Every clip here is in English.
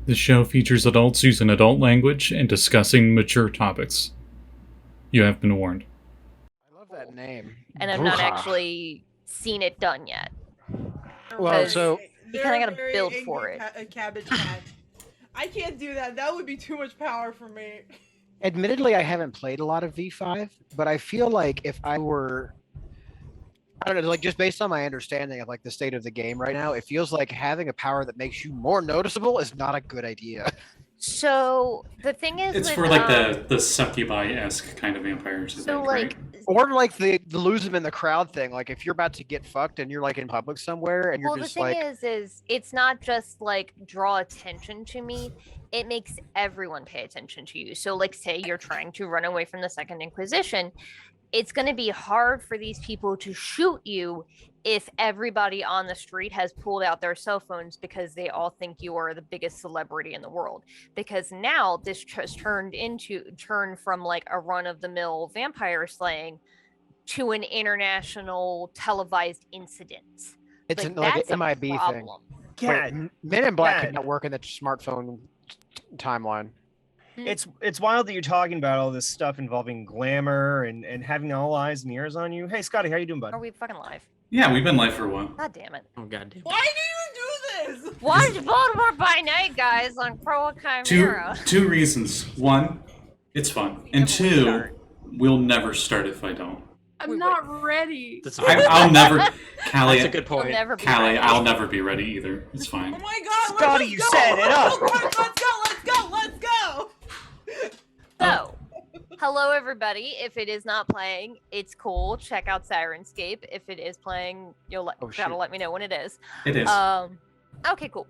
The show features adults using adult language and discussing mature topics. You have been warned. I love that name. And I've not actually seen it done yet. Well, so you kind of got to build for it. A cabbage patch. I can't do that. That would be too much power for me. admittedly, I haven't played a lot of V5, but I feel like if I were, I don't know, like just based on my understanding of like the state of the game right now, it feels like having a power that makes you more noticeable is not a good idea. So the thing is, it's with, for like the succubi-esque kind of vampires. So think, like, right? Or like the lose them in the crowd thing. Like if you're about to get fucked and you're like in public somewhere and you're just like. Well, the thing is it's not just like draw attention to me. It makes everyone pay attention to you. So like, say you're trying to run away from the Second Inquisition, it's going to be hard for these people to shoot you if everybody on the street has pulled out their cell phones because they all think you are the biggest celebrity in the world. Because now this has turned from like a run-of-the-mill vampire slaying to an international televised incident. It's like an MIB thing. God, Men in Black could not work in the smartphone timeline. It's wild that you're talking about all this stuff involving glamour and having all eyes and ears on you. Hey, Scotty, how you doing, bud? Are we fucking live? Yeah, we've been live for a while. God damn it. Oh, god damn. Why do you do this? Watch Baltimore by Night, guys, on Pro Chimera. Two reasons. One, it's fun. And two, we'll never start if I don't. I'm not ready. I'll never... Callie, that's a good point. Callie, I'll never be ready either. It's fine. Oh my god, Scotty, you set it up. Let's go. So, hello everybody. If it is not playing, it's cool. Check out Sirenscape. If it is playing, you'll gotta let me know when it is. It is. Okay, cool.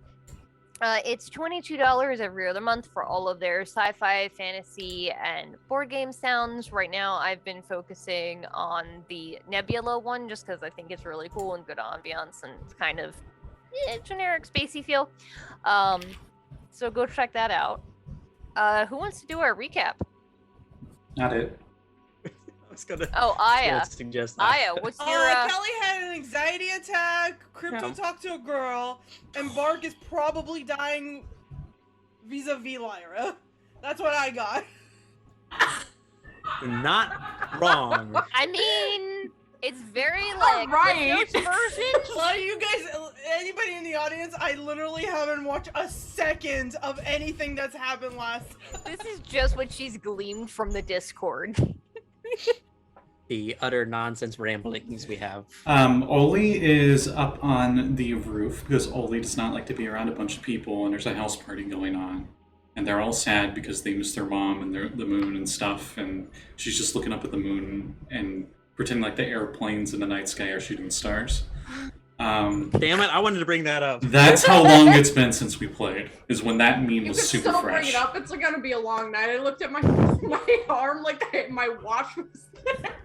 It's $22 every other month for all of their sci-fi, fantasy, and board game sounds. Right now, I've been focusing on the Nebula one just because I think it's really cool and good ambiance and it's kind of generic spacey feel. So go check that out. Who wants to do our recap? Not it. I was gonna. Aya. Suggest that. Aya, what's your? Kelly had an anxiety attack. Crypto talked to a girl, and Bark is probably dying vis-a-vis Lyra. That's what I got. Not wrong. I mean, it's very like right. the version. Well, you guys, anybody in the audience, I literally haven't watched a second of anything that's happened last. This is just what she's gleaned from the Discord. The utter nonsense ramblings we have. Oli is up on the roof because Oli does not like to be around a bunch of people, and there's a house party going on. And they're all sad because they miss their mom and the moon and stuff, and she's just looking up at the moon and pretending like the airplanes in the night sky are shooting stars. Damn it, I wanted to bring that up. That's how long it's been since we played, is when that meme was super still fresh. bring it up. It's gonna be a long night. I looked at my arm like my watch was there.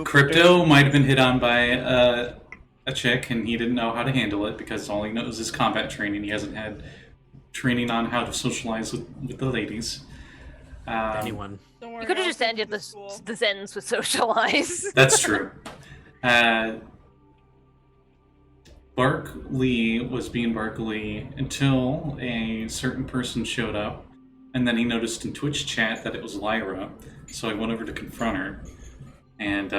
Crypto might have been hit on by a chick, and he didn't know how to handle it because all he knows is combat training. He hasn't had training on how to socialize with the ladies. Anyone. You could have just ended the sentence with socialize. That's true. Barkley was being Barkley until a certain person showed up, and then he noticed in Twitch chat that it was Lyra, so I went over to confront her, and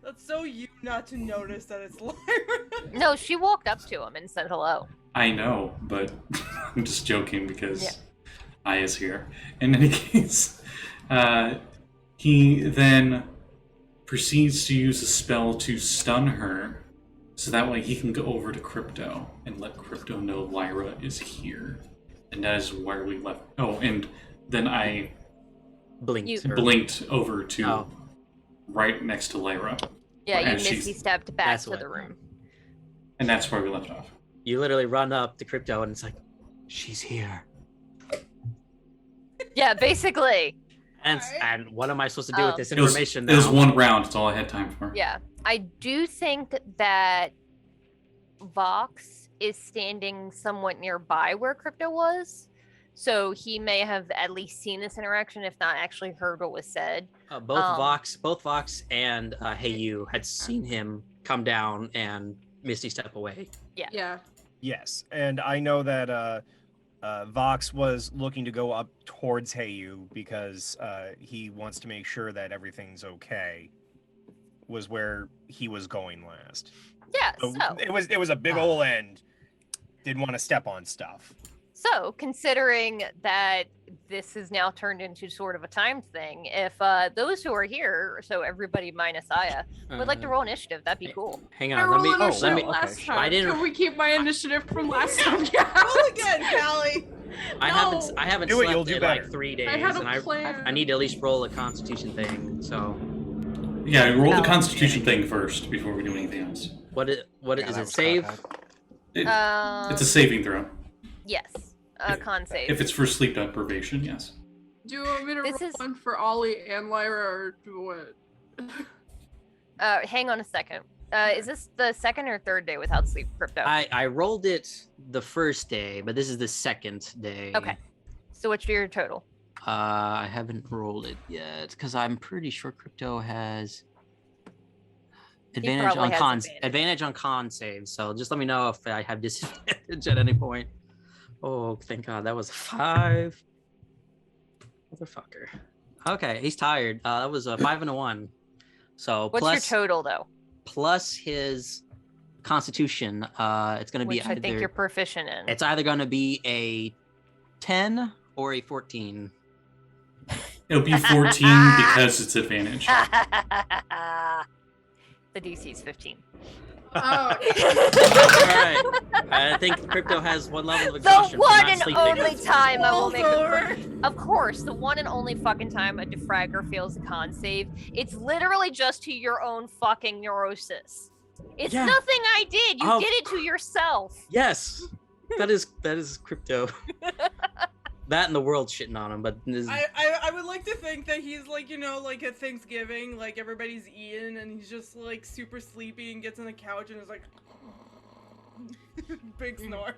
That's so you not to notice that it's Lyra. No, she walked up to him and said hello. I know, but I'm just joking because I is here. In any case, he then proceeds to use a spell to stun her, so that way he can go over to Crypto and let Crypto know Lyra is here. And that is where we left. Oh, and then I blinked over to right next to Lyra. Yeah, you misty stepped back to the room. And that's where we left off. You literally run up to Crypto and it's like, she's here. Yeah, basically. And what am I supposed to do with this information now? It was one round. That's all I had time for. Yeah. I do think that Vox is standing somewhat nearby where Crypto was. So he may have at least seen this interaction, if not actually heard what was said. Both Vox and Hey You had seen him come down and Misty Step away. Yeah. Yes, and I know that Vox was looking to go up towards Heyu because he wants to make sure that everything's okay. Was where he was going last. Yeah, So so it was a big ol' end. Didn't want to step on stuff. So, considering that this is now turned into sort of a time thing, if those who are here, so everybody minus Aya, would like to roll initiative, that'd be cool. Hang I on, rolled let initiative me. last okay. time. I didn't- Can we keep my initiative from last time? Yeah. Roll again, Callie. I haven't Do it, slept you'll do in better. like 3 days, I had a and plan. I need to at least roll a Constitution thing. So Yeah, roll the Oh. Constitution thing first before we do anything else. what is Yeah, it? that was Save? crap. It's a saving throw. Yes, con save. If it's for sleep deprivation, yes. Do you want me to This roll is- one for Ollie and Lyra, or do what? Hang on a second. Is this the second or third day without sleep, Crypto? I rolled it the first day, but this is the second day. Okay. So what's your total? I haven't rolled it yet because I'm pretty sure Crypto has advantage probably on has con advantage. advantage on con saves. So just let me know if I have disadvantage at any point. Oh, thank God, that was a 5. Motherfucker. Okay, he's tired. That was a 5 and a 1. So What's plus your total though? plus his Constitution. It's going to be Which I think either you're proficient in. it's either going to be a 10 or a 14. It'll be 14 because it's advantage. The DC is 15. Oh, All right. I think Crypto has one level of The exhaustion. for one not and sleeping. only time I will Falls make over. Of course, the one and only fucking time a De-Fragger fails a con save. It's literally just to your own fucking neurosis. It's Yeah. nothing I did. You Of did it to yourself. Yes, that is Crypto. That and the world shitting on him, but this, I would like to think that he's like, like at Thanksgiving, like everybody's eating and he's just like super sleepy and gets on the couch and is like big snore.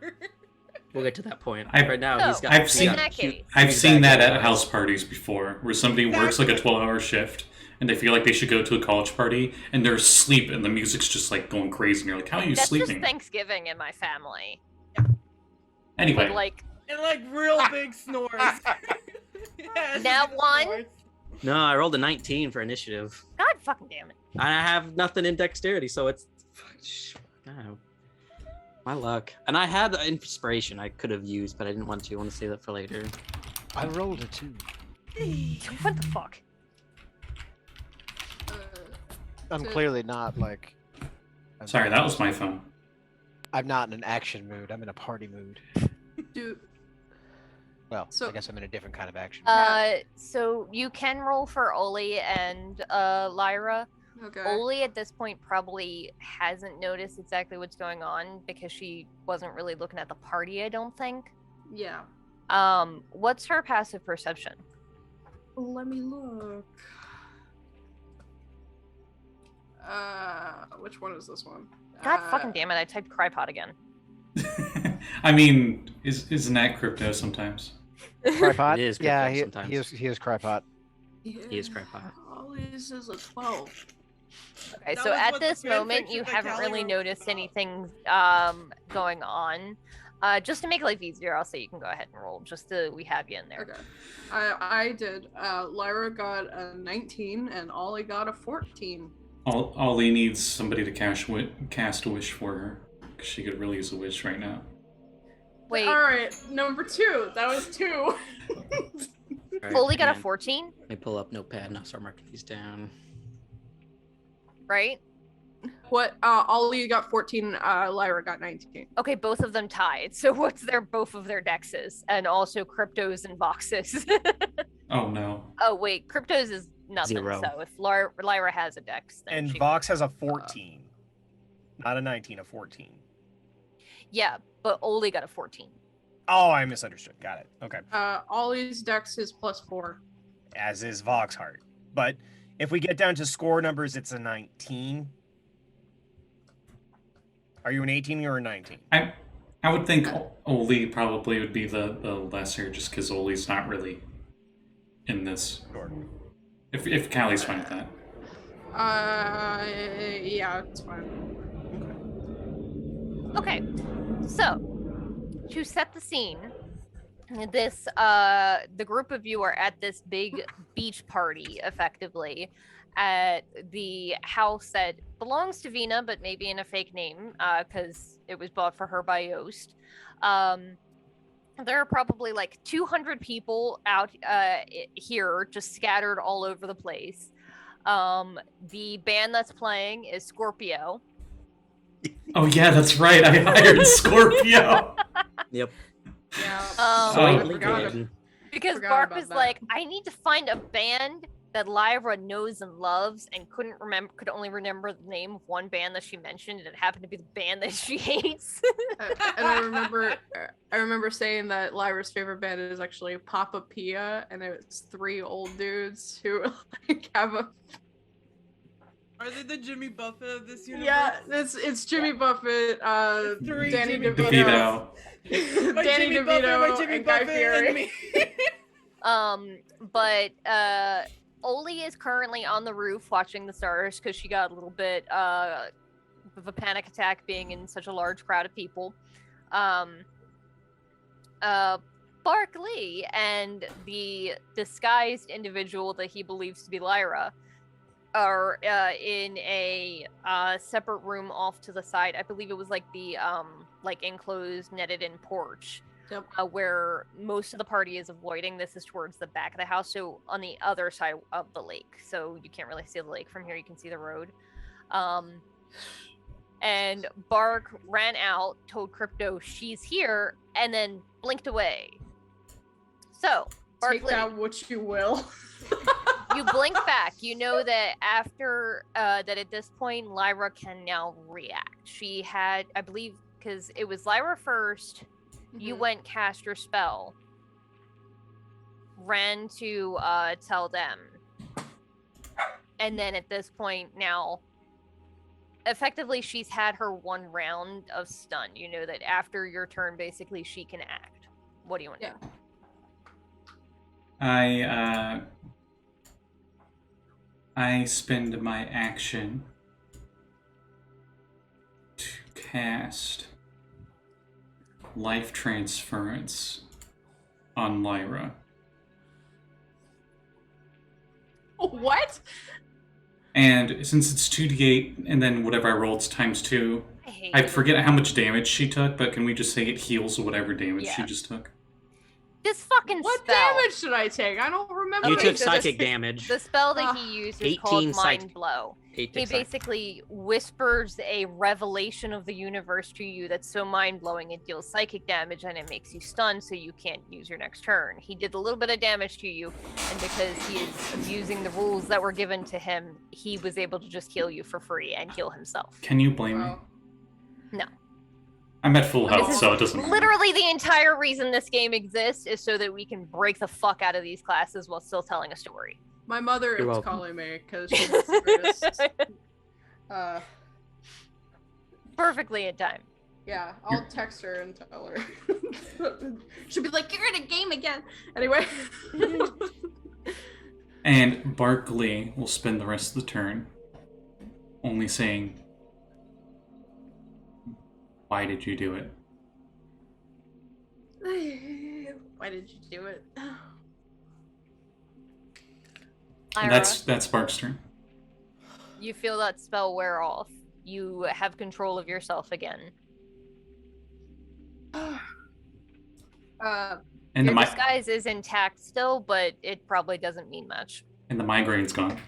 we'll get to that point. I- Right now, So, he's got. I've he's seen- got in that cute- case- I've he's seen back that in at the house parties before, where somebody works like a 12-hour shift and they feel like they should go to a college party and they're asleep and the music's just like going crazy and you're like, how are you That's sleeping? just Thanksgiving in my family. Anyway, But like, And like real big snores. Yeah, it's Now just one? snores. No, I rolled a 19 for initiative. God fucking damn it. And I have nothing in dexterity, so it's. Oh, my luck. And I had inspiration I could have used, but I didn't want to. I want to save that for later. I rolled a 2. What the fuck? I'm So- clearly not like. sorry, that was my phone. I'm not in an action mood. I'm in a party mood. do Well, So- I guess I'm in a different kind of action. So you can roll for Oli and Lyra. okay. Oli at this point probably hasn't noticed exactly what's going on because she wasn't really looking at the party, I don't think. Yeah. What's her passive perception? Let me look. Which one is this one? God fucking damn it, I typed crypod again. I mean, isn't that crypto sometimes? Crypot? It is Yeah, crypto sometimes. he is Crypot. He is crypot. Ollie's is a 12. Okay, That so was at what the this moment fanfiction you that haven't Callie really wrote noticed about. anything going on. Just to make life easier, I'll say you can go ahead and roll, just so we have you in there. Okay. I did. Lyra got a 19 and Ollie got a 14. Ollie needs somebody to cast a wish for her, because she could really use a wish right now. Wait, Alright, number 2. That was 2. All right, Oli got a man. 14, Let me pull up Notepad and I'll start marking these down. right? What? Ollie got 14, Lyra got 19. Okay, both of them tied. So what's both of their dexes? And also cryptos and boxes. Oh no. Oh wait, cryptos is nothing. 0. So if Lyra has a dex, then And she... Vox has a 14. Not a 19, a 14. Yeah, but Oli got a 14. Oh, I misunderstood. Got it. Okay. Ollie's dex is +4. As is Voxhart. But if we get down to score numbers, it's a 19. Are you an 18 or a 19? I would think Oli probably would be the lesser, just because Oli's not really in this. Sure. If Callie's fine with that. Yeah, it's fine. Okay, so to set the scene, this the group of you are at this big beach party, effectively, at the house that belongs to Vinna, but maybe in a fake name, because it was bought for her by Yost. There are probably like 200 people out here, just scattered all over the place. The band that's playing is Scorpio. Oh yeah, that's right. I hired Scorpio. Yep. Yeah. Slightly forgot good. Because Forgot Bark about was that. like, I need to find a band that Lyra knows and loves, and could only remember the name of one band that she mentioned, and it happened to be the band that she hates. And I remember saying that Lyra's favorite band is actually Papa Pia, and it's 3 old dudes who like have a Are they the Jimmy Buffett of this universe? yeah. It's Jimmy Buffett, Three Danny Jimmy DeVito, DeVito. My Danny Jimmy Buffett, DeVito, my Jimmy and Guy Buffett, Fieri. and me. But Oli is currently on the roof watching the stars because she got a little bit of a panic attack being in such a large crowd of people. Barkley and the disguised individual that he believes to be Lyra are in a separate room off to the side. I believe it was like the like enclosed netted in porch. Yep. Where most of the party is avoiding. This is towards the back of the house, so on the other side of the lake. So you can't really see the lake from here. You can see the road. And Bark ran out, told Crypto she's here, and then blinked away. So, Take Barkley, that what you will. you blink back. You know that after that at this point, Lyra can now react. She had, I believe, because it was Lyra first. You Mhm. went cast your spell, ran to tell them, and then at this point now, effectively she's had her one round of stun. You know that after your turn, basically she can act. What do you want to do? I spend my action to cast Life Transference on Lyra. What? And since it's 2d8 and then whatever I rolled is times 2, I hate I you. forget how much damage she took, but can we just say it heals whatever damage she Yeah. just took? This fucking What spell. damage did I take? I don't remember. You Okay, took so the psychic sp- damage. The spell that Ugh. he used is 18 called Mind psychic. Blow. He Psychic. basically whispers a revelation of the universe to you that's so mind-blowing it deals psychic damage and it makes you stunned so you can't use your next turn. He did a little bit of damage to you, and because he is abusing the rules that were given to him, he was able to just heal you for free and heal himself. Can you blame me? Wow. No. I'm at full This health, is so it doesn't matter. Literally the entire reason this game exists is so that we can break the fuck out of these classes while still telling a story. My mother You're is welcome. calling me because she's the greatest. Perfectly in time. Yeah, I'll text her and tell her. She'll be like, "You're in a game again." Anyway. And Barkley will spend the rest of the turn only saying, "Why did you do it?" Why did you do it? And Lyra, that's Bark's turn. you feel that spell wear off. You have control of yourself again. And Your disguise is intact still, but it probably doesn't mean much. and the migraine's gone.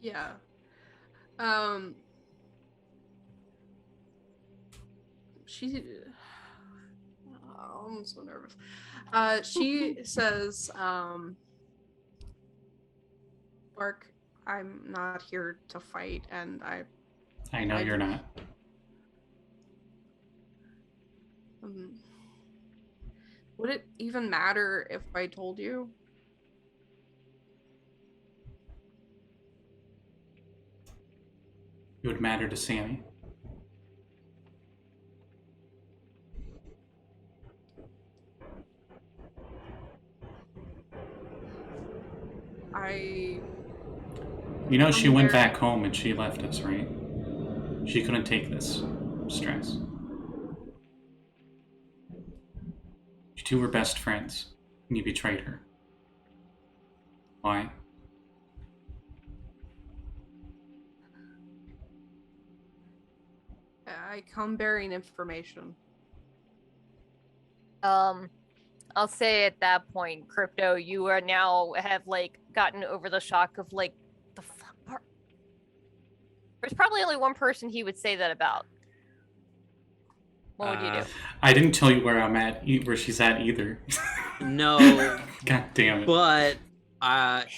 Yeah. She. Oh, I'm so nervous. She says, Bark, I'm not here to fight, and I know you're not. Would it even matter if I told you? It would matter to Sammy. You know, she I'm went very- back home and she left us, right? She couldn't take this. stress. You two were best friends, and you betrayed her. Why? I come bearing information. I'll say at that point, Crypto, you are now have like gotten over the shock of like the fuck part. There's probably only one person he would say that about. What would you do? I didn't tell you where I'm at, where she's at either. No, God damn it. but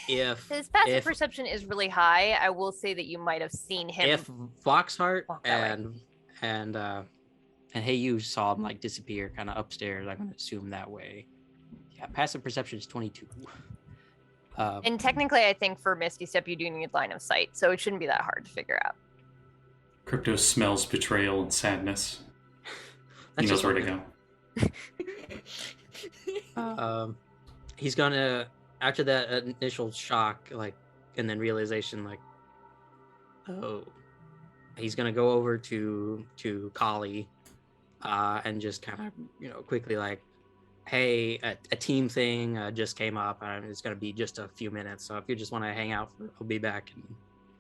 if His passive perception is really high. I will say that you might have seen him. if Voxhart walk that and Hey You saw him like disappear kind of upstairs, I'm gonna assume that way. Yeah, passive perception is 22. And technically, I think for Misty Step, you do need line of sight, so it shouldn't be that hard to figure out. Crypto smells betrayal and sadness. He That's knows just where to go. He's gonna, after that initial shock, like, and then realization, like, oh, he's gonna go over to Callie, and just kind of, quickly like, hey, a team thing just came up, and it's gonna be just a few minutes. So if you just want to hang out, I'll be back in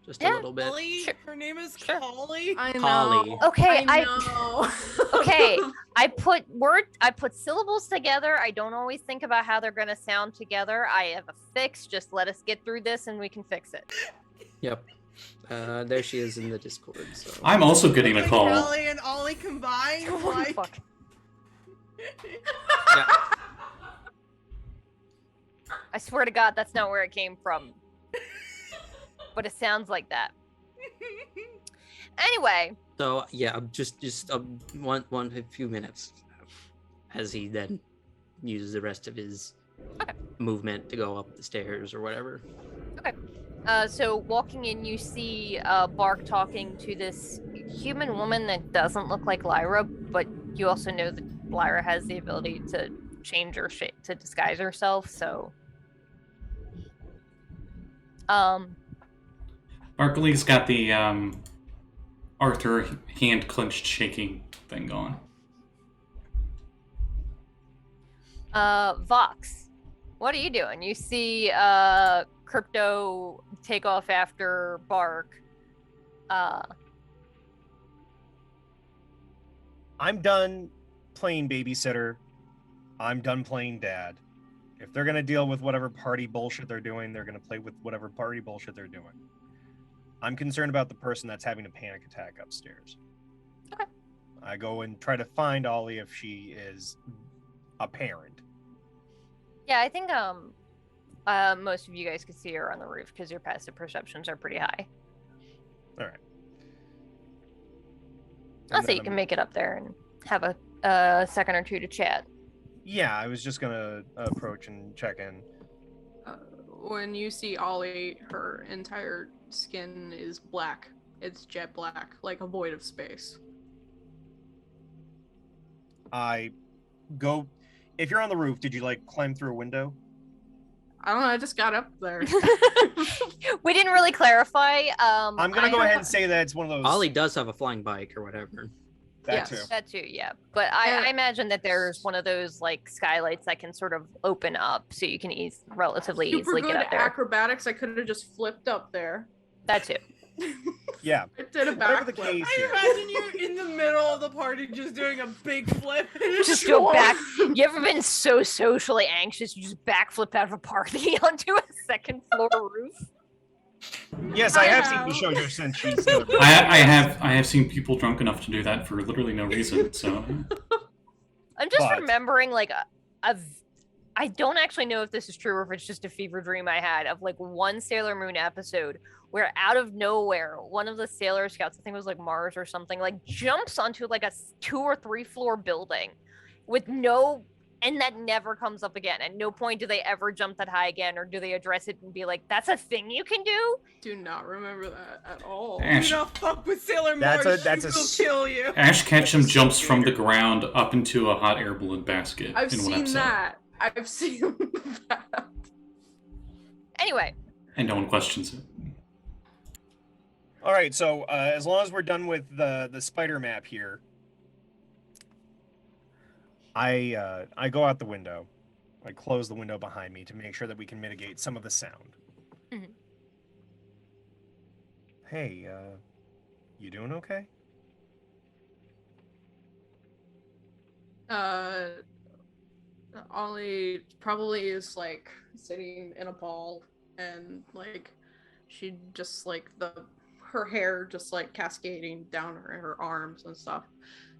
just a little bit. Callie? Sure. Her name is Sure. Callie. I know. Callie. Okay, I know. Okay, I put syllables together. I don't always think about how they're gonna sound together. I have a fix. Just let us get through this, and we can fix it. Yep. There she is in the Discord. So. I'm also getting a call. Callie and Ollie combined. Like, Fuck. Yeah. I swear to God, that's not where it came from. But it sounds like that. Anyway. So yeah, just one few minutes, as he then uses the rest of his movement to go up the stairs or whatever. Okay. So walking in, you see Bark talking to this human woman that doesn't look like Lyra, but you also know that Lyra has the ability to change her shape, to disguise herself, so... Barkley's got the Arthur hand clenched shaking thing going. Vox, what are you doing? You see Crypto take off after Bark. I'm done playing babysitter. I'm done playing dad. If they're going to deal with whatever party bullshit they're doing, they're going to play with whatever party bullshit they're doing. I'm concerned about the person that's having a panic attack upstairs. Okay. I go and try to find Ollie if she is a parent. Yeah, I think most of you guys could see her on the roof because your passive perceptions are pretty high. All right. I'll say you can make it up there and have a second or two to chat. Yeah, I was just going to approach and check in. When you see Ollie, her entire skin is black. It's jet black, like a void of space. I go... If you're on the roof, did you, like, climb through a window? I don't know, I just got up there. We didn't really clarify. I'm going to go ahead and say that it's one of those... Ollie does have a flying bike or whatever. That Yes. too. That too, yeah. But I imagine that there's one of those like skylights that can sort of open up so you can relatively Super easily good get up there. acrobatics, I could have just flipped up there. That too. Yeah. I did a Whatever the backflip. case I here. imagine you in the middle of the party just doing a big flip. Just go back. You ever been so socially anxious you just backflip out of a party onto a second floor roof? Yes, I have seen the show just since she's... I have seen people drunk enough to do that for literally no reason. So I'm just But- remembering like I don't actually know if this is true or if it's just a fever dream I had of like one Sailor Moon episode where out of nowhere one of the Sailor Scouts, I think it was like Mars or something, like jumps onto like a 2 or 3 floor building with and that never comes up again. At no point do they ever jump that high again, or do they address it and be like, that's a thing you can do? Do not remember that at all. Ash, Do not fuck with Sailor That's Mars. a- She will kill you. Ash Ketchum jumps from the ground up into a hot air balloon basket I've in one seen episode. that. I've seen that. Anyway, And no one questions it. All right, so as long as we're done with the spider map here, I go out the window. I close the window behind me to make sure that we can mitigate some of the sound. Mhm. Hey, you doing okay? Ollie probably is like sitting in a ball and like she just like her hair just like cascading down her arms and stuff.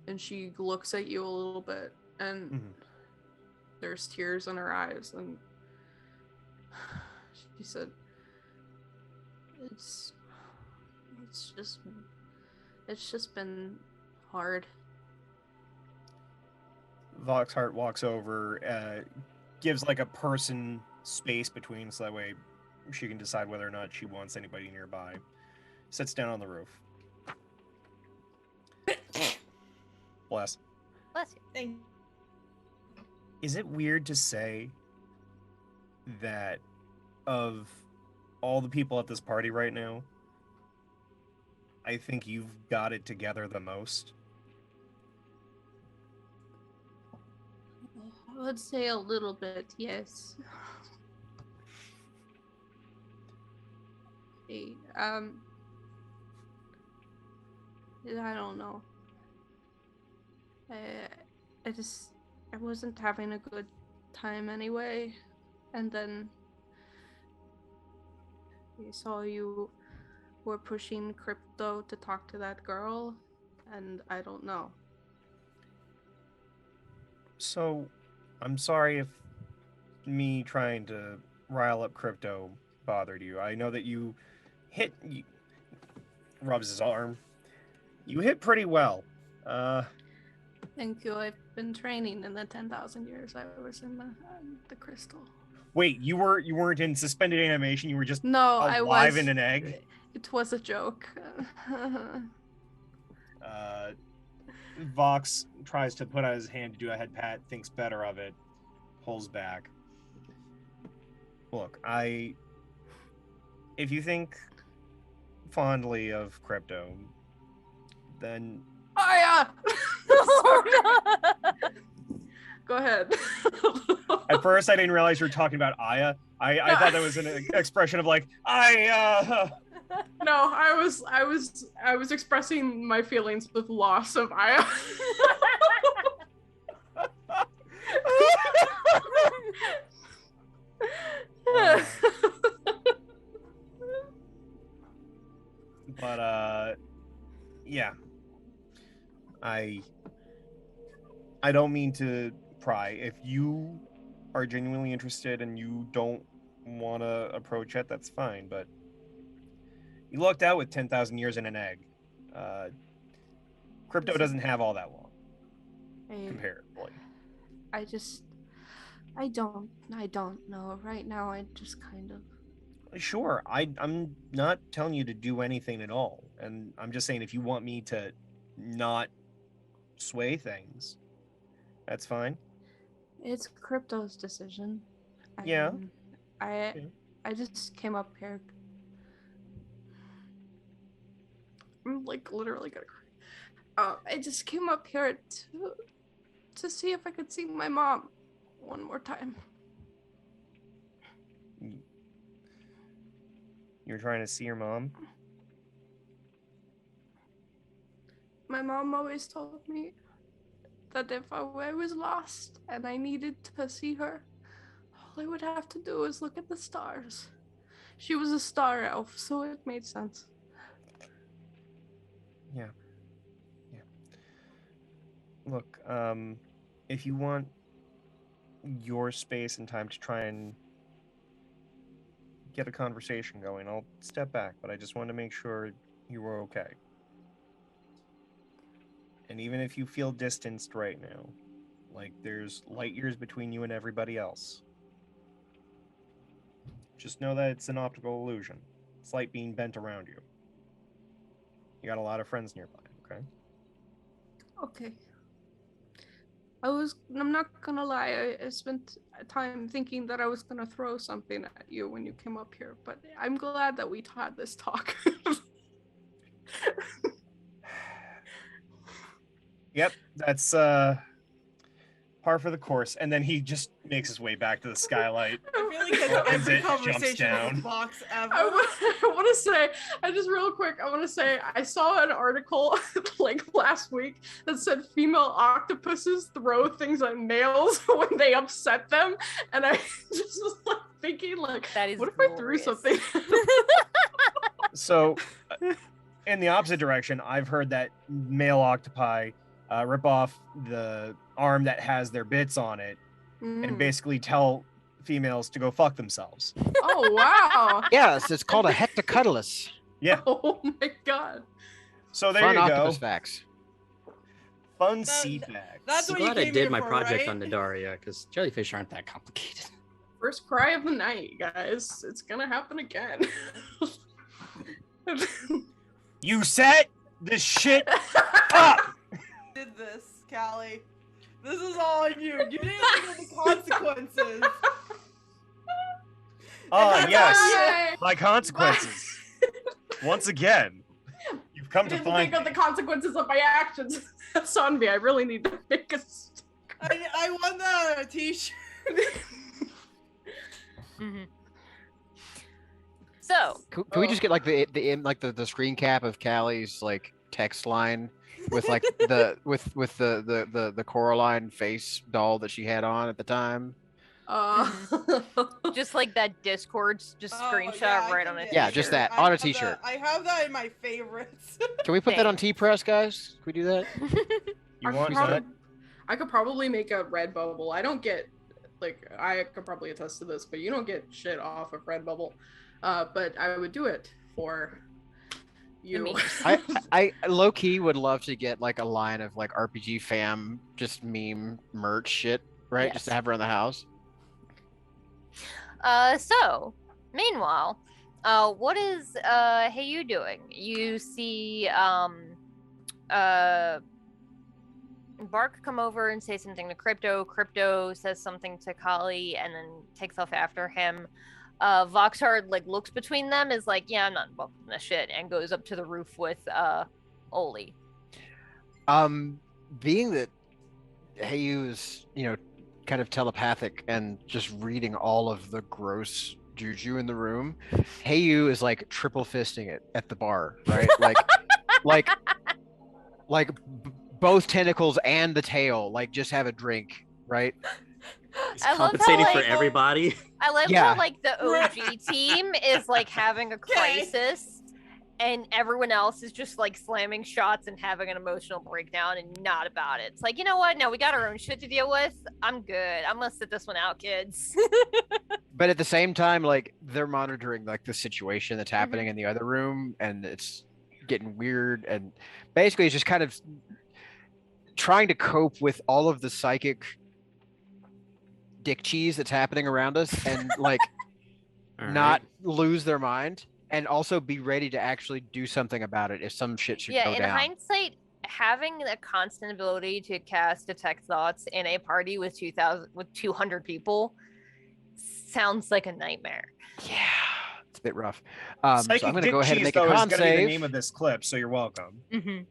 And she looks at you a little bit and Mhm. there's tears in her eyes and she said it's just been hard. Voxhart walks over, gives like a person space between so that way she can decide whether or not she wants anybody nearby. Sits down on the roof. Bless. Bless you. Thank Is it weird to say that of all the people at this party right now, I think you've got it together the most? I would say a little bit, yes. Hey, I don't know. I wasn't having a good time anyway, and then I saw you were pushing Crypto to talk to that girl, and I don't know. So, I'm sorry if me trying to rile up Crypto bothered you. I know that you rubs his arm. You hit pretty well. Thank you. I've been training in the 10,000 years I was in the crystal. Wait, you weren't in suspended animation. You were just No, I alive was in an egg. It was a joke. Vox tries to put out his hand to do a head pat, thinks better of it, pulls back. Look, if you think fondly of Crypto, then Oh yeah. Go ahead. at first I didn't realize you were talking about Aya. I thought that was an expression of like No, I was expressing my feelings with loss of Aya. But yeah. I don't mean to pry. If you are genuinely interested and you don't want to approach it, that's fine. But you lucked out with 10,000 years in an egg. Crypto doesn't have all that long, comparatively. I don't know. Right now, I just kind of. Sure, I'm not telling you to do anything at all. And I'm just saying if you want me to not sway things, that's fine. It's Crypto's decision. Yeah. I just came up here. I'm like literally gonna cry. I just came up here to see if I could see my mom one more time. You're trying to see your mom? My mom always told me that if I was lost and I needed to see her, all I would have to do is look at the stars. She was a star elf, so it made sense. Yeah. Look, if you want your space and time to try and get a conversation going, I'll step back, but I just wanted to make sure you were okay. And even if you feel distanced right now, like there's light years between you and everybody else, just know that it's an optical illusion. It's light being bent around you. You got a lot of friends nearby, okay? Okay. I'm not gonna lie, I spent time thinking that I was gonna throw something at you when you came up here, but I'm glad that we had this talk. Yep, that's par for the course. And then he just makes his way back to the skylight. I feel like that's Opens every it, jumps conversation down. with Vox ever. I want to say, I want to say, I saw an article like last week that said female octopuses throw things at males when they upset them, and I just was like thinking, like, That is what if I threw glorious. something? So, in the opposite direction, I've heard that male octopi rip off the arm that has their bits on it and basically tell females to go fuck themselves. Oh wow! Yes, it's called a hectocutulus. Yeah. Oh my god! So there Fun you octopus go. facts. Fun That- sea facts. that's I'm what you glad I came did here my for, project right? on Nidaria because jellyfish aren't that complicated. First cry of the night, guys. It's gonna happen again. You set this shit up. Did this, Callie? This is all on you. You didn't think of the consequences. Ah, yes, Yay! my consequences. Once again, you've come I to didn't find think of the consequences of my actions. That's on me. I really need to make a. I won the t-shirt. Mhm. So, Can we just get like the screen cap of Callie's like text line with like the Coraline face doll that she had on at the time? just like that Discord's just Oh, screenshot yeah, I right can on a get Yeah, t-shirt. just that I on a have t-shirt. I have that in my favorites. Can we put that on Thanks. T-Press, guys? Can we do that? you I want could that. prob- I could probably make a Redbubble. I don't get, like, I could probably attest to this, but you don't get shit off of Redbubble. But I would do it for you. memes. I low key would love to get like a line of like RPG fam just meme merch shit, right? Just to Yes. have around the house. So, meanwhile, what is hey you doing? You see Bark come over and say something to Crypto. Crypto says something to Callie and then takes off after him. Voxhart like looks between them, is like, yeah, I'm not involved in this shit, and goes up to the roof with Oli. Being that Heyu is, kind of telepathic and just reading all of the gross juju in the room, Heyu is like triple fisting it at the bar, right? like both tentacles and the tail, like just have a drink, right? He's I love how, compensating for like, everybody. I love Yeah. how like the OG team is like having a crisis, and everyone else is just like slamming shots and having an emotional breakdown and not about it. It's like, you know what? No, we got our own shit to deal with. I'm good. I'm gonna sit this one out, kids. But at the same time, like they're monitoring like the situation that's happening in the other room, and it's getting weird, and basically it's just kind of trying to cope with all of the psychic dick cheese that's happening around us, and like All not right. lose their mind, and also be ready to actually do something about it if some shit should Yeah, go in down. hindsight, having a constant ability to cast detect thoughts in a party with 200 people sounds like a nightmare. Yeah, it's a bit rough. So I'm Psychic gonna dick go ahead and cheese, make a though, is con gonna be the save. name of this clip, so you're welcome. Mm-hmm. I'm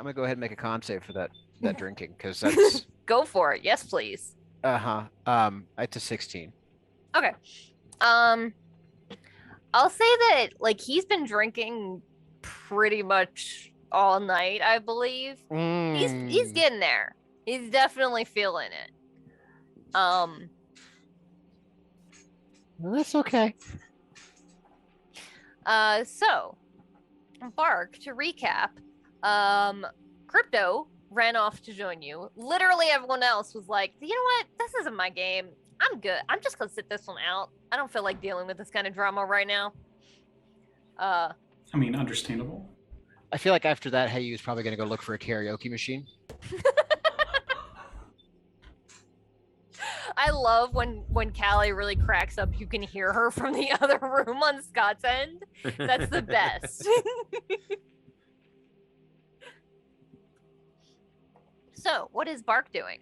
gonna go ahead and make a con save for that drinking, because that's Go for it. Yes, please. it's a 16. Okay. I'll say that like he's been drinking pretty much all night, I believe. He's getting there. He's definitely feeling it. Well, that's okay. So Bark, to recap, Crypto ran off to join you. Literally everyone else was like, you know what? This isn't my game. I'm good. I'm just gonna sit this one out. I don't feel like dealing with this kind of drama right now. I mean, understandable. I feel like after that, Heyu is probably gonna go look for a karaoke machine. I love when Callie really cracks up. You can hear her from the other room on Scott's end. That's the best. So, what is Bark doing?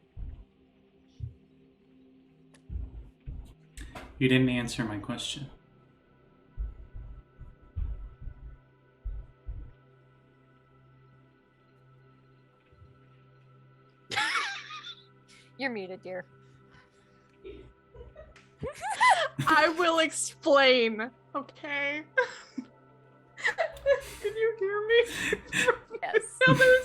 You didn't answer my question. You're muted, dear. I will explain. Okay. Can you hear me? Yes. The other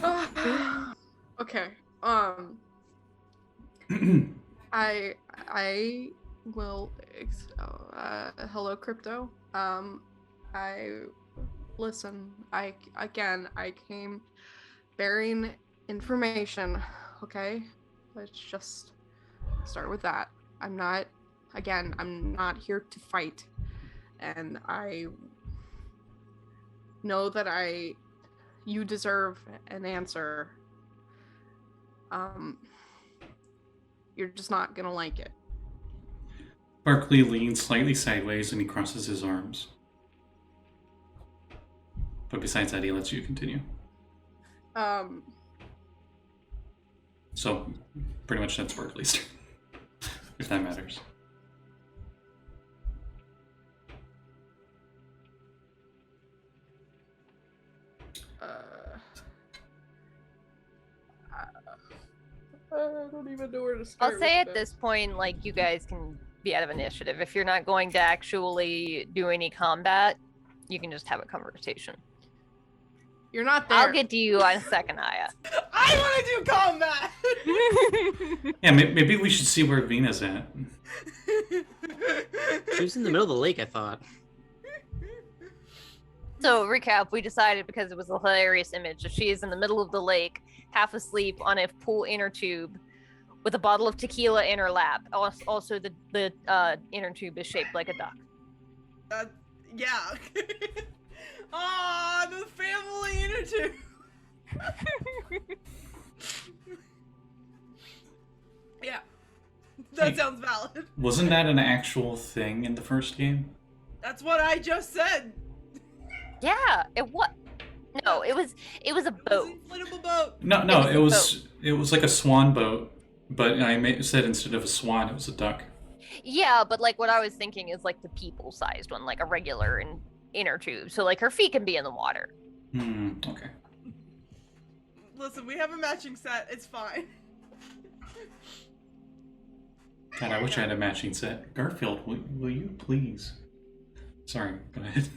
side. Okay. I will. Hello, crypto. Listen. I came bearing information. Okay, let's just start with that. I'm not here to fight, and I know that you deserve an answer. You're just not gonna like it. Barkley leans slightly sideways and he crosses his arms. But besides that, he lets you continue. So, pretty much that's Barkley's turn. If that matters. I don't even know where to start. I'll say with at this point, like, you guys can be out of initiative. If you're not going to actually do any combat, you can just have a conversation. You're not there. I'll get to you on second, Aya. I want to do combat! Yeah, maybe we should see where Vinna's at. She was in the middle of the lake, I thought. So, recap, we decided because it was a hilarious image that she is in the middle of the lake, half asleep on a pool inner tube with a bottle of tequila in her lap. Also, the inner tube is shaped like a duck. Yeah. Ah, the family inner tube. Yeah. That sounds valid. Wasn't that an actual thing in the first game? That's what I just said. Yeah, it was. No, it was a boat. It was an inflatable boat. No, it was like a swan boat, but I said instead of a swan, it was a duck. Yeah, but like what I was thinking is like the people-sized one, like a regular inner tube. So like her feet can be in the water. Okay. Listen, we have a matching set. It's fine. God, I wish I had a matching set. Garfield, will you please? Sorry, go ahead.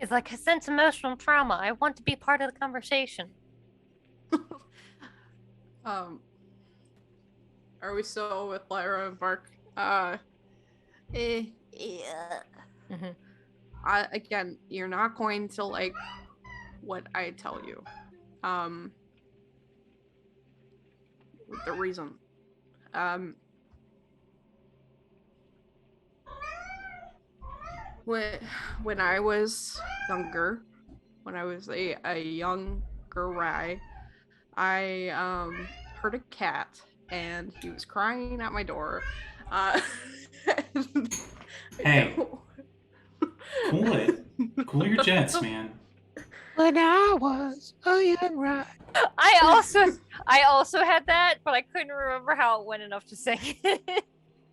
It's like, I sense emotional trauma. I want to be part of the conversation. Are we still with Lyra and Bark? Yeah. Again, you're not going to like what I tell you. The reason. When I was younger, when I was a younger Rai, I heard a cat and he was crying at my door. Hey. Cool it. Cool your jets, man. When I was a young Rai. I also had that, but I couldn't remember how it went enough to sing it.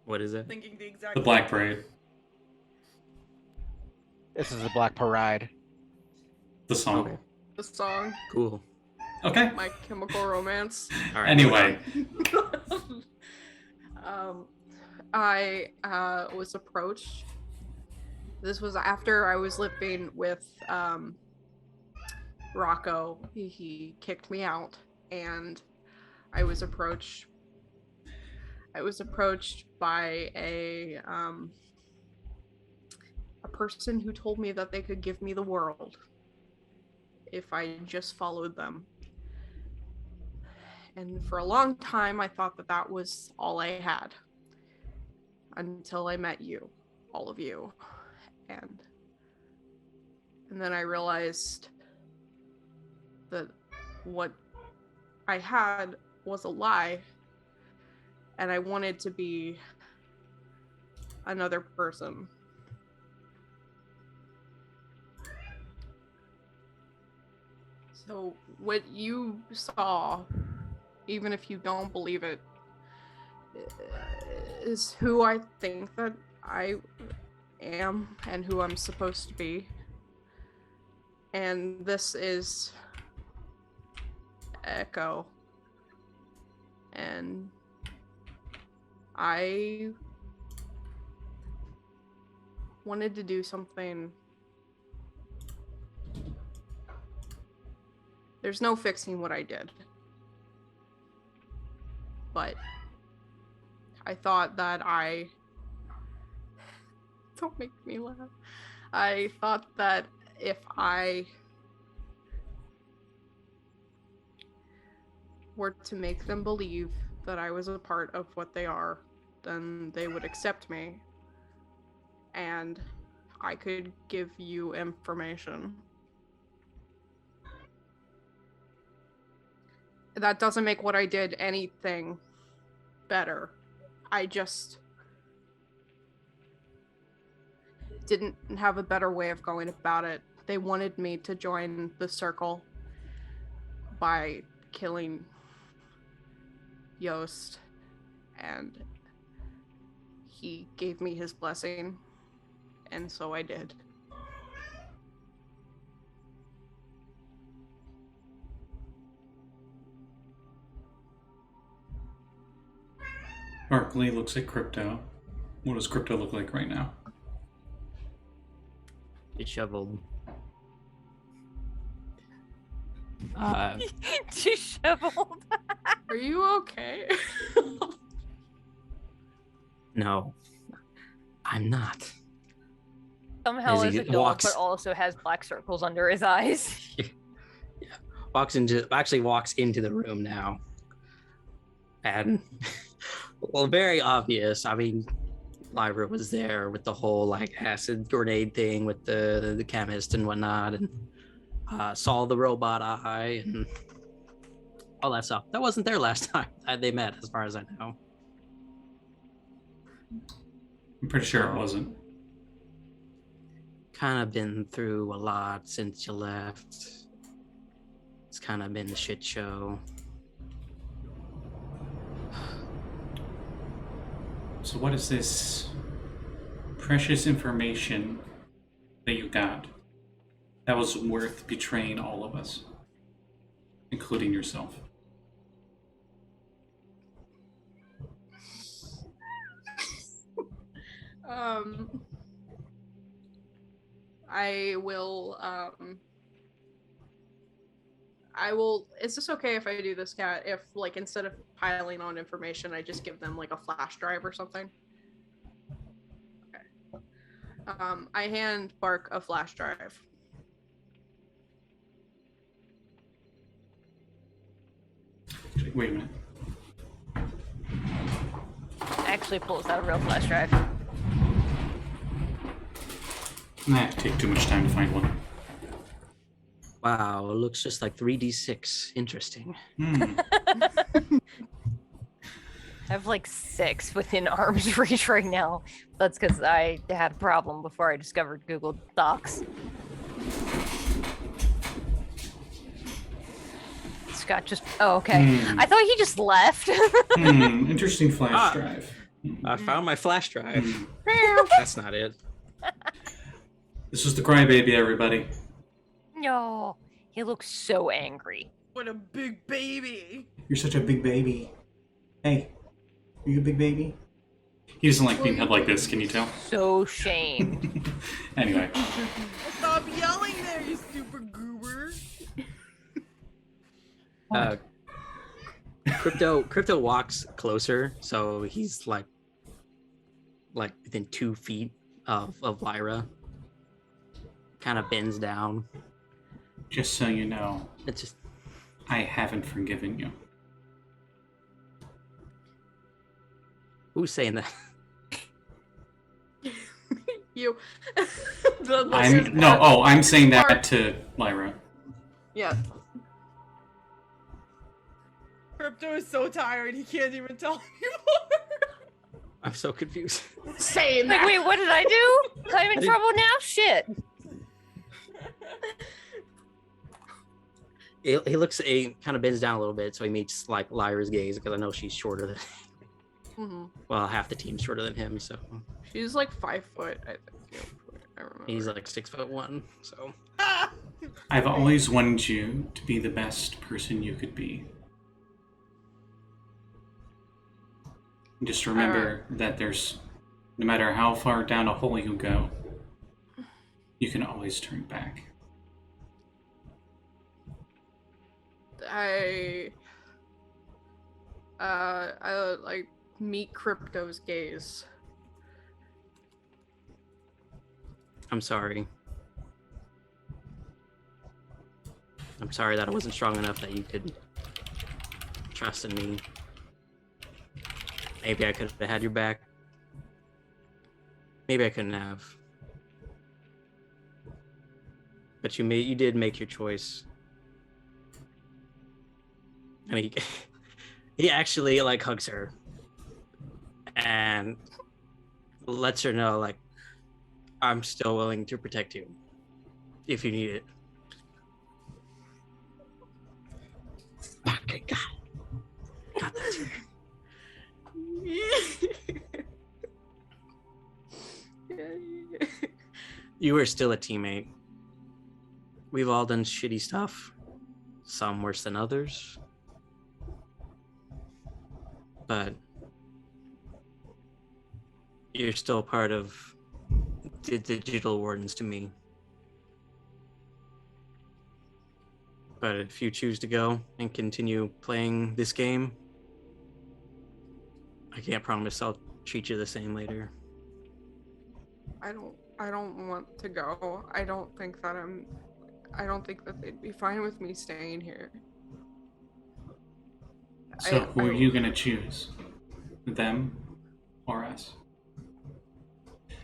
What is it? Thinking the exact. The Black Parade. This is the Black Parade. The song. Okay. The song, Cool. Okay. My Chemical Romance. All right. Anyway. I was approached. This was after I was living with Rocco. He kicked me out, and I was approached by a person who told me that they could give me the world if I just followed them. And for a long time, I thought that was all I had. Until I met you, all of you. And then I realized that what I had was a lie. And I wanted to be another person. So what you saw, even if you don't believe it, is who I think that I am and who I'm supposed to be. And this is echo. And I wanted to do something. There's no fixing what I did. But I thought that don't make me laugh. I thought that if I were to make them believe that I was a part of what they are, then they would accept me. And I could give you information. That doesn't make what I did anything better. I just didn't have a better way of going about it. They wanted me to join the circle by killing Yost, and he gave me his blessing, and so I did. Barkley looks at Crypto. What does Crypto look like right now? Disheveled. Disheveled. Are you okay? No, I'm not. Somehow As he is a dog, walks- but also has black circles under his eyes. Walks into the room now, and well, very obvious. I mean, Lyra was there with the whole like acid grenade thing with the chemist and whatnot, and saw the robot eye and all that stuff. That wasn't there last time they met, as far as I know. I'm pretty sure it wasn't. Kind of been through a lot since you left. It's kind of been a shit show. So what is this precious information that you got that was worth betraying all of us, including yourself? I will, is this okay if I do this, Kat? If, like, instead of piling on information, I just give them, like, a flash drive or something? Okay. I hand Bark a flash drive. Wait a minute. Actually pulls out a real flash drive. Nah, it'd take too much time to find one. Wow, it looks just like 3d6. Interesting. Hmm. I have like 6 within arm's reach right now. That's because I had a problem before I discovered Google Docs. Scott just... Oh, okay. I thought he just left. Interesting flash drive. I found my flash drive. That's not it. This is the crybaby, everybody. No, he looks so angry. What a big baby. You're such a big baby. Hey, are you a big baby? He doesn't like being held like this, can you tell? So shamed. Anyway. Stop yelling there, you stupid goober. Crypto walks closer, so he's like within 2 feet of Lyra. Kind of bends down. Just so you know, It's just I haven't forgiven you. who's saying that? You. I'm saying that to Lyra. Yeah. Crypto is so tired, he can't even tell anymore. I'm so confused. Saying Like, that. wait, what did I do? I'm in trouble now? Shit. He looks, he kind of bends down a little bit, so he meets like Lyra's gaze because I know she's shorter than. Well, half the team's shorter than him, so She's like 5 foot, I think. I remember. he's like 6'1", so. I've always wanted you to be the best person you could be. Just remember that there's, no matter how far down a hole you go, you can always turn back. I like meet Crypto's gaze. I'm sorry. I'm sorry that I wasn't strong enough that you could trust in me. Maybe I could have had your back. Maybe I couldn't have. But you did make your choice. And he actually like hugs her and lets her know like, I'm still willing to protect you if you need it. Okay, God, that's her. You were still a teammate. We've all done shitty stuff, some worse than others. But you're still part of the digital wardens to me. But if you choose to go and continue playing this game, I can't promise I'll treat you the same later. I don't want to go. I don't think that they'd be fine with me staying here. So who are you going to choose? Them or us?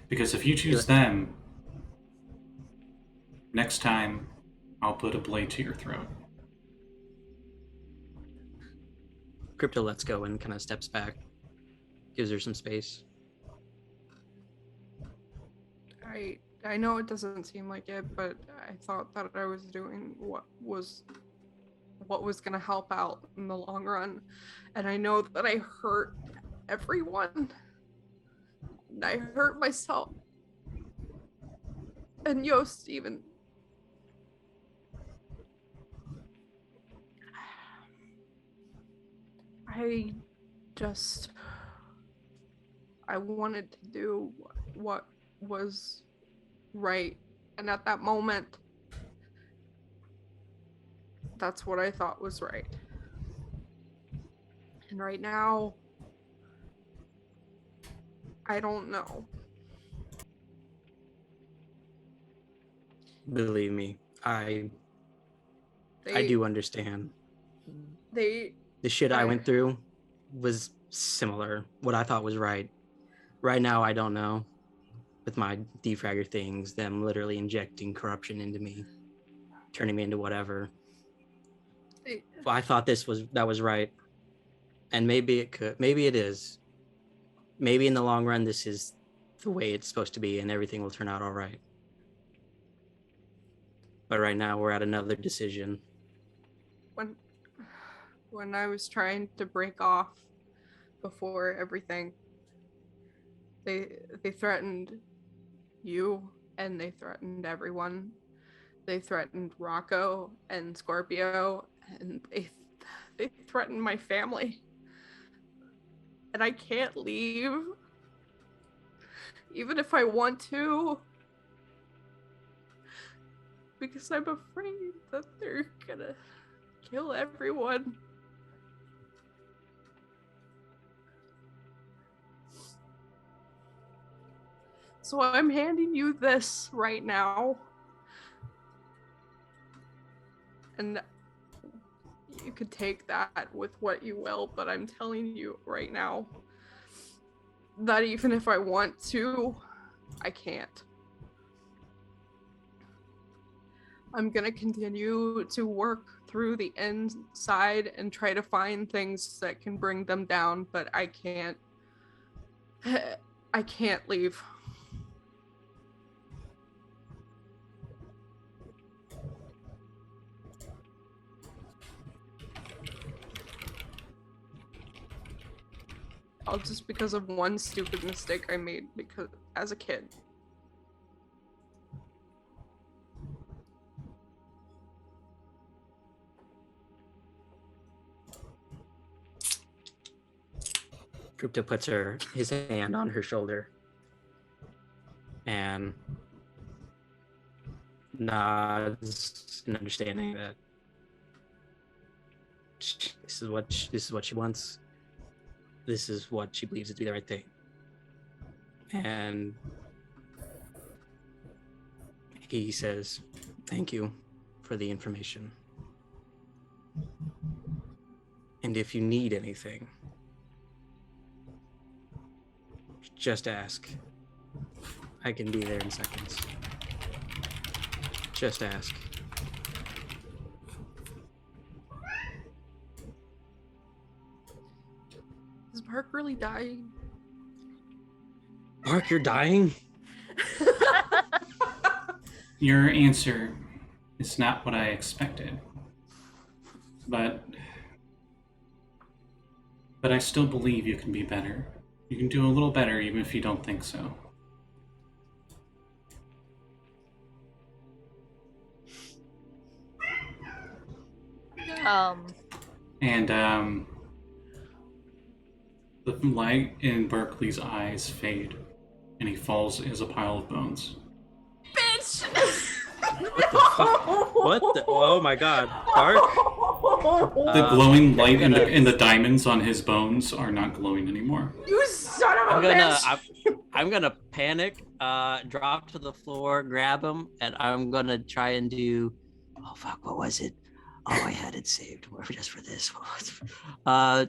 Because if you choose them, next time I'll put a blade to your throat. Crypto lets go and kind of steps back, gives her some space. I know it doesn't seem like it, but I thought that I was doing what was going to help out in the long run. And I know that I hurt everyone. And I hurt myself. And Yost even. I wanted to do what was right. And at that moment, that's what I thought was right. And right now, I don't know. Believe me, I do understand. The shit I went through was similar. What I thought was right. Right now, I don't know. With my De-Fragger things, them literally injecting corruption into me, turning me into whatever. I thought that was right. And maybe it is. Maybe in the long run, this is the way it's supposed to be and everything will turn out all right. But right now, we're at another decision. When I was trying to break off before everything, they threatened you and they threatened everyone. They threatened Rocco and Scorpio and they threatened my family. And I can't leave, even if I want to, because I'm afraid that they're gonna kill everyone. So I'm handing you this right now. And you could take that with what you will, but I'm telling you right now that even if I want to, I can't. I'm gonna continue to work through the inside and try to find things that can bring them down, but I can't leave. All just because of one stupid mistake I made as a kid. Crypto puts his hand on her shoulder and nods in understanding that this is what she wants. This is what she believes to be the right thing. And he says, "Thank you for the information. And if you need anything, just ask. I can be there in seconds. Just ask." Is Mark really dying? Mark, you're dying? Your answer is not what I expected. But I still believe you can be better. You can do a little better even if you don't think so. And the light in Berkeley's eyes fade, and he falls as a pile of bones. Bitch! What the fuck? What the? Oh my god. Mark? The glowing light in the diamonds on his bones are not glowing anymore. You son of a bitch! I'm gonna panic, drop to the floor, grab him, and I'm gonna try and do. Oh fuck! What was it? Oh, I had it saved just for this. I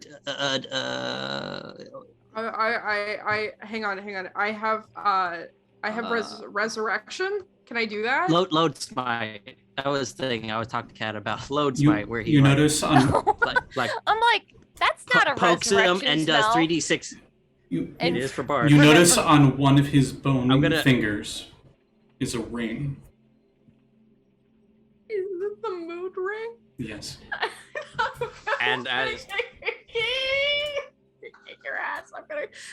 hang on. I have resurrection. Can I do that? Load smite. That was the thing I was talking to Kat about. Load smite, where he you notice on like I'm like, that's not a pokes him resurrection and does spell. 3d6. It is for Bard. You notice on one of his bone I'm gonna- fingers is a ring. Is this the mood ring? Yes. And as Kick your ass.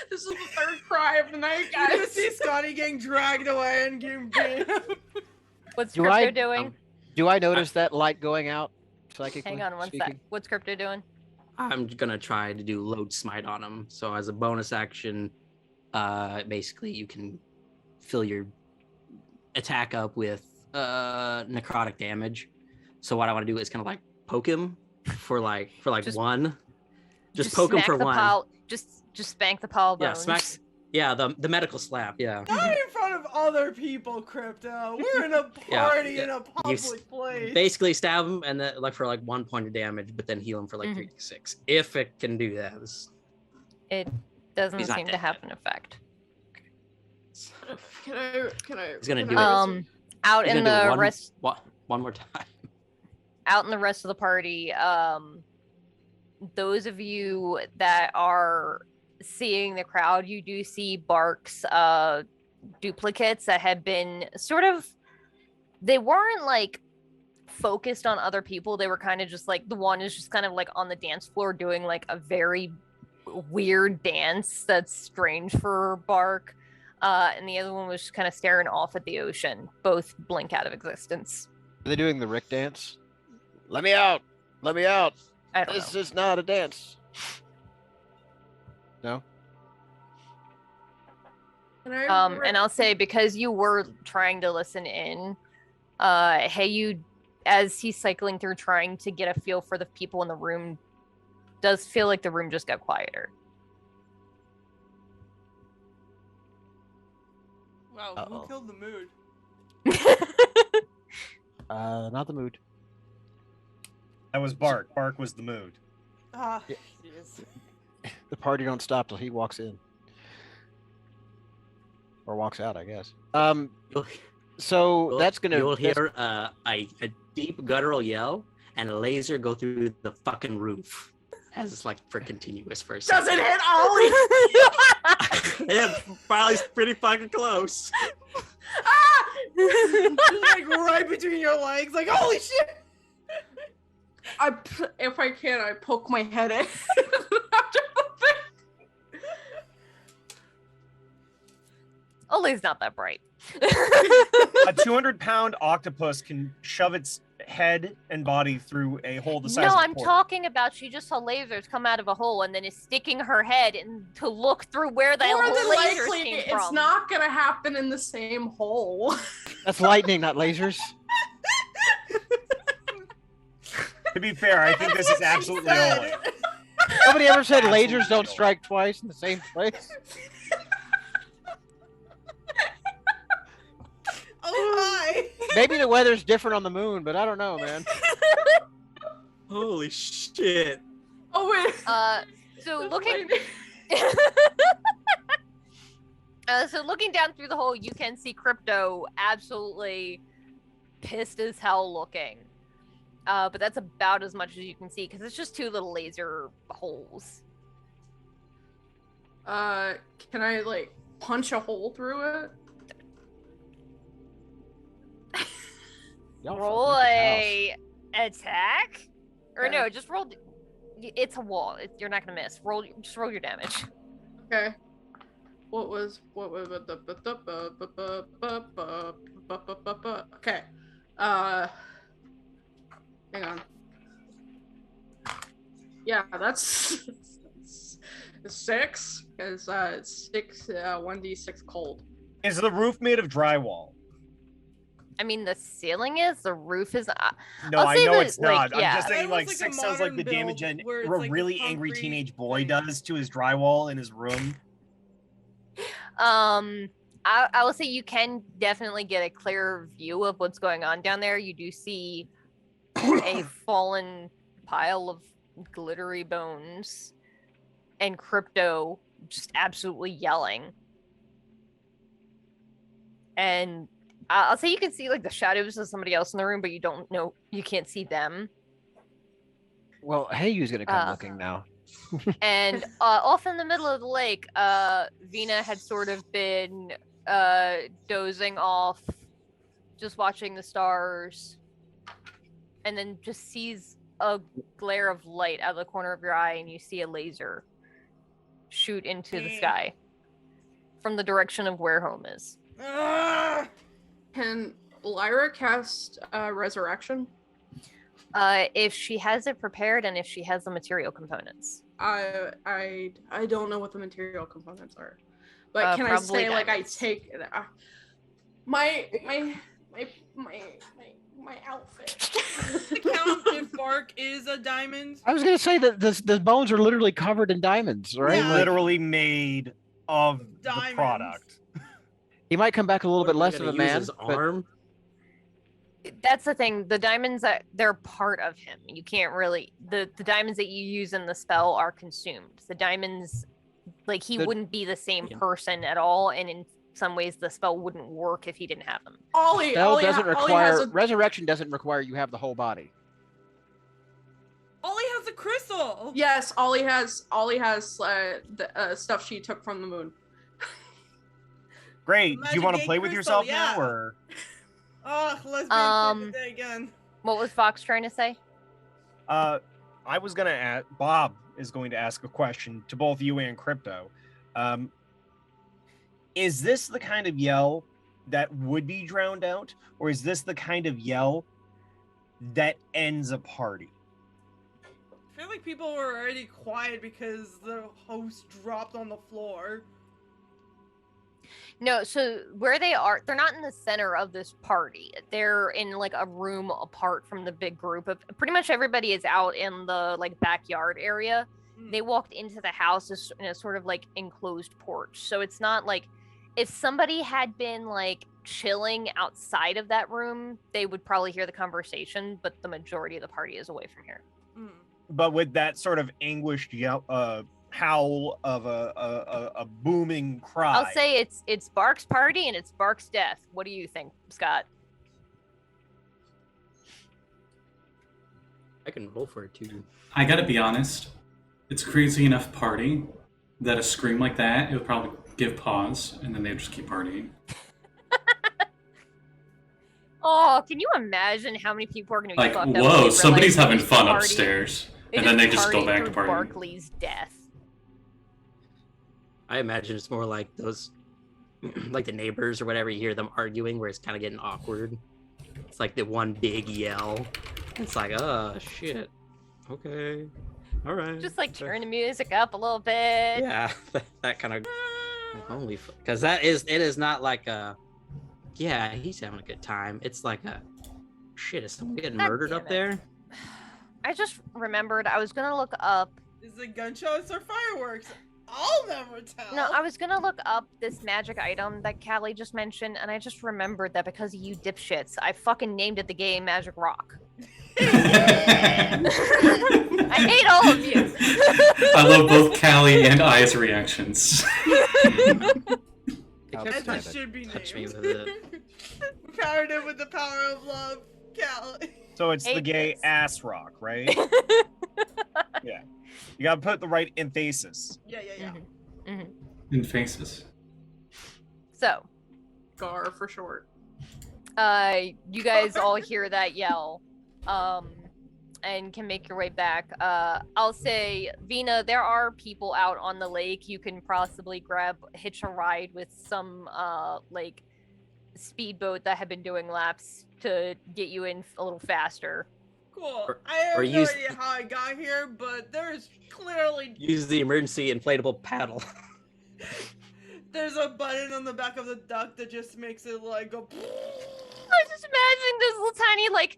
This is the third cry of the night, You guys. just see Scotty getting dragged away and getting beat. What's Do Crypto I- doing? Do I notice that light going out psychically? Hang on one speaking? sec. What's Crypto doing? I'm gonna try to do load smite on him. So as a bonus action, basically you can fill your attack up with necrotic damage. So what I want to do is kind of like poke him for like Just- one. Just poke him smack for the one. Pile, just spank the pile of Yeah, bones. smack. Yeah, the medical slap. Yeah. Not in front of other people, Crypto. We're in a party in a public place. Basically stab him and then like for like 1 point of damage, but then heal him for like 3d6. If it can do that. It doesn't He's not seem to dead have yet. an effect. Can I? He's gonna do it. Out He's in gonna do it the rest, one more time. out in the rest of the party, those of you that are seeing the crowd, you do see Bark's duplicates that had been sort of, they weren't like focused on other people. They were kind of just like, the one is just kind of like on the dance floor doing like a very weird dance that's strange for Bark. And the other one was just kind of staring off at the ocean. Both blink out of existence. Are they doing the Rick dance? Let me out! Let me out! I don't This know. is not a dance. No? Can I And I'll say, because you were trying to listen in, hey, you, as he's cycling through trying to get a feel for the people in the room, does feel like the room just got quieter. Wow, Uh-oh. who killed the mood? Not the mood. That was Bark. Bark was the mood. Ah, Yeah. jeez. The party don't stop till he walks in. Or walks out, I guess. So that's gonna. You'll that's- hear a deep guttural yell and a laser go through the fucking roof as it's like for continuous for a Does second. it hit Ollie? Yeah, Riley's pretty fucking close. Ah! Just like right between your legs, like holy shit! If I can, I poke my head in. After the thing. Ollie's not that bright. A 200-pound octopus can shove its head and body through a hole the size No, of a I'm quarter. talking about she just saw lasers come out of a hole and then is sticking her head in to look through where the More than lasers likely, came it's from. not gonna happen in the same hole. That's lightning, not lasers. To be fair, I think this is absolutely only. Nobody ever said Absolutely lasers don't no. strike twice in the same place. Oh my! Maybe the weather's different on the moon, but I don't know, man. Holy shit. Oh wait. So That's looking lightning. so looking down through the hole, you can see Crypto absolutely pissed as hell looking. But that's about as much as you can see because it's just two little laser holes. Can I like punch a hole through it? Y'all Roll fucking a attack, or Okay. no, just roll. It's a wall. You're not gonna miss. Just roll your damage. Okay. What was okay. Hang on. Yeah, that's 6 because it's 6 1d6 cold. Is the roof made of drywall? I mean, the ceiling is. The roof is. No, I'll I say know that, it's like, not. yeah. I'm just That saying, was like, like a 6 sounds like the modern damage build where a it's like a really angry concrete teenage boy thing. does to his drywall in his room. I will say you can definitely get a clearer view of what's going on down there. You do see a fallen pile of glittery bones and Crypto just absolutely yelling. And I'll say you can see like the shadows of somebody else in the room, but you don't know, you can't see them. Well, Heyu's gonna come looking now. And off in the middle of the lake, Vinna had sort of been dozing off, just watching the stars, and then just sees a glare of light out of the corner of your eye, and you see a laser shoot into the sky from the direction of where home is. Can Lyra cast resurrection? If she has it prepared and if she has the material components. I don't know what the material components are, but can I probably say like I diamonds. take my outfit? Count if bark is a diamond. I was gonna say that the bones are literally covered in diamonds, right? Yeah. Like, Literally made of Diamonds. the product. he might come back a little What bit am I less of gonna a use man. his But arm? That's the thing. The diamonds they're part of him. You can't really the diamonds that you use in the spell are consumed. The diamonds, like he The- wouldn't be the same Yeah. person at all, and in some ways the spell wouldn't work if he didn't have them. Ollie, spell Ollie, doesn't Ollie require has a, resurrection. Doesn't require you have the whole body. Ollie has a crystal. yes, Ollie has the stuff she took from the moon. Great. Do you Magic want to Gate play with crystal, yourself yeah. now, or? Oh, lesbian Um, day again. What was Fox trying to say? I was gonna ask. Bob is going to ask a question to both you and Crypto. Is this the kind of yell that would be drowned out, or is this the kind of yell that ends a party? I feel like people were already quiet because the host dropped on the floor. No, so where they are, they're not in the center of this party. They're in like a room apart from the big group of pretty much everybody is out in the like backyard area. They walked into the house in a sort of like enclosed porch. So it's not like if somebody had been like chilling outside of that room, they would probably hear the conversation, but the majority of the party is away from here. But with that sort of anguished yell, howl of a booming cry. I'll say it's Bark's party and it's Bark's death. What do you think, Scott? I can roll for it too. I gotta be honest, it's a crazy enough party that a scream like that, it would probably give pause, and then they'd just keep partying. Oh, can you imagine how many people are going to be Like, fucked up? when whoa, they somebody's realize having they fun partied- upstairs. And then they just go partied back to through partying. Barkley's death. I imagine it's more like those like the neighbors or whatever, you hear them arguing where it's kind of getting awkward. It's like the one big yell. It's like, oh shit. Okay. All right. Just like turn the music up a little bit. Yeah, that kind of holy, because it is not like a, yeah, he's having a good time. It's like a, shit, is someone getting God murdered damn up it. there? I just remembered I was gonna look up. Is it gunshots or fireworks? I'll never tell. No, I was gonna look up this magic item that Callie just mentioned, and I just remembered that because of you dipshits, I fucking named it the game Magic Rock. I hate all of you. I love both Callie and Aya's reactions. That should be Touch me named. with it. We powered it with the power of love, Callie. So it's the Hate gay this. ass rock, right? Yeah. You gotta put the right emphasis. Yeah. Mhm. In faces. So, Gar for short. you guys all hear that yell, and can make your way back. I'll say, Vinna, there are people out on the lake. You can possibly hitch a ride with some, like, speedboat that have been doing laps to get you in a little faster. Cool. Or- I have or no use- idea how I got here, but there's clearly Use the emergency inflatable paddle. there's a button on the back of the duck that just makes it like go. I was just imagining those little tiny, like,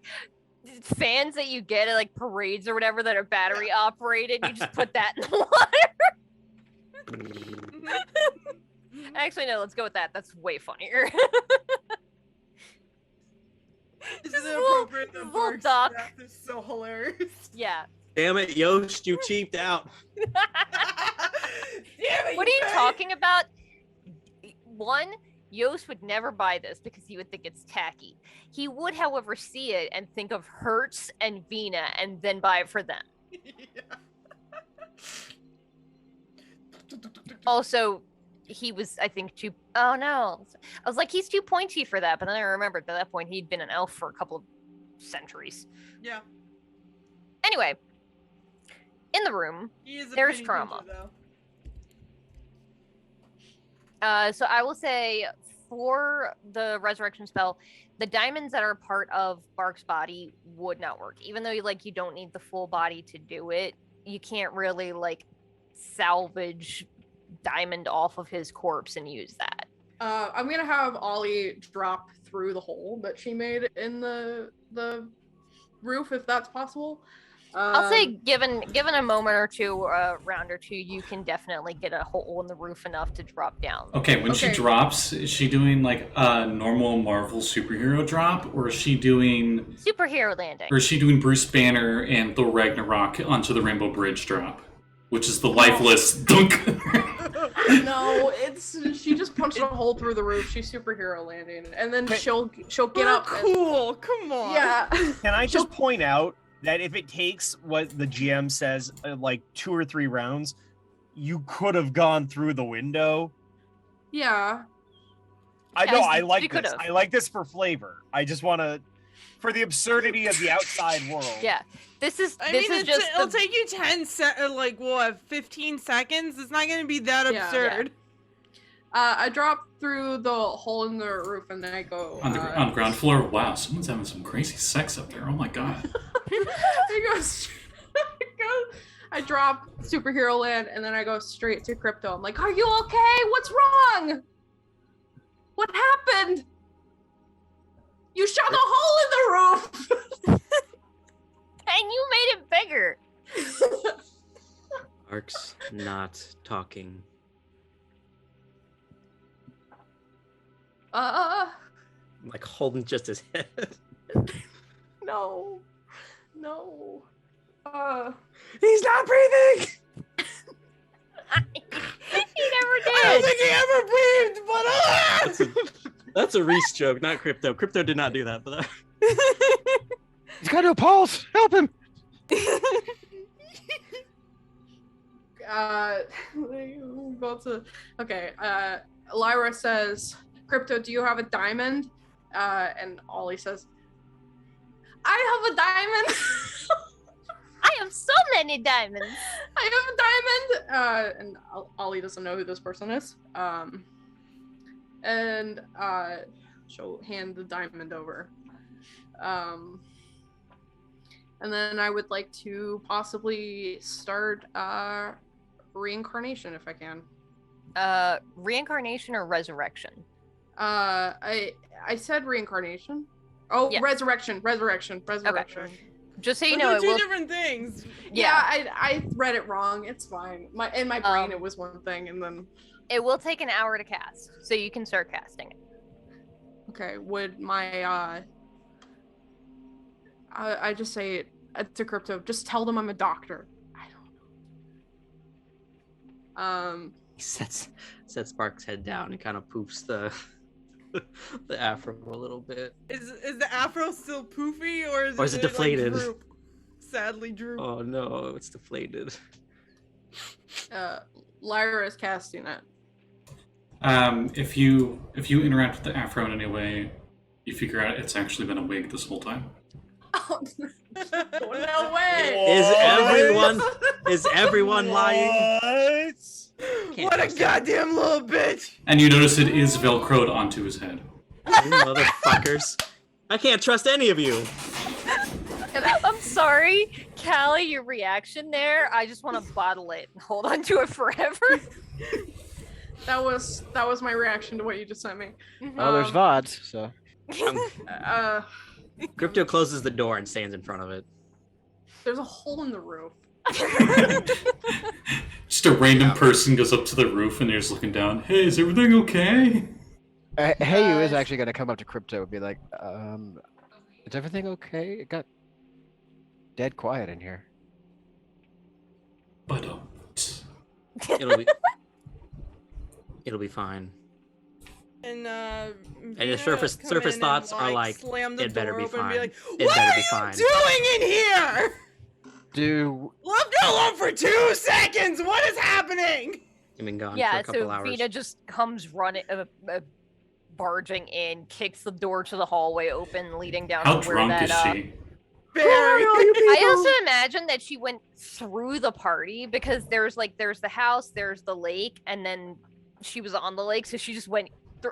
fans that you get at, like, parades or whatever that are battery operated. You just put that in the water. Actually, no, let's go with that. That's way funnier. Is This it little- appropriate that this little Berg's duck. death is so hilarious? Yeah. Damn it, Yost, you cheaped out. Damn it, What are you pig! talking about? One, Yost would never buy this because he would think it's tacky. He would, however, see it and think of Hertz and Vinna and then buy it for them. Also, he was, I think, too. Oh no. I was like, he's too pointy for that. But then I remembered at that point he'd been an elf for a couple of centuries. Yeah, Anyway, in the room, he is a There's penny trauma. pincher, though. so I will say for the resurrection spell, the diamonds that are part of Bark's body would not work. Even though you don't need the full body to do it, you can't really like salvage diamond off of his corpse and use that. I'm gonna have Ollie drop through the hole that she made in the roof, if that's possible. I'll say given a moment or two, a round or two, you can definitely get a hole in the roof enough to drop down. Okay, when she Okay. drops, is she doing like a normal Marvel superhero drop, or is she doing Superhero landing. Bruce Banner and Thor Ragnarok onto the Rainbow Bridge drop, which is the lifeless dunk? No, she just punched a hole through the roof. She's superhero landing, and then Okay. she'll get We're up. and- cool. Come on. yeah. Can I just point out that if it takes what the GM says, like 2 or 3 rounds, you could have gone through the window. Yeah. I know, Yes, I you like this. could've. I like this for flavor. I just want to, for the absurdity of the outside world. Yeah, this is I this mean, is just it'll the- take you 15 seconds. It's not gonna be that Yeah. absurd. I drop through the hole in the roof, and then I go. on the ground floor. Wow, someone's having some crazy sex up there. Oh my god. I drop superhero land, and then I go straight to crypto. I'm like, "Are you okay? What's wrong? What happened? You shot a hole in the roof." and you made it bigger. Ark's not talking. Like holding just his head. No. He's not breathing! He never I don't did. think he ever breathed, but That's a Reese joke, not Crypto. Crypto did not do that, but He's got no pulse. Help him. Okay. Lyra says, "Crypto, do you have a diamond?" And Ollie says, "I have a diamond." I have so many diamonds. I have a diamond. And Ollie doesn't know who this person is. and she'll hand the diamond over. And then I would like to possibly start reincarnation if I can. Reincarnation or resurrection? I said reincarnation. Oh, Yeah. resurrection. Just so you Those know, are it two will. different things. Yeah, I read it wrong. It's fine. In my brain, it was one thing, and then It will take an hour to cast, so you can start casting it. okay. Would my I just say it to Crypto. Just tell them I'm a doctor. I don't know. He sets Spark's head down and kind of poofs the the afro a little bit. Is the afro still poofy or is it deflated? Like, droop? Sadly droop. Oh no, it's deflated. Lyra is casting it. If you interact with the afro in any way, you figure out it's actually been a wig this whole time. Oh no way! Is everyone lying? What? Can't What a trust goddamn little bitch! And you notice it is velcroed onto his head. You motherfuckers! I can't trust any of you. I'm sorry, Callie, your reaction there. I just want to bottle it and hold on to it forever. That was my reaction to what you just sent me. Oh, there's VODs, so. Crypto closes the door and stands in front of it. There's a hole in the roof. Just a random person goes up to the roof and they're just looking down. Hey, is everything okay? Heyu is actually going to come up to Crypto and be like, is everything okay? It got dead quiet in here. But It'll be fine. And the surface thoughts are like, slam the it better door be open and fine. like, It what better are be you fine. doing in here? Left me alone for 2 seconds. What is happening? You've been gone for Yeah, a couple so hours. Vinna just comes running, barging in, kicks the door to the hallway open, leading down how to where drunk that. is she? Very. I also imagine that she went through the party because there's the house, there's the lake, and then she was on the lake, so she just went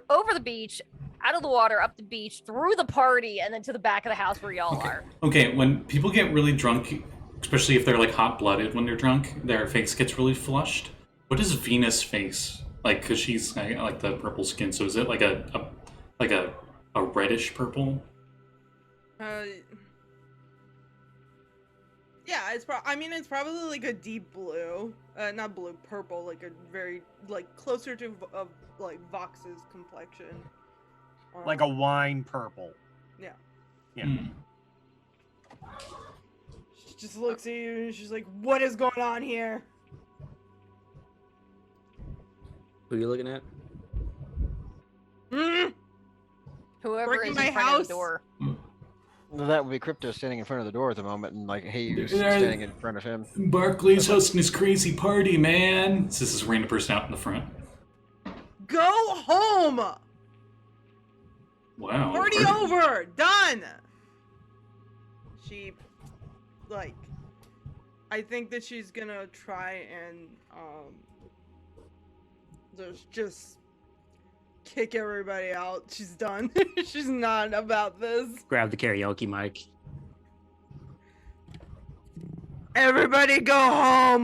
over the beach, out of the water, up the beach, through the party, and then to the back of the house where y'all are. Okay, when people get really drunk, especially if they're like hot-blooded when they're drunk, their face gets really flushed. What is Venus' face like? Because she's like the purple skin, so is it like a reddish purple? Yeah, it's probably like a deep blue, not blue, purple, like a very closer to like Vox's complexion. Like a wine purple. Yeah. Yeah. She just looks at you and she's like, "What is going on here?" Who are you looking at? Whoever Breaking is my in front of house? the door. Well, that would be Crypto standing in front of the door at the moment, and like Heyu's Yeah. standing in front of him. Barkley's hosting his crazy party, man. This is a random person out in the front. Go home. Wow. Party over. Done. She, I think that she's gonna try and just kick everybody out. She's done. She's not about this. Grab the karaoke mic. Everybody go home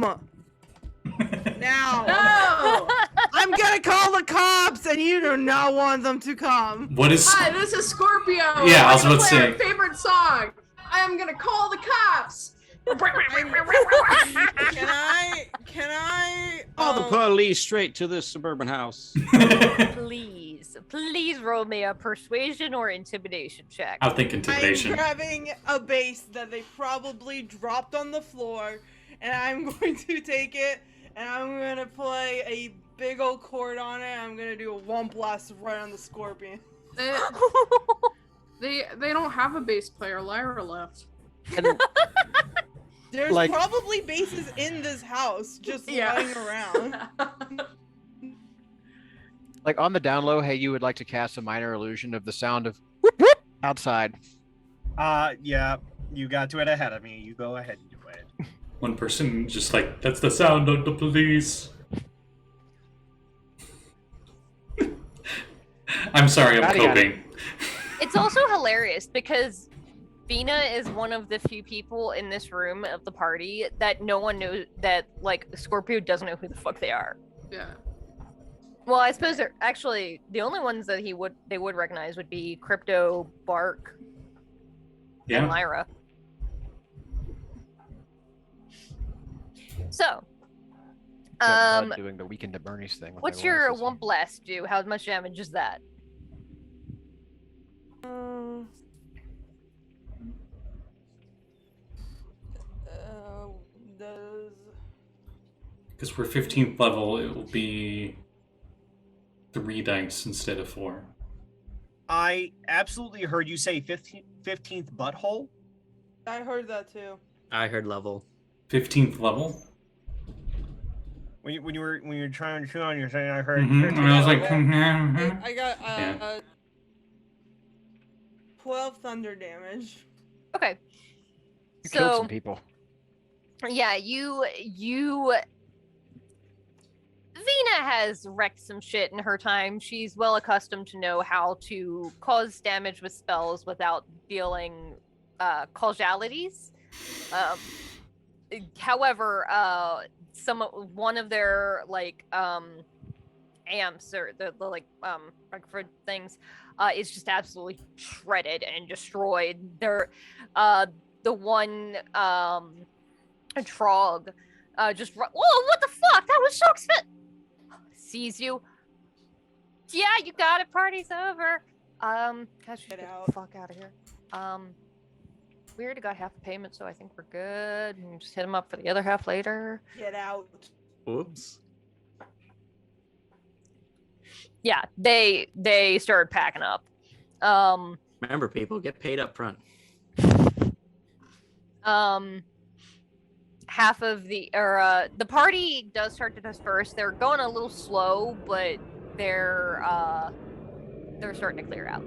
now. No! I'm gonna call the cops, and you do not want them to come. What is? Hi, this is Scorpio. Yeah, I was I'm about to gonna play say. our favorite song. I am gonna call the cops. Can I? Call the police straight to this suburban house. Please roll me a persuasion or intimidation check. I think intimidation. I'm grabbing a base that they probably dropped on the floor, and I'm going to take it, and I'm going to play a big old chord on it. I'm going to do a one blast right on the scorpion. They don't have a bass player. Lyra left. There's probably bases in this house just lying around. Like on the down low, Heyu would like to cast a minor illusion of the sound of whoop whoop outside. Yeah, you got to it ahead of me. You go ahead and do it. One person just like, that's the sound of the police. I'm sorry, I'm Scotty got coping. It's also hilarious because Vinna is one of the few people in this room of the party that no one knows that like Scorpio doesn't know who the fuck they are. Yeah. Well, I suppose they're actually the only ones that they would recognize would be Crypto, Bark, and Yeah. Lyra. So, doing the Weekend at Bernie's thing. with what's everyone your else this one blast do? How much damage is that? Does Because we're 15th level, it will be 3 dice instead of 4. I absolutely heard you say 15th butthole. I heard that too. I heard level. 15th level? When you were trying to chew on, you're saying I heard. And I was like, I got Yeah. 12 thunder damage. Okay. You killed So some people. yeah, you Vinna has wrecked some shit in her time. She's well accustomed to know how to cause damage with spells without dealing causalities. However, one of their like amps or the like for things is just absolutely shredded and destroyed. They're the one Trog just whoa, what the fuck? That was so expensive. Sees you. Yeah, you got it. Party's over. Gosh, Get get out. the fuck out of here. We already got half the payment, so I think we're good. And just hit him up for the other half later. Get out. Whoops. Yeah, they started packing up. Remember, people get paid up front. Half of the party does start to disperse. They're going a little slow, but they're starting to clear out.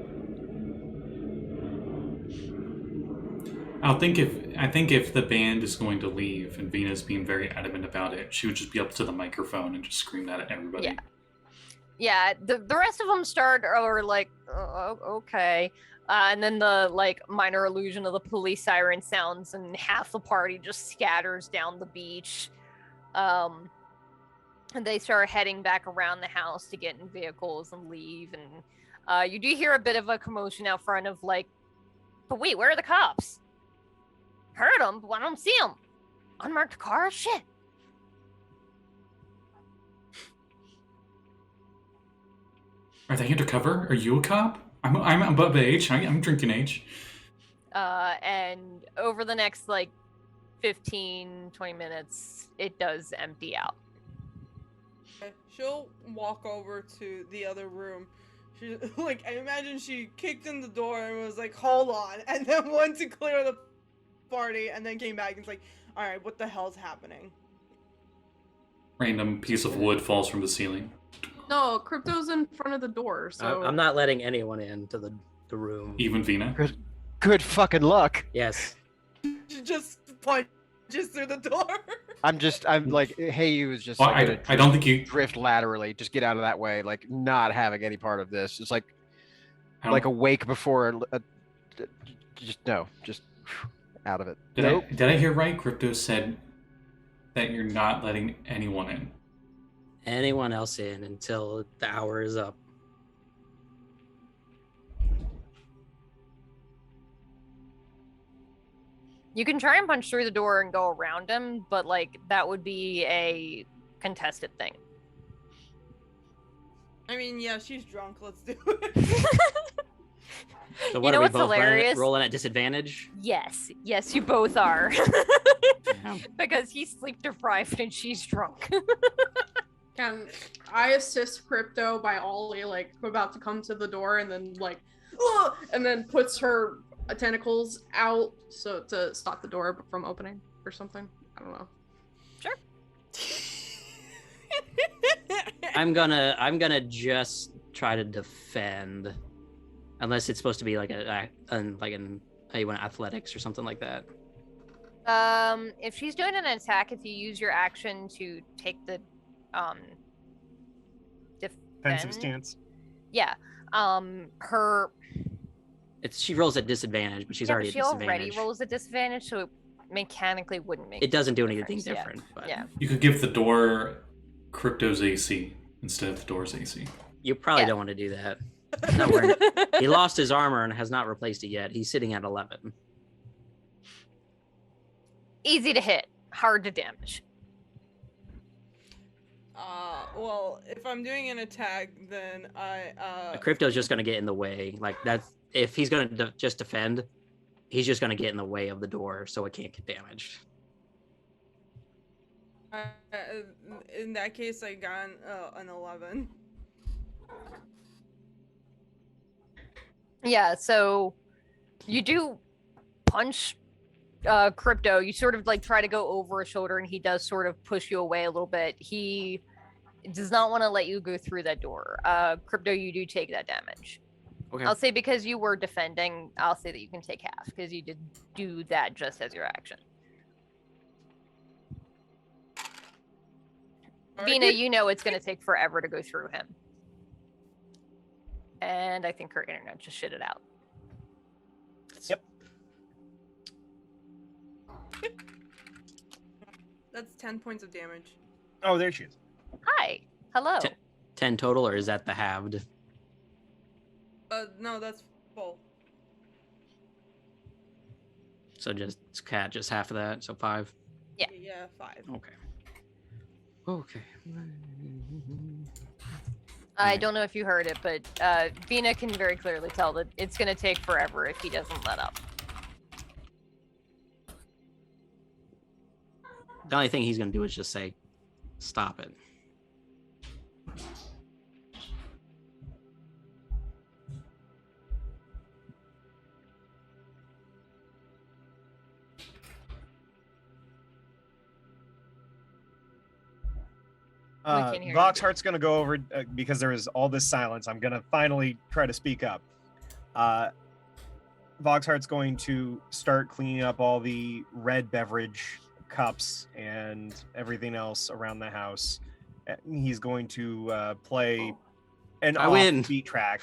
I think if the band is going to leave and Venus being very adamant about it, she would just be up to the microphone and just scream that at everybody. Yeah. Yeah, the rest of them are like, oh, okay. And then the like minor illusion of the police siren sounds and half the party just scatters down the beach. And they start heading back around the house to get in vehicles and leave. And you do hear a bit of a commotion out front of like, but wait, where are the cops? Heard them, but I don't see them. Unmarked car? Shit. Are they undercover? Are you a cop? I'm above age. I'm drinking age. And over the next like 15, 20 minutes, it does empty out. She'll walk over to the other room. She like I imagine she kicked in the door and was like, "Hold on," and then went to clear the party, and then came back and was like, "All right, what the hell's happening?" Random piece of wood falls from the ceiling. No, Crypto's in front of the door, so I'm not letting anyone into the room. Even Vinna. Good fucking luck. Yes. She just punches through the door. I'm like, hey, you was just Well, like, I don't think you. drift laterally. Just get out of that way. Like, not having any part of this. It's like I like a don't- wake before just out of it. Did I hear right? Crypto said that you're not letting anyone in. Anyone else in until the hour is up. You can try and punch through the door and go around him, but like that would be a contested thing. I mean, yeah, she's drunk. Let's do it. So You what know are we what's both hilarious? rolling at disadvantage? Yes, you both are. Damn. Because he's sleep deprived and she's drunk. can I assist Crypto by Ollie like about to come to the door and then like "Ugh!" and then puts her tentacles out so to stop the door from opening or something. I don't know. I'm gonna just try to defend, unless it's supposed to be like you want athletics or something like that. If she's doing an attack, if you use your action to take the Defensive defend, stance. yeah, Her She rolls at disadvantage, but she's yeah, already but at she already disadvantage. rolls a disadvantage, so it mechanically wouldn't make. It doesn't do any anything difference, different. But Yeah. You could give the door Crypto's AC instead of the door's AC. you probably Yeah. don't want to do that. Not wearing He lost his armor and has not replaced it yet. He's sitting at 11. Easy to hit, hard to damage. Well, if I'm doing an attack, then I Crypto's just going to get in the way. Like, that's if he's going to just defend, he's just going to get in the way of the door so it can't get damaged. in that case, I got an 11. Yeah, so you do punch Crypto. You sort of like try to go over his shoulder, and he does sort of push you away a little bit. He does not want to let you go through that door. Crypto, you do take that damage. Okay. I'll say because you were defending, I'll say that you can take half because you did do that just as your action. Vinna, you know it's going to take forever to go through him. And I think her internet just shit it out. Yep. That's 10 points of damage. Oh, there she is. Hi. Hello. 10 total, or is that the halved? No, that's full. So just half of that, so 5. Yeah. Yeah, 5. Okay. Okay. I don't know if you heard it, but Vinna can very clearly tell that it's going to take forever if he doesn't let up. The only thing he's going to do is just say, stop it. We can't hear you. Voxhart's going to go over because there is all this silence. I'm going to finally try to speak up. Voxhart's going to start cleaning up all the red beverage cups and everything else around the house. He's going to play an I win. offbeat track.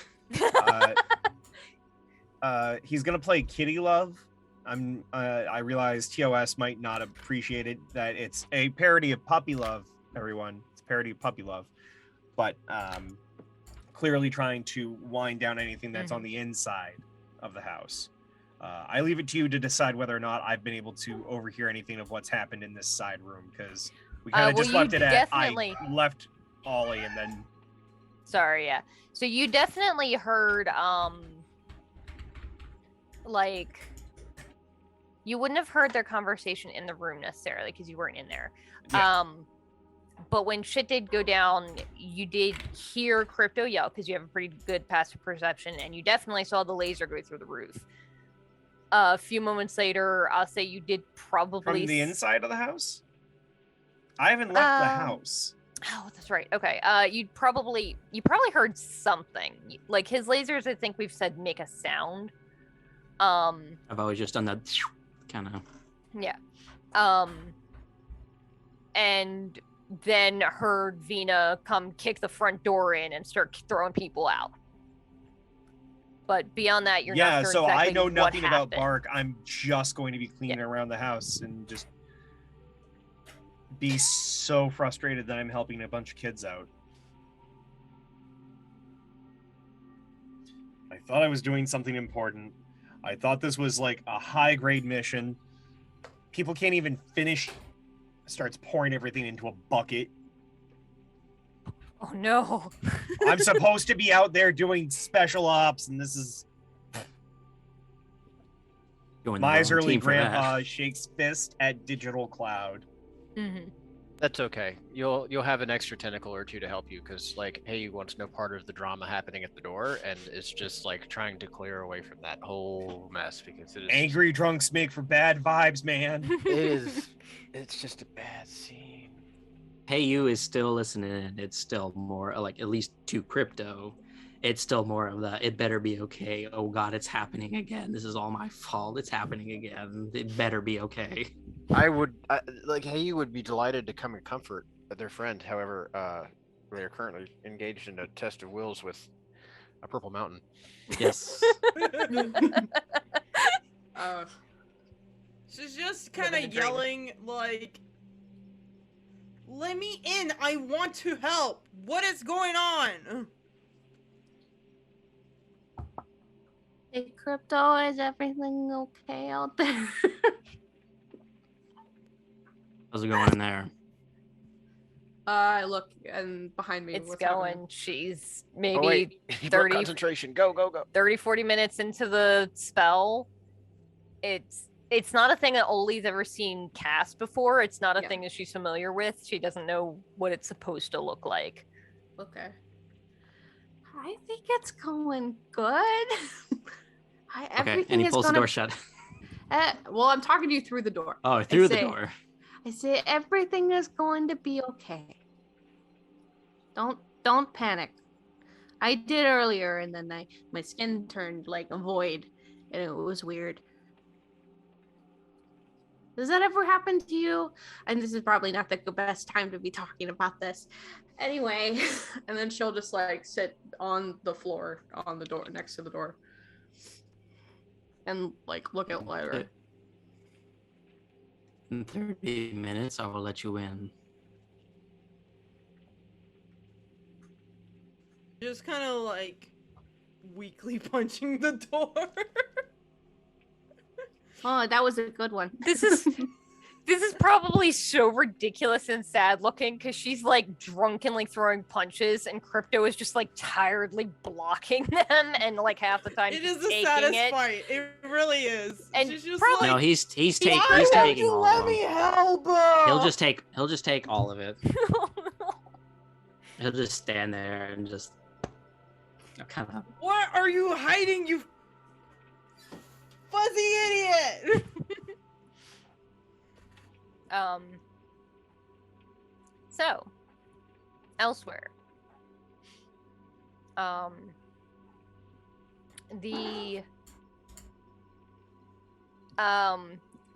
He's going to play Kitty Love. I realize TOS might not appreciate it, that it's a parody of Puppy Love, everyone. It's a parody of Puppy Love. But clearly trying to wind down anything that's on the inside of the house. I leave it to you to decide whether or not I've been able to overhear anything of what's happened in this side room, because we kind of well, just you left it at definitely- I left Ollie and then Sorry, yeah. So you definitely heard, like, you wouldn't have heard their conversation in the room necessarily because you weren't in there. Yeah. But when shit did go down, you did hear Crypto yell because you have a pretty good passive perception, and you definitely saw the laser go through the roof. A few moments later, I'll say you did probably from the inside of the house. I haven't left the house. Oh, that's right. Okay. You probably heard something. Like his lasers, I think we've said make a sound. I've always just done that kind of. Yeah. And then heard Vinna come kick the front door in and start throwing people out. But beyond that, you're not sure so exactly I know what nothing about happened. Bark. I'm just going to be cleaning around the house and just be so frustrated that I'm helping a bunch of kids out. I thought I was doing something important. I thought this was like a high grade mission. People can't even finish. Starts pouring everything into a bucket. Oh no. I'm supposed to be out there doing special ops, and this is Going the wrong miserly team for that. grandpa shakes fist at Digital Cloud. Mm-hmm. That's okay. You'll have an extra tentacle or two to help you, because like Hey wants no part of the drama happening at the door, and it's just like trying to clear away from that whole mess, because it is Angry drunks make for bad vibes, man. it's just a bad scene. Hey, you is still listening, and it's still more like, at least to Crypto, it's still more of the, it better be okay. Oh God, it's happening again. This is all my fault. It's happening again. It better be okay. Hey, you would be delighted to come and comfort their friend. However, they are currently engaged in a test of wills with a purple mountain. Yes. She's just kind of yelling like, "Let me in! I want to help! What is going on?" Hey, Crypto, is everything okay out there? How's it going in there? I look and behind me. It's what's going. happening? She's Oh, maybe wait. He broke 30 concentration. Go, go, go. 30, 40 minutes into the spell. It's not a thing that Oli's ever seen cast before. It's not a Yeah. thing that she's familiar with. She doesn't know what it's supposed to look like. Okay. I think it's going good. Okay, Everything and he is pulls the gonna. door shut. Well, I'm talking to you through the door. Oh, through the say- door. I say everything is going to be okay. Don't panic. I did earlier, and then my skin turned like a void, and it was weird. Does that ever happen to you? And this is probably not the best time to be talking about this. Anyway, and then she'll just like sit on the floor on the door next to the door, and like look at Lyra. In 30 minutes, I will let you in. Just kind of like weakly punching the door. Oh, that was a good one. This is probably so ridiculous and sad looking because she's like drunkenly throwing punches and Crypto is just like tiredly blocking them and like half the time It just is the taking saddest it. fight. It really is. And She's just probably- like, No, he's taking you all let of me them. help. He'll just take all of it. He'll just stand there and just kind of. What are you hiding, you fuzzy idiot? So elsewhere. The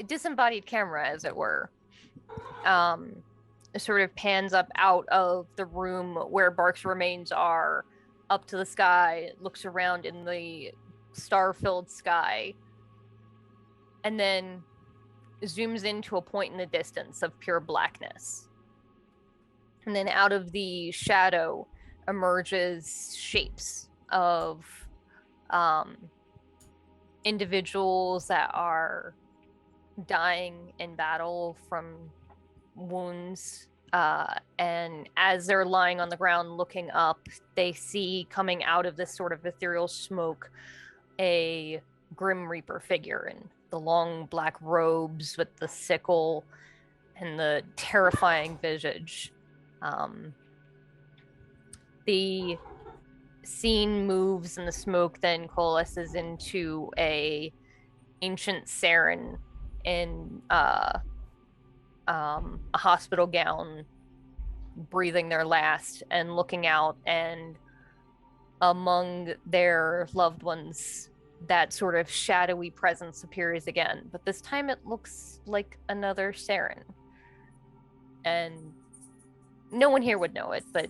disembodied camera, as it were, sort of pans up out of the room where Bark's remains are, up to the sky, looks around in the star-filled sky, and then zooms into a point in the distance of pure blackness. And then out of the shadow emerges shapes of individuals that are dying in battle from wounds. And as they're lying on the ground looking up, they see coming out of this sort of ethereal smoke a Grim Reaper figure in the long black robes with the sickle and the terrifying visage. The scene moves and the smoke then coalesces into a ancient Saren in a hospital gown, breathing their last and looking out, and among their loved ones that sort of shadowy presence appears again, but this time it looks like another Saren. And no one here would know it, but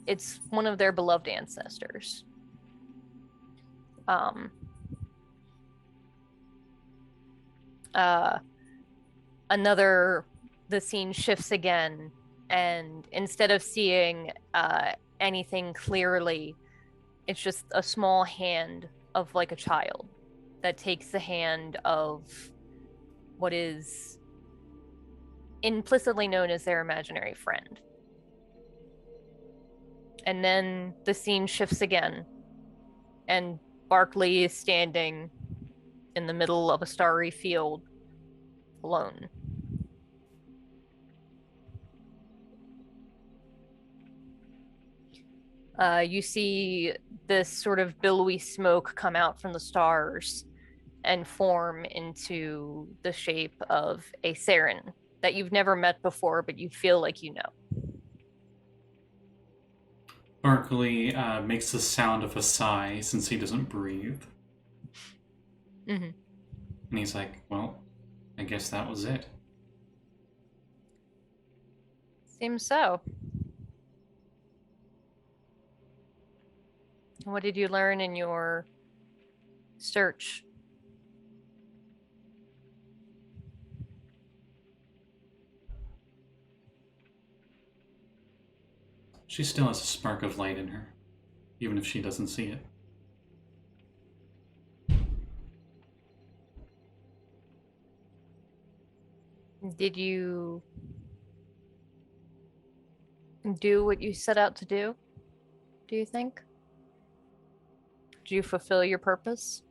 it's one of their beloved ancestors. The scene shifts again, and instead of seeing anything clearly, it's just a small hand of like a child that takes the hand of what is implicitly known as their imaginary friend. And then the scene shifts again, and Barkley is standing in the middle of a starry field, alone. You see this sort of billowy smoke come out from the stars and form into the shape of a Saren that you've never met before, but you feel like you know. Barkley makes the sound of a sigh since he doesn't breathe. Mm-hmm. And he's like, well, I guess that was it. Seems so. What did you learn in your search? She still has a spark of light in her, even if she doesn't see it. Did you do what you set out to do you think? Did you fulfill your purpose?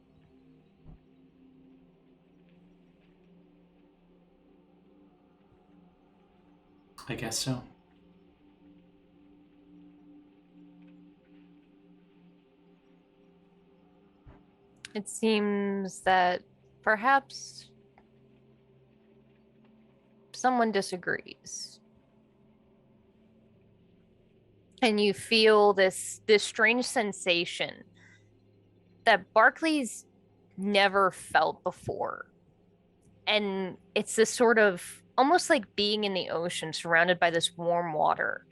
I guess so. It seems that perhaps someone disagrees. And you feel this strange sensation that Barclay's never felt before. And it's this sort of almost like being in the ocean surrounded by this warm water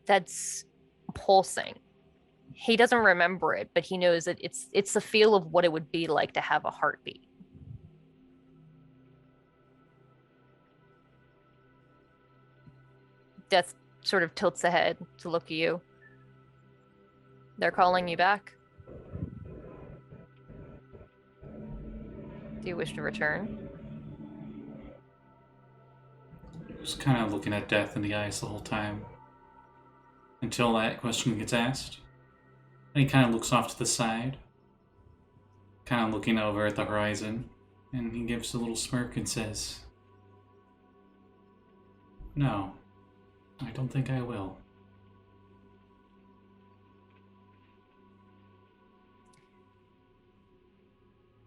that's pulsing. He doesn't remember it, but he knows that it's the feel of what it would be like to have a heartbeat. Death sort of tilts ahead to look at you. They're calling you back. Do you wish to return? Just kind of looking at Death in the eyes the whole time. Until that question gets asked. And he kind of looks off to the side. Kind of looking over at the horizon. And he gives a little smirk and says, "No, I don't think I will."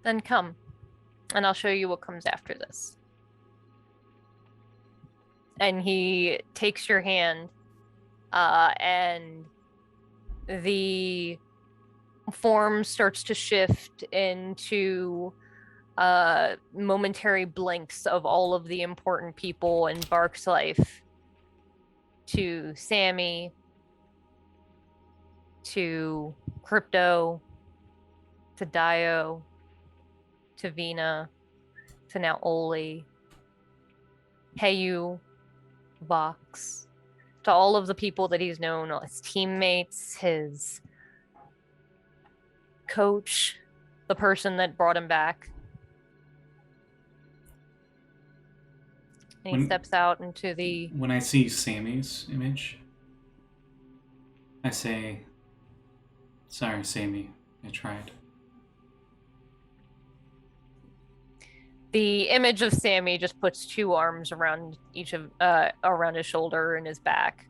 Then come, and I'll show you what comes after this. And he takes your hand, and the form starts to shift into momentary blinks of all of the important people in Bark's life. To Sammy, to Crypto, to Daiyo, to Vinna, to now Oli, Heyu, Vox, to all of the people that he's known, his teammates, his coach, the person that brought him back. And he steps out into the... When I see Sammy's image, I say, "Sorry, Sammy, I tried." The image of Sammy just puts two arms around around his shoulder and his back.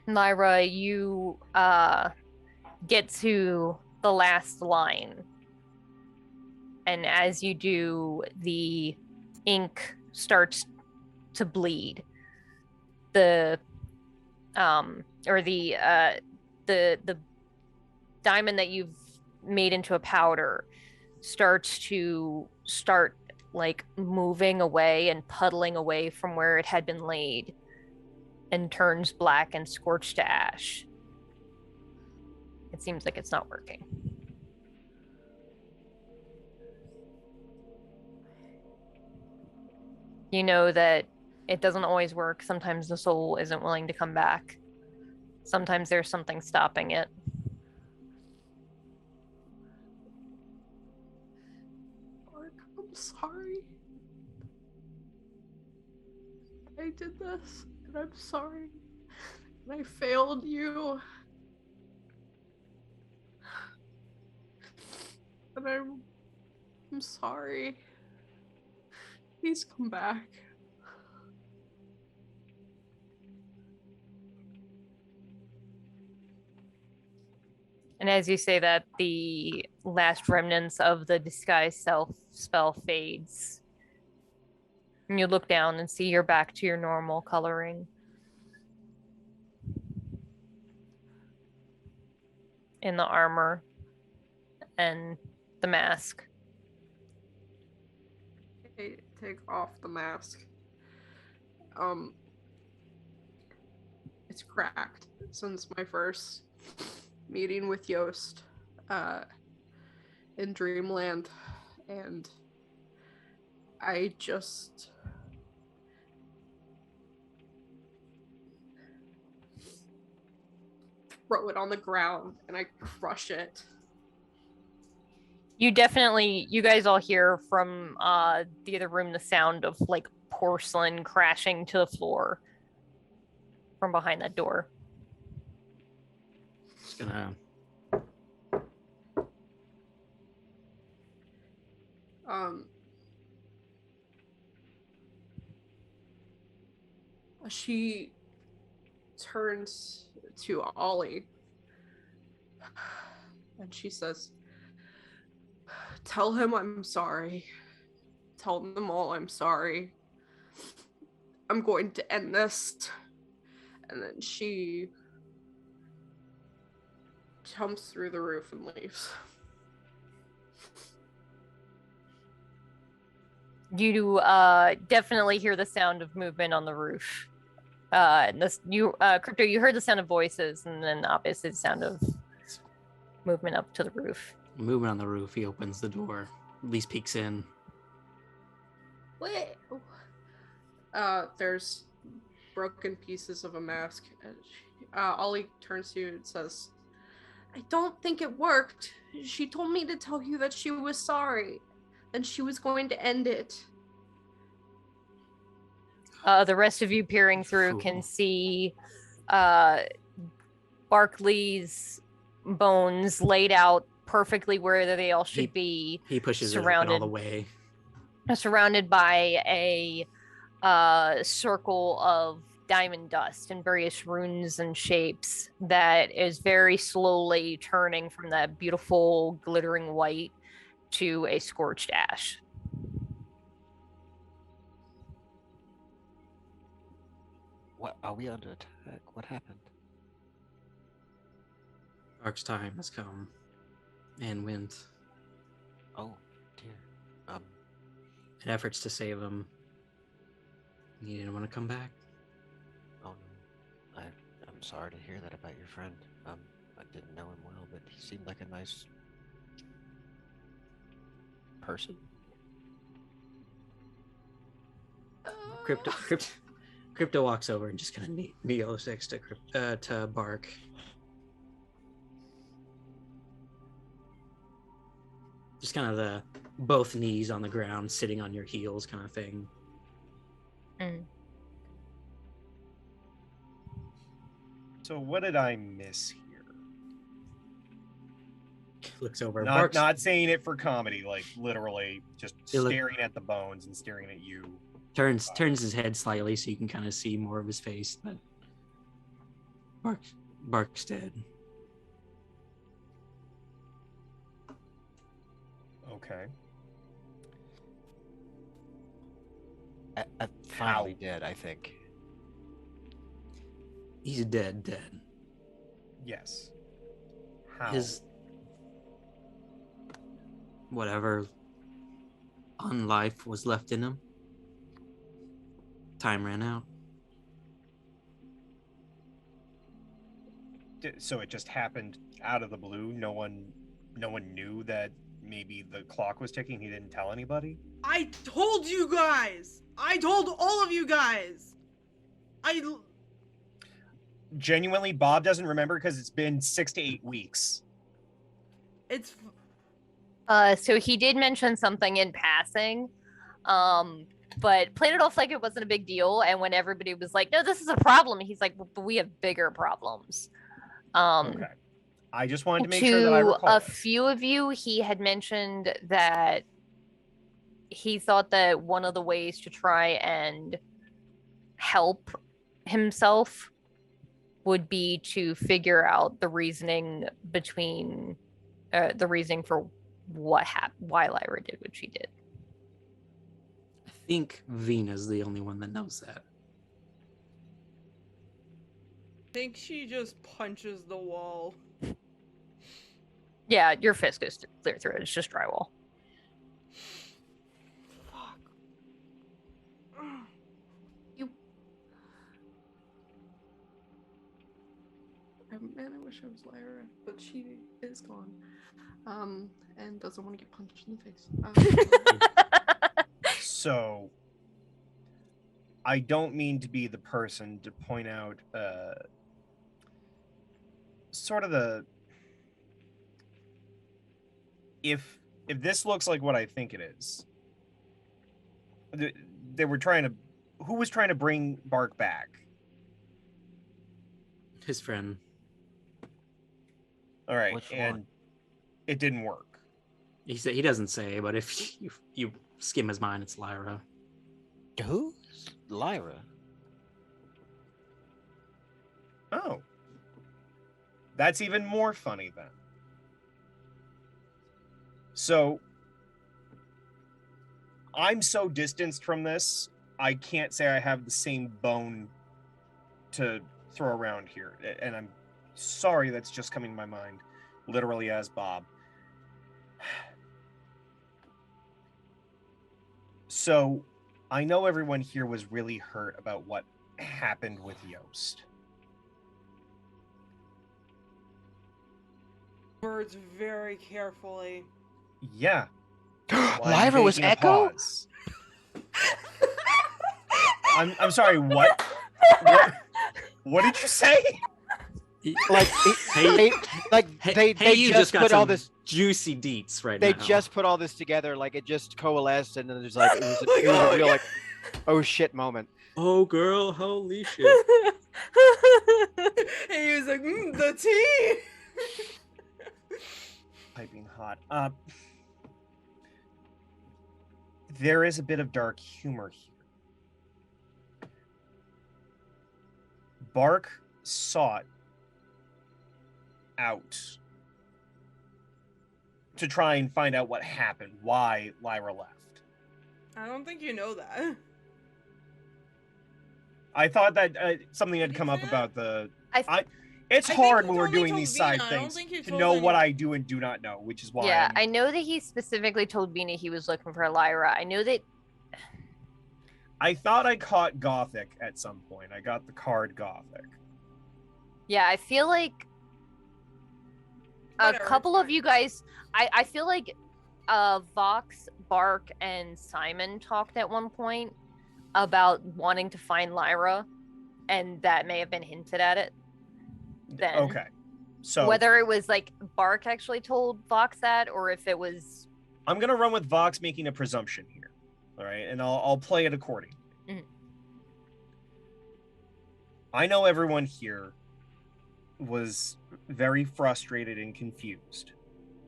Lyra, you get to the last line. And as you do, the ink starts to bleed. The diamond that you've made into a powder starts like moving away and puddling away from where it had been laid and turns black and scorched to ash. It seems like it's not working. You know that it doesn't always work. Sometimes the soul isn't willing to come back. Sometimes there's something stopping it. I'm sorry. I did this, and I'm sorry. And I failed you. And I'm sorry. Please come back. And as you say that, the last remnants of the disguise self spell fades. And you look down and see you're back to your normal coloring. In the armor and the mask. Take off the mask. It's cracked since my first meeting with Yost in Dreamland, and I just throw it on the ground and I crush it. You guys all hear from the other room the sound of like porcelain crashing to the floor from behind that door. Just gonna. She turns to Ollie and she says, "Tell him I'm sorry. Tell them all I'm sorry. I'm going to end this." And then she jumps through the roof and leaves. You definitely hear the sound of movement on the roof. Crypto, you heard the sound of voices, and then obviously the sound of movement up to the roof. Moving on the roof, he opens the door. At least peeks in. Wait. There's broken pieces of a mask. Ollie turns to you and says, "I don't think it worked. She told me to tell you that she was sorry, and she was going to end it." The rest of you peering through can see Barkley's bones laid out perfectly where they all should be. He pushes it open all the way. Surrounded by a circle of diamond dust in various runes and shapes that is very slowly turning from that beautiful glittering white to a scorched ash. What are we under attack? What happened? Dark's time has come and went. Oh dear. In efforts to save him, he didn't want to come back. I'm sorry to hear that about your friend. I didn't know him well, but he seemed like a nice person. Crypto walks over and just kind of kneels next to Bark. Just kind of the both knees on the ground, sitting on your heels kind of thing. Mm. So what did I miss here? Looks over. Not saying it for comedy, like literally just staring at the bones and staring at you. Turns his head slightly so you can kind of see more of his face, but Bark's dead. Okay. Finally dead, I think. He's dead. Yes. How? His whatever unlife was left in him. Time ran out. So it just happened out of the blue. No one knew that maybe the clock was ticking. He didn't tell anybody. I told you guys. I told all of you guys. Genuinely, Bob doesn't remember because it's been 6 to 8 weeks. It's. So he did mention something in passing, but played it off like it wasn't a big deal. And when everybody was like, "No, this is a problem," he's like, "But we have bigger problems." Okay. I just wanted to make sure that I recall. To a few of you, he had mentioned that he thought that one of the ways to try and help himself would be to figure out the reasoning between the reasoning for why Lyra did what she did. I think Vinna's the only one that knows that. I think she just punches the wall. Yeah, your fist goes clear through it. It's just drywall. Fuck. wish I was Lyra, but she is gone. And doesn't want to get punched in the face. So, I don't mean to be the person to point out sort of the if this looks like what I think it is. They were trying to who was trying to bring Bark back? His friend. All right, Which and one? it didn't work. He said he doesn't say, but if you skim his mind, it's Lyra. Who's Lyra? Oh. That's even more funny then. So, I'm so distanced from this, I can't say I have the same bone to throw around here. And I'm sorry that's just coming to my mind, literally as Bob. So, I know everyone here was really hurt about what happened with Yost. Words very carefully. Yeah. Well, I'm Lyra was taking a Echo? pause. I'm sorry, what did you say? Like, Hey, they you just got put all some this. juicy deets right They now. just put all this together, like it just coalesced, and then there's like it was a real like, oh shit moment. Oh, girl, holy shit. And he was like, the tea. Piping hot. There is a bit of dark humor here. Bark sought out to try and find out what happened, why Lyra left. I don't think you know that. I thought that something had Did come you up say about the. I It's I think hard he when we're only doing told these Vinna. side I don't things think he to told know what anyone. I do and do not know, which is why. Yeah, I'm- I know that he specifically told Vinna he was looking for Lyra. I know that. I thought I caught Gothic at some point. I got the card Gothic. Yeah, I feel like a Whatever, couple it's of you guys. I feel like Vox, Bark, and Simon talked at one point about wanting to find Lyra, and that may have been hinted at it. Then. Okay. So Whether it was like Bark actually told Vox that, or if it was. I'm gonna run with Vox making a presumption here. All right, and I'll play it accordingly. Mhm. I know everyone here was very frustrated and confused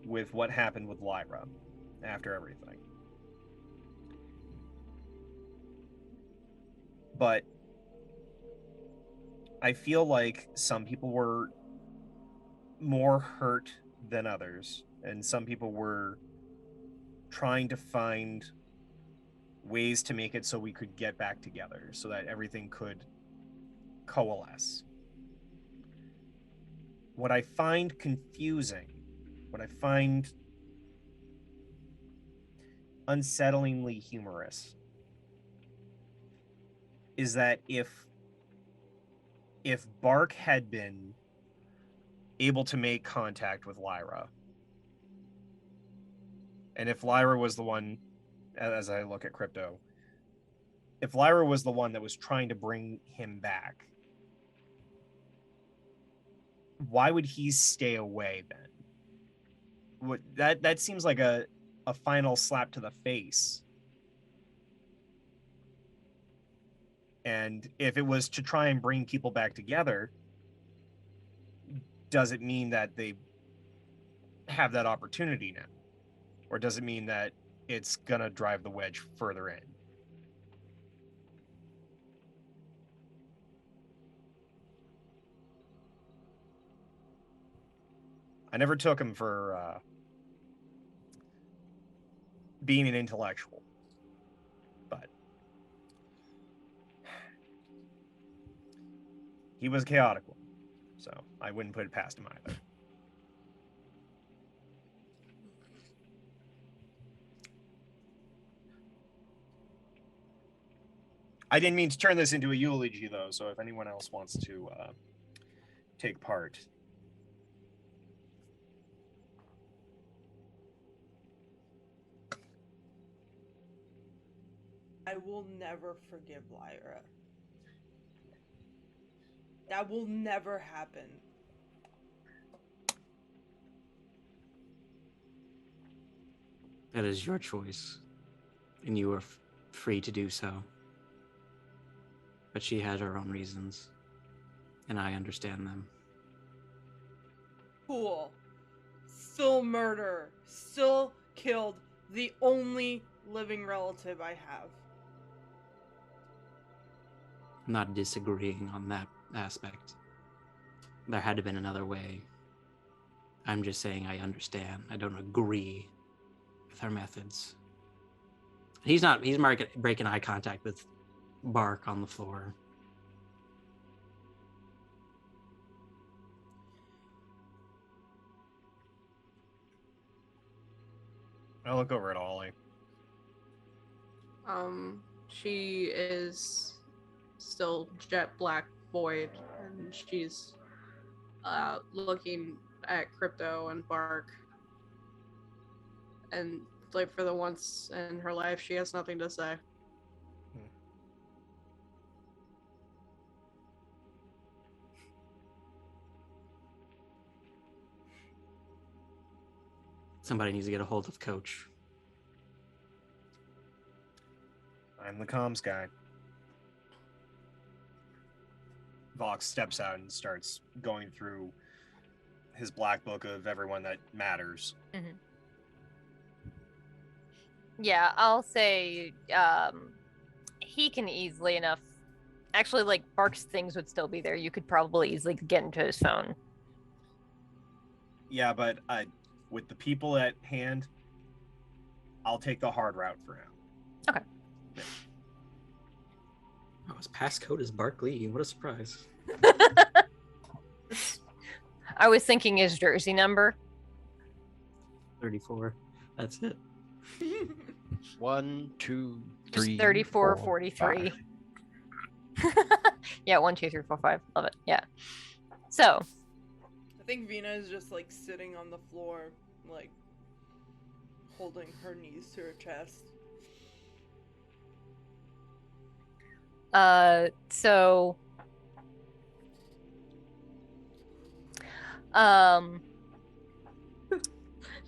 with what happened with Lyra after everything. But I feel like some people were more hurt than others, and some people were trying to find ways to make it so we could get back together, so that everything could coalesce. What I find confusing, what I find unsettlingly humorous, is that if Bark had been able to make contact with Lyra, and if Lyra was the one, as I look at Crypto, if Lyra was the one that was trying to bring him back, why would he stay away then? That seems like a final slap to the face. And if it was to try and bring people back together, does it mean that they have that opportunity now? Or does it mean that it's gonna drive the wedge further in? I never took him for being an intellectual, but he was a chaotic one, so I wouldn't put it past him either. I didn't mean to turn this into a eulogy, though, so if anyone else wants to take part. I will never forgive Lyra. That will never happen. That is your choice, and you are free to do so. But she had her own reasons, and I understand them. Cool. Still murder. Still killed the only living relative I have. I'm not disagreeing on that aspect. There had to have been another way. I'm just saying I understand. I don't agree with her methods. He's breaking eye contact with Bark on the floor. I look over at Ollie. She is still jet black void, and she's looking at Crypto and Bark. And like for the once in her life, she has nothing to say. Somebody needs to get a hold of Coach. I'm the comms guy. Vox steps out and starts going through his black book of everyone that matters. Mm-hmm. Yeah, I'll say he can easily enough. Actually, like, Bark's things would still be there. You could probably easily get into his phone. Yeah, but with the people at hand, I'll take the hard route for now. Okay. Yeah. Oh, his passcode is Barkley. What a surprise. I was thinking his jersey number. 34. That's it. 1, 2, 3. 34, 4, 43. 5. Yeah, 1, 2, 3, 4, 5. Love it. Yeah. So. I think Vinna is just like sitting on the floor, like holding her knees to her chest. So.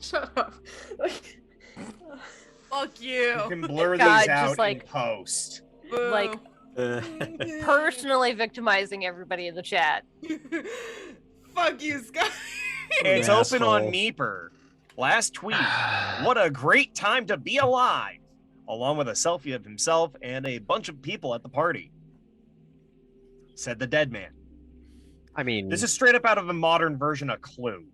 Shut up. Fuck you. You can blur God, these out just, like- in post. Boo. like, personally victimizing everybody in the chat. Fuck you, Scotty. It's Yeah, open on asshole. Meeper. Last tweet. What a great time to be alive. Along with a selfie of himself and a bunch of people at the party. Said the dead man. I mean, This is straight up out of a modern version of Clue.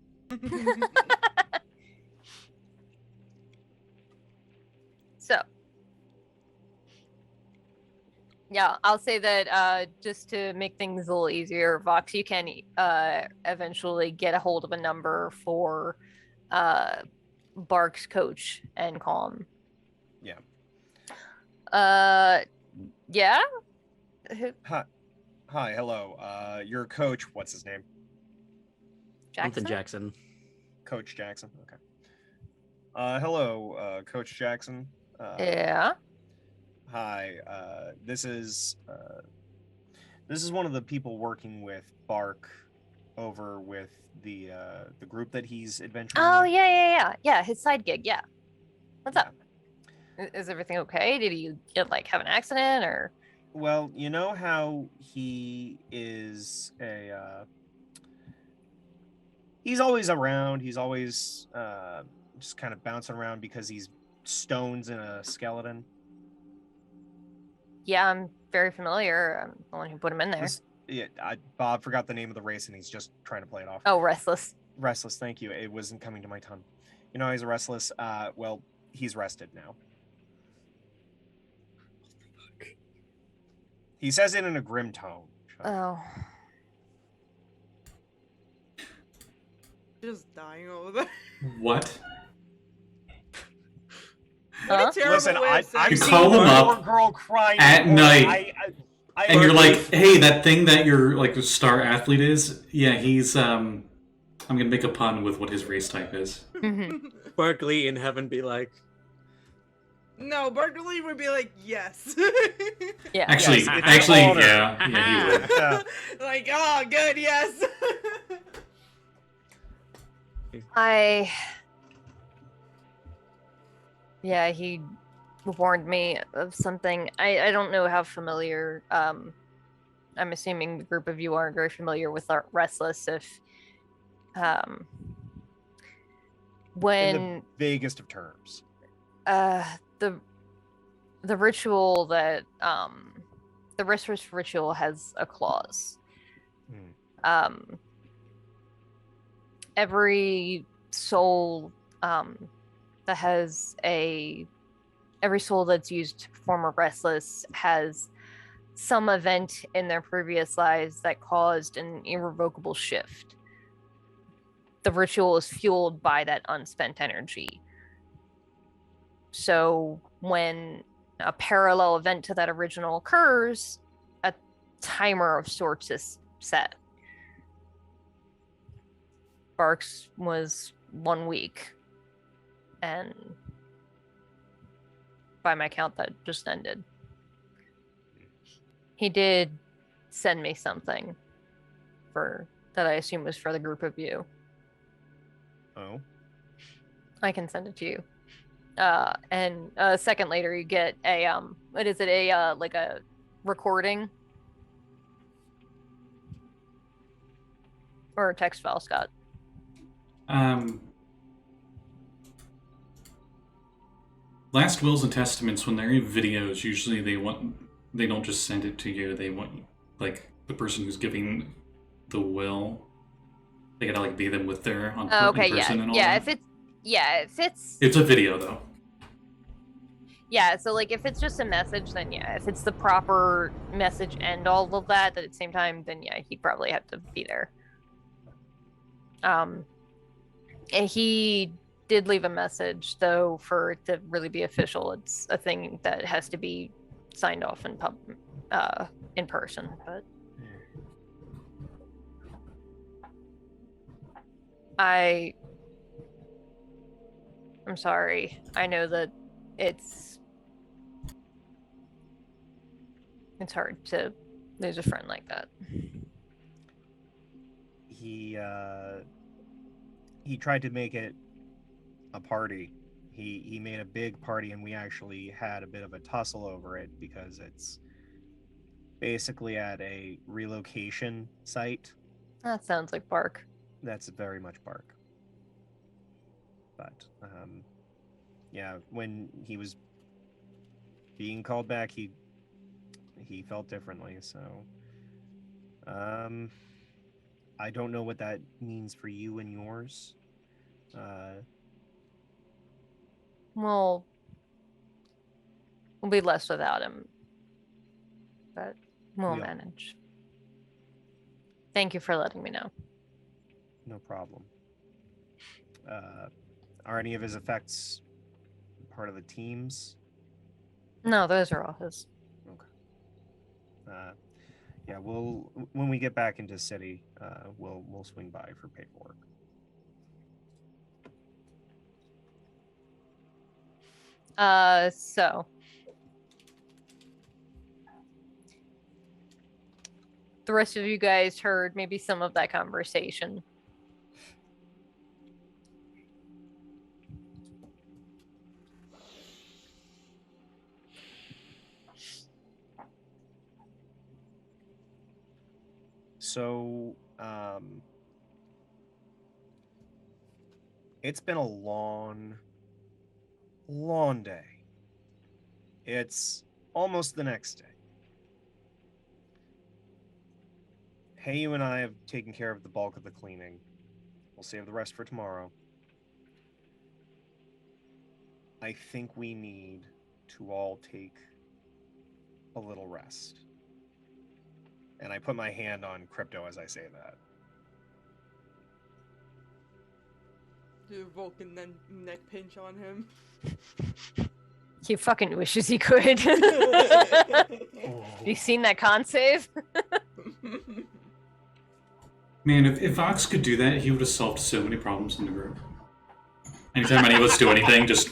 So. Yeah, I'll say that just to make things a little easier, Vox, you can eventually get a hold of a number for Bark's coach and call him. Yeah. Yeah? Hi, hello. Your coach, what's his name? Jackson? Jackson. Coach Jackson. Okay. Hello, Coach Jackson. Yeah. Hi. This is one of the people working with Bark over with the group that he's adventuring Oh, with. yeah. His side gig, yeah. What's up? Is everything okay? Did he like have an accident or? Well, you know how he is he's always around. He's always just kind of bouncing around because he's stones in a skeleton. Yeah, I'm very familiar. I'm the one who put him in there. Bob forgot the name of the race, and he's just trying to play it off. Oh, Restless. Restless, thank you. It wasn't coming to my tongue. You know, he's a Restless. Well, he's rested now. He says it in a grim tone. Oh. Just dying over there. What? What Huh? a terrible Listen, way of saying I've You it. seen call him one up more girl crying at before. night. I And you're like, hey, that thing that your like star athlete is, yeah, he's I'm gonna make a pun with what his race type is. Mhm. Barkley in heaven be like, No, Berkeley would be like, yes. Yeah. Actually, Yes, it's actually, an honor. yeah, he would. Yeah. Like, oh, good, yes. Yeah, he warned me of something. I don't know how familiar. I'm assuming the group of you aren't very familiar with Restless. If In when the vaguest of terms. the ritual that the Restless ritual has a clause. Every soul that has every soul that's used to perform a Restless has some event in their previous lives that caused an irrevocable shift. The ritual is fueled by that unspent energy. So when a parallel event to that original occurs, a timer of sorts is set. Barks was 1 week, and by my count, that just ended. He did send me something that I assume was for the group of you. Oh. I can send it to you. And a second later, you get a what is it? Like a recording or a text file, Scott. Last wills and testaments, when they're in videos, usually they don't just send it to you. They want like the person who's giving the will. They gotta like be them with their in person and all that. If it's It's a video though. Yeah, so like if it's just a message, then yeah. If it's the proper message and all of that at the same time, then yeah, he'd probably have to be there. And he did leave a message though for it to really be official. It's a thing that has to be signed off in person, but I'm sorry. I know that it's hard to lose a friend like that. He tried to make it a party. He made a big party, and we actually had a bit of a tussle over it because it's basically at a relocation site. That sounds like Bark. That's very much Bark. But yeah, when he was being called back, he felt differently. So I don't know what that means for you and yours. Well, we'll be less without him, but we'll manage. Thank you for letting me know. No problem. Are any of his effects part of the team's? No, those are all his. Okay. Yeah, when we get back into city, we'll swing by for paperwork. So the rest of you guys heard maybe some of that conversation. So, it's been a long day. It's almost the next day. Hey, you and I have taken care of the bulk of the cleaning. We'll save the rest for tomorrow. I think we need to all take a little rest. And I put my hand on Crypto as I say that. Do a Vulcan neck pinch on him. He fucking wishes he could. You seen that con save? Man, if Vox could do that, he would have solved so many problems in the group. Anytime any of us do anything, just...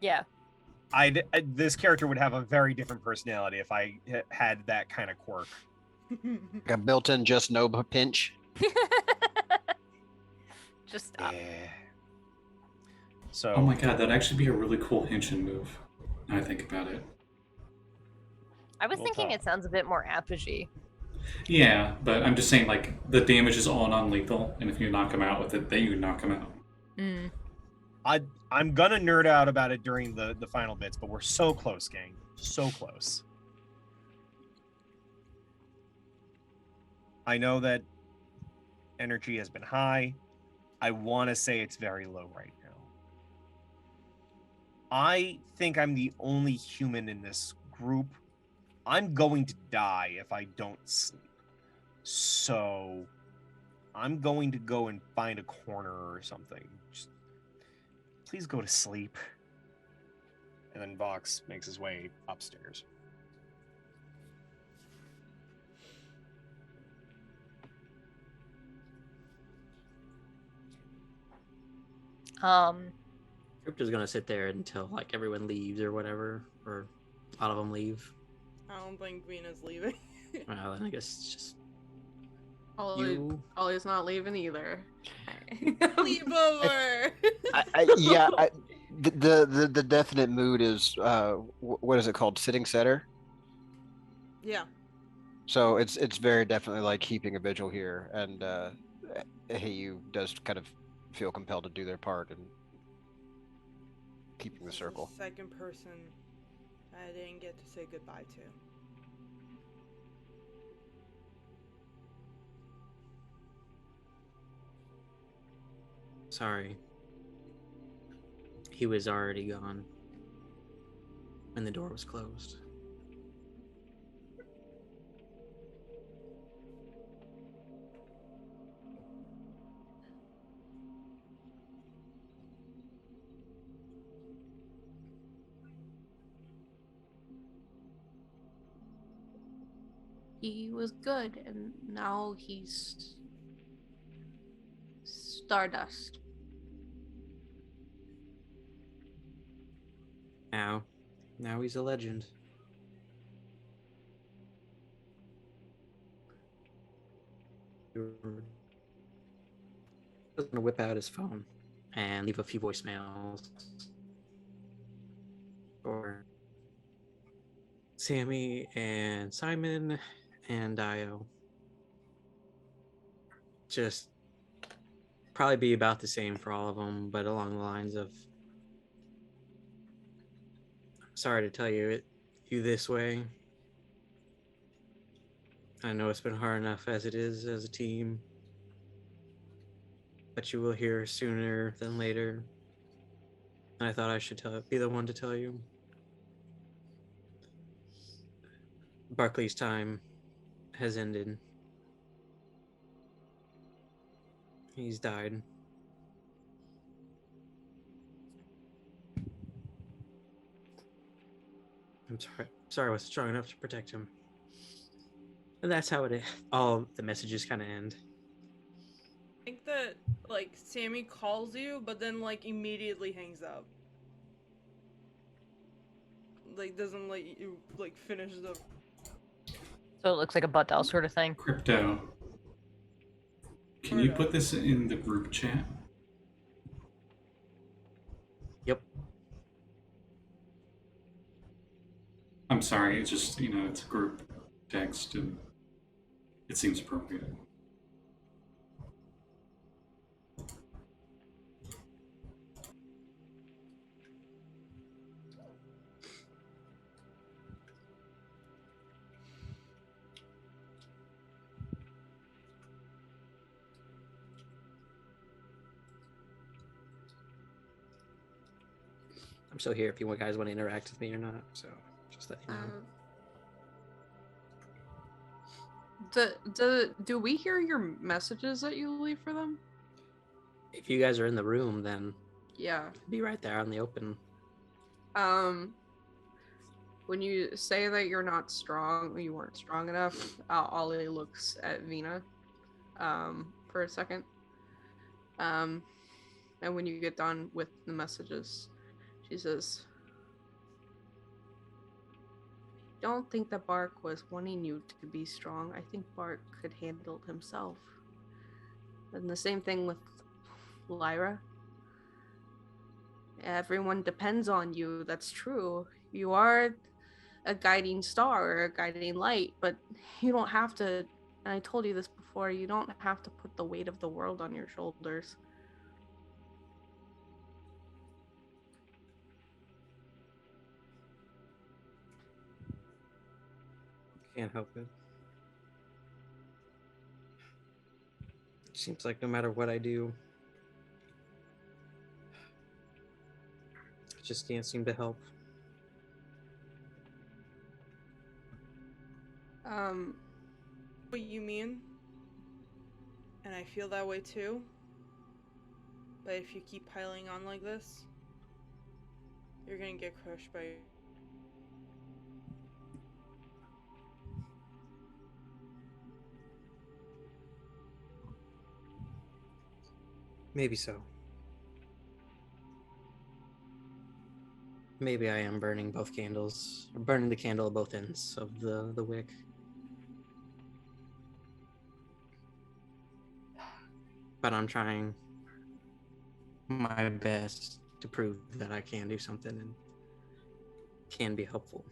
Yeah. This character would have a very different personality if I had that kind of quirk. Like a built-in just no pinch. Just stop. Yeah. So. Oh my god, that'd actually be a really cool Henshin move. Now I think about it. I was We'll thinking talk. it sounds a bit more Apogee. Yeah, but I'm just saying, like, the damage is all non-lethal, and if you knock him out with it, then you can knock him out. Mm. I'm gonna nerd out about it during the final bits, but we're so close, gang. So close. I know that energy has been high. I want to say it's very low right now. I think I'm the only human in this group. I'm going to die if I don't sleep. So I'm going to go and find a corner or something. Just please go to sleep. And then Vox makes his way upstairs. Crypto's gonna sit there until like everyone leaves or whatever, or a lot of them leave. I don't think Vinna's leaving. Well, then I guess it's just Ollie's not leaving either. Leave over. The definite mood is what is it called? Sitting setter. Yeah. So it's very definitely like keeping a vigil here, and Heiyu does kind of feel compelled to do their part and keeping the circle. The second person I didn't get to say goodbye to. sorry. He was already gone when the door was closed. He was good, and now he's stardust. Now he's a legend. He was gonna whip out his phone and leave a few voicemails for Sammy and Simon and Daiyo. Just probably be about the same for all of them, but along the lines of, sorry to tell you this way. I know it's been hard enough as it is as a team, but you will hear sooner than later. And I thought I should be the one to tell you. Barclay's time has ended. He's died. I'm sorry I wasn't strong enough to protect him. And that's how it is. All the messages kind of end. I think that, like, Sammy calls you, but then, like, immediately hangs up. Like, doesn't let you, like, finish the... So it looks like a butt dial sort of thing. Crypto. Can you put this in the group chat? Yep. I'm sorry, it's just, it's a group text and it seems appropriate. I'm still here if you guys want to interact with me or not, so just let me know. Do we hear your messages that you leave for them? If you guys are in the room, then Yeah. be right there on the open. When you say that you're not strong, you weren't strong enough, Ollie looks at Vinna, for a second. And when you get done with the messages, she says, don't think that Bark was wanting you to be strong. I think Bark could handle himself. And the same thing with Lyra. Everyone depends on you. That's true. You are a guiding star or a guiding light, but you don't have to. And I told you this before. You don't have to put the weight of the world on your shoulders. Can't help it. Seems like no matter what I do, I just can't seem to help. What you mean? And I feel that way too. But if you keep piling on like this, you're gonna get crushed by. Maybe so. Maybe I am burning both candles, or burning the candle at both ends of the wick. But I'm trying my best to prove that I can do something and can be helpful.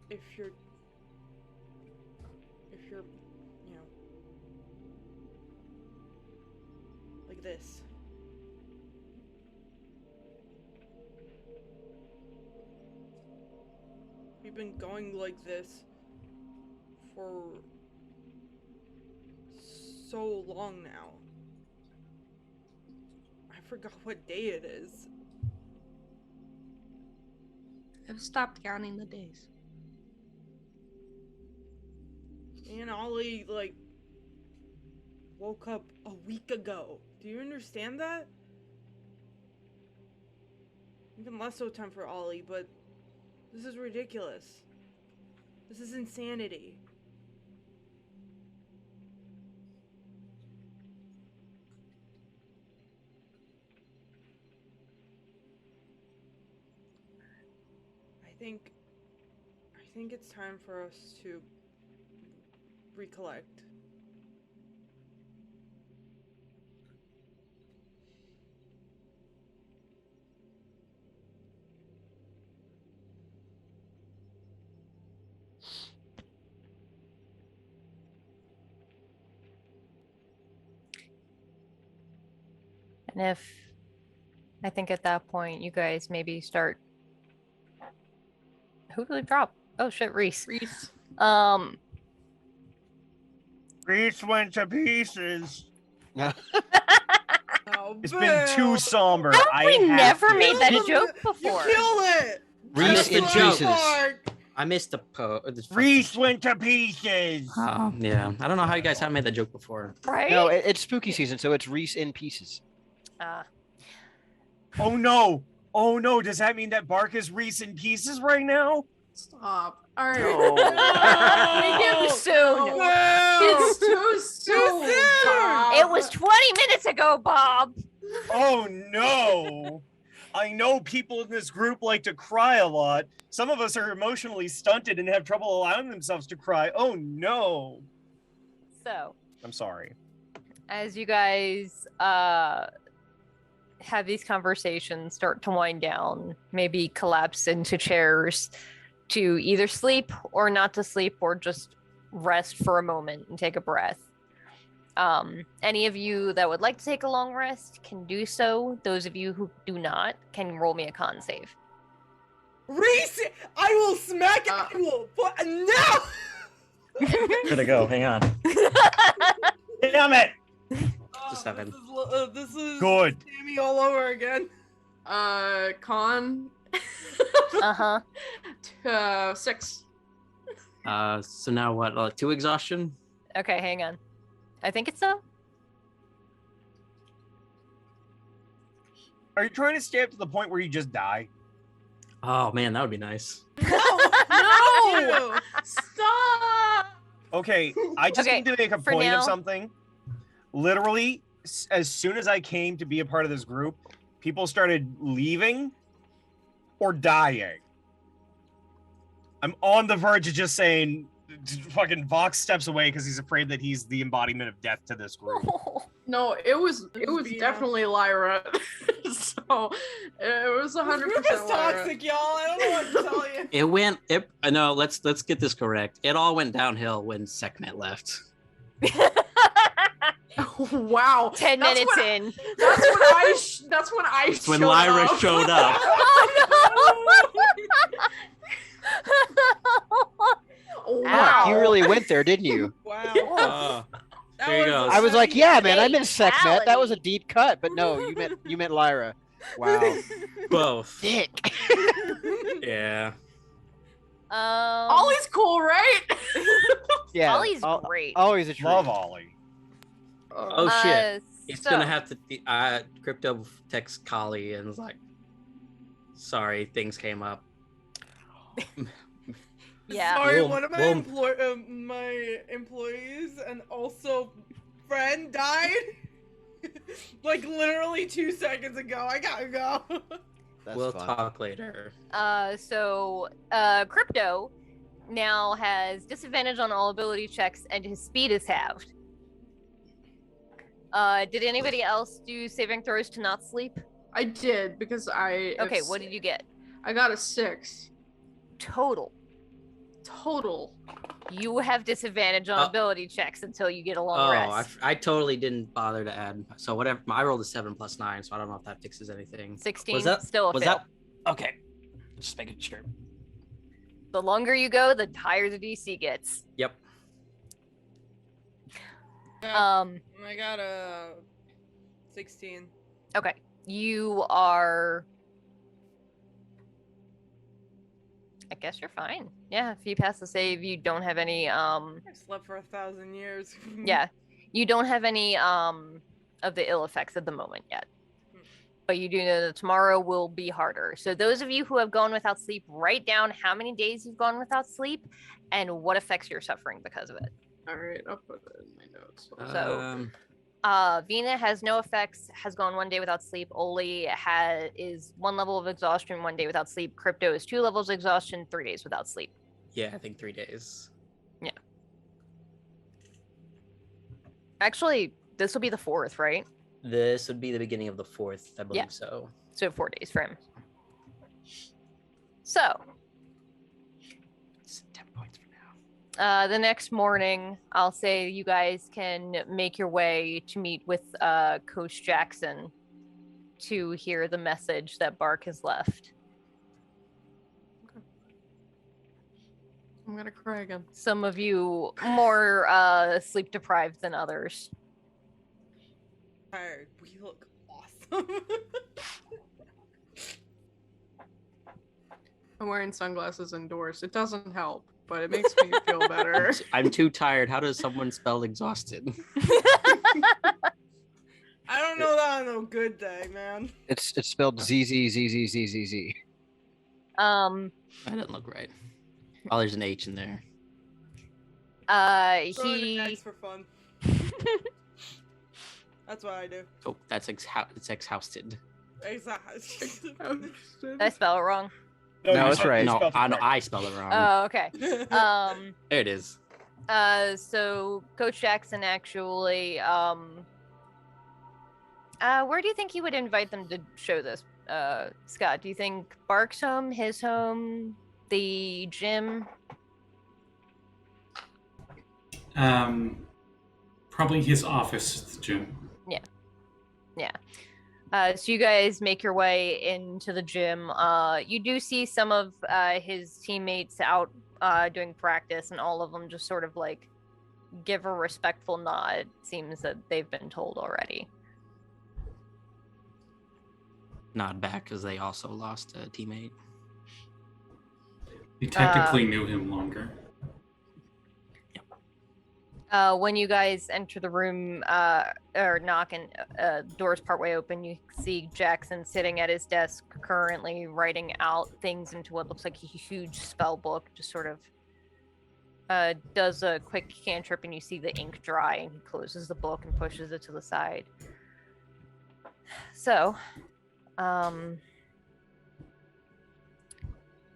If you're, you know, like this. We've been going like this for so long now. I forgot what day it is. I've stopped counting the days. And Ollie, like, woke up a week ago. Do you understand that? Even less so time for Ollie, but this is ridiculous. This is insanity. I think it's time for us to recollect. And if I think at that point you guys maybe start. Who did we drop? Oh shit, Reese. Reese. Reese went to pieces. Oh, It's been too somber. How have we I have never to. made that You joke You before? killed it! I missed the in joke. pieces. I missed the Reese went to pieces. Oh, yeah. I don't know how you guys haven't made that joke before. Right? No, it's spooky season, so it's Reese in pieces. Oh no. Oh no. Does that mean that Bark is Reese in pieces right now? Stop. All right. Too soon. It's too soon. Bob. It was 20 minutes ago, Bob. Oh no. I know people in this group like to cry a lot. Some of us are emotionally stunted and have trouble allowing themselves to cry. Oh no. So, I'm sorry. as you guys have these conversations start to wind down, maybe collapse into chairs to either sleep or not to sleep or just rest for a moment and take a breath. Any of you that would like to take a long rest can do so. Those of you who do not can roll me a con save. Reese, I will smack it. I will put no. Gotta go. Hang on. Damn it. Just 7. This is Good. Sammy all over again. Con. Uh-huh. 6. So now what? 2 exhaustion? Okay, hang on. I think it's so. Are you trying to stay up to the point where you just die? Oh man, that would be nice. No! Stop! Okay, I just Okay, need to make a for point now- of something. Literally, as soon as I came to be a part of this group, people started leaving or dying. I'm on the verge of just saying, fucking Vox steps away because he's afraid that he's the embodiment of death to this group. No, it was Vinna. definitely Lyra. So it was 100% Group is Lyra. toxic, y'all. I don't know what to tell you. No, let's get this correct. It all went downhill when Sekhmet left. Wow. 10 That's minutes when- in. That's when I It's when showed Lyra up. showed up. Wow. You really went there, didn't you? Wow. That There you was go. I was like, yeah, man, I Hey, meant Sekhmet. That was a Callie. deep cut, but no, you meant Lyra. Wow. Both. Dick. Yeah. Ollie's cool, right? Yeah. Ollie's great. Always a treat. Love Ollie. Oh shit. He's so- gonna have to. Crypto text Callie and was like, "Sorry, things came up." Yeah. Sorry, We'll- one of my employees and also friend died. Like literally 2 seconds ago. I gotta go. That's we'll fun. talk later. So Crypto now has disadvantage on all ability checks and his speed is halved. Did anybody else do saving throws to not sleep? I did because Okay, what did you get? I got a 6 Total. total. You have disadvantage on ability checks until you get a long Oh, rest. I totally didn't bother to add. So whatever. I rolled a 7 + 9, so I don't know if that fixes anything. 16, Was that still a was fail. that okay? Just making sure. The longer you go, the higher the DC gets. Yep. Um, I got a 16. okay. You are... I guess you're fine. Yeah, if you pass the save, you don't have any, I slept for 1,000 years. yeah, you don't have any, of the ill effects at the moment yet. But you do know that tomorrow will be harder. So those of you who have gone without sleep, write down how many days you've gone without sleep and what effects you're suffering because of it. All right, I'll put it in my notes. So, Vinna has no effects, has gone 1 day without sleep. Oli is 1 level of exhaustion, 1 day without sleep. Crypto is 2 levels of exhaustion, 3 days without sleep. Yeah, I think 3 days. Yeah. Actually, this will be the 4th, right? This would be the beginning of the 4th, I believe Yeah. so. So 4 days for him. So, It's 10 points for now. the next morning, I'll say you guys can make your way to meet with Coach Jackson to hear the message that Bark has left. I'm gonna cry again. Some of you more sleep deprived than others. Tired. We look awesome. I'm wearing sunglasses indoors. It doesn't help, but it makes me feel better. I'm too tired. How does someone spell exhausted? I don't know that on a good day, man. It's spelled ZZZZZZZ. Um, That doesn't look right. Oh, there's an H in there. Throw in an he X for fun. That's what I do. Oh, it's exhausted. Exactly. did I spell it wrong? No, you that's spelled- right. you No, spelled it I know correct. I spelled it wrong. Oh, okay. There it is. So Coach Jackson actually, where do you think he would invite them to show this? Scott, do you think Bark's home, his home, the gym? Probably his office at the gym. So you guys make your way into the gym. You do see some of his teammates out doing practice, and all of them just sort of like give a respectful nod. Seems that they've been told already. Nod back because they also lost a teammate. They technically knew him longer. When you guys enter the room or knock and doors partway open, you see Jackson sitting at his desk currently writing out things into what looks like a huge spell book. Just sort of does a quick cantrip and you see the ink dry and he closes the book and pushes it to the side. So,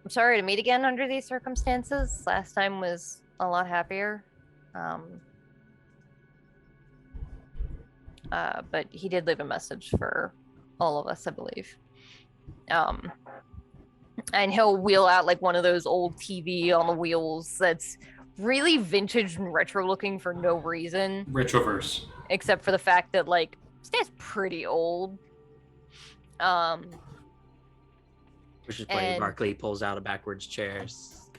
I'm sorry to meet again under these circumstances. Last time was a lot happier. But he did leave a message for all of us, I believe. And he'll wheel out like one of those old TV on the wheels that's really vintage and retro looking for no reason. Retroverse. Except for the fact that like this guy's pretty old. Which is funny. Barkley pulls out a backwards chair. So,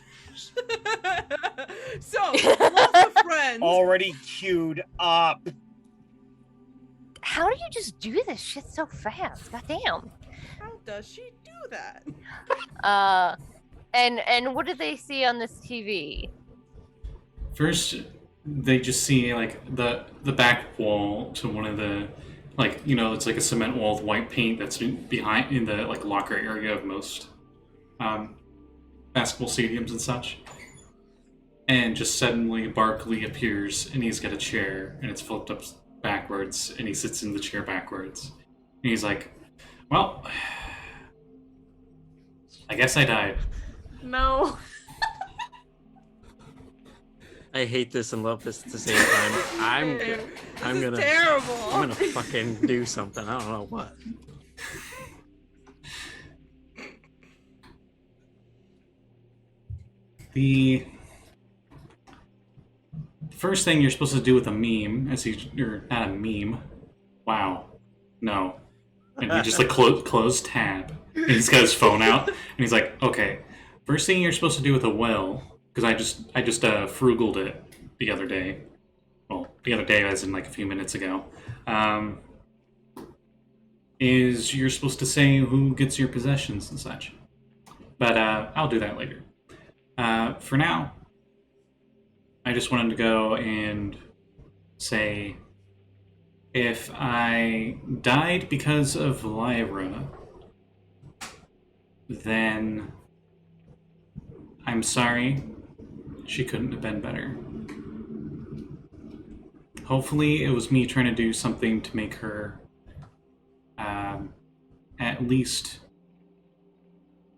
lots of friends. Already queued up. How do you just do this shit so fast? Goddamn. How does she do that? And what did they see on this TV? First, they just see like the back wall to one of the, like, you know, it's like a cement wall with white paint that's behind in the like locker area of most basketball stadiums and such. And just suddenly Barkley appears and he's got a chair and it's flipped up backwards and he sits in the chair backwards. And he's like, well, I guess I died. No. I hate this and love this at the same time. I'm gonna terrible. I'm gonna fucking do something. I don't know what. The first thing you're supposed to do with a meme, or not a meme. Wow, no, and he just like closed tab, and he's got his phone out, and he's like, okay, first thing you're supposed to do with a well, because I just frugaled it the other day. Well, the other day as in like a few minutes ago. Is you're supposed to say who gets your possessions and such, but I'll do that later. For now, I just wanted to go and say, if I died because of Lyra, then I'm sorry. She couldn't have been better. Hopefully it was me trying to do something to make her at least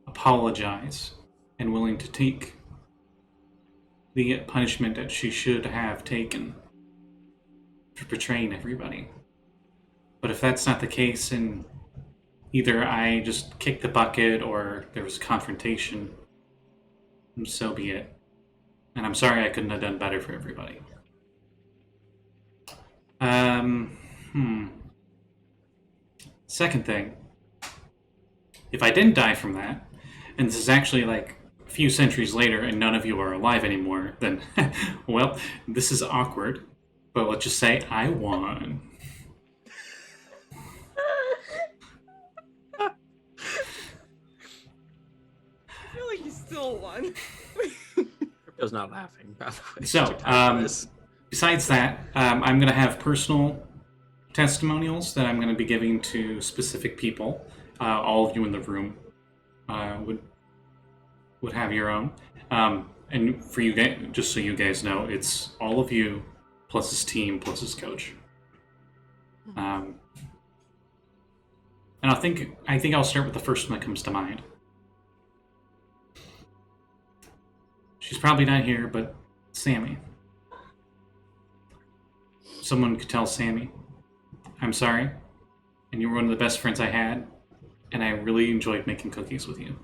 apologize and willing to take the punishment that she should have taken for betraying everybody. But if that's not the case, and either I just kicked the bucket or there was confrontation, so be it. And I'm sorry I couldn't have done better for everybody. Second thing, if I didn't die from that, and this is actually like a few centuries later and none of you are alive anymore, then, well, this is awkward, but let's just say I won. I feel like you still won. Crypto's not laughing, by the way. So, besides that, I'm going to have personal testimonials that I'm going to be giving to specific people. All of you in the room would have your own. And for you guys, just so you guys know, it's all of you plus his team plus his coach. And I think I'll start with the first one that comes to mind. She's probably not here, but Sammy. Someone could tell Sammy, I'm sorry, and you were one of the best friends I had, and I really enjoyed making cookies with you.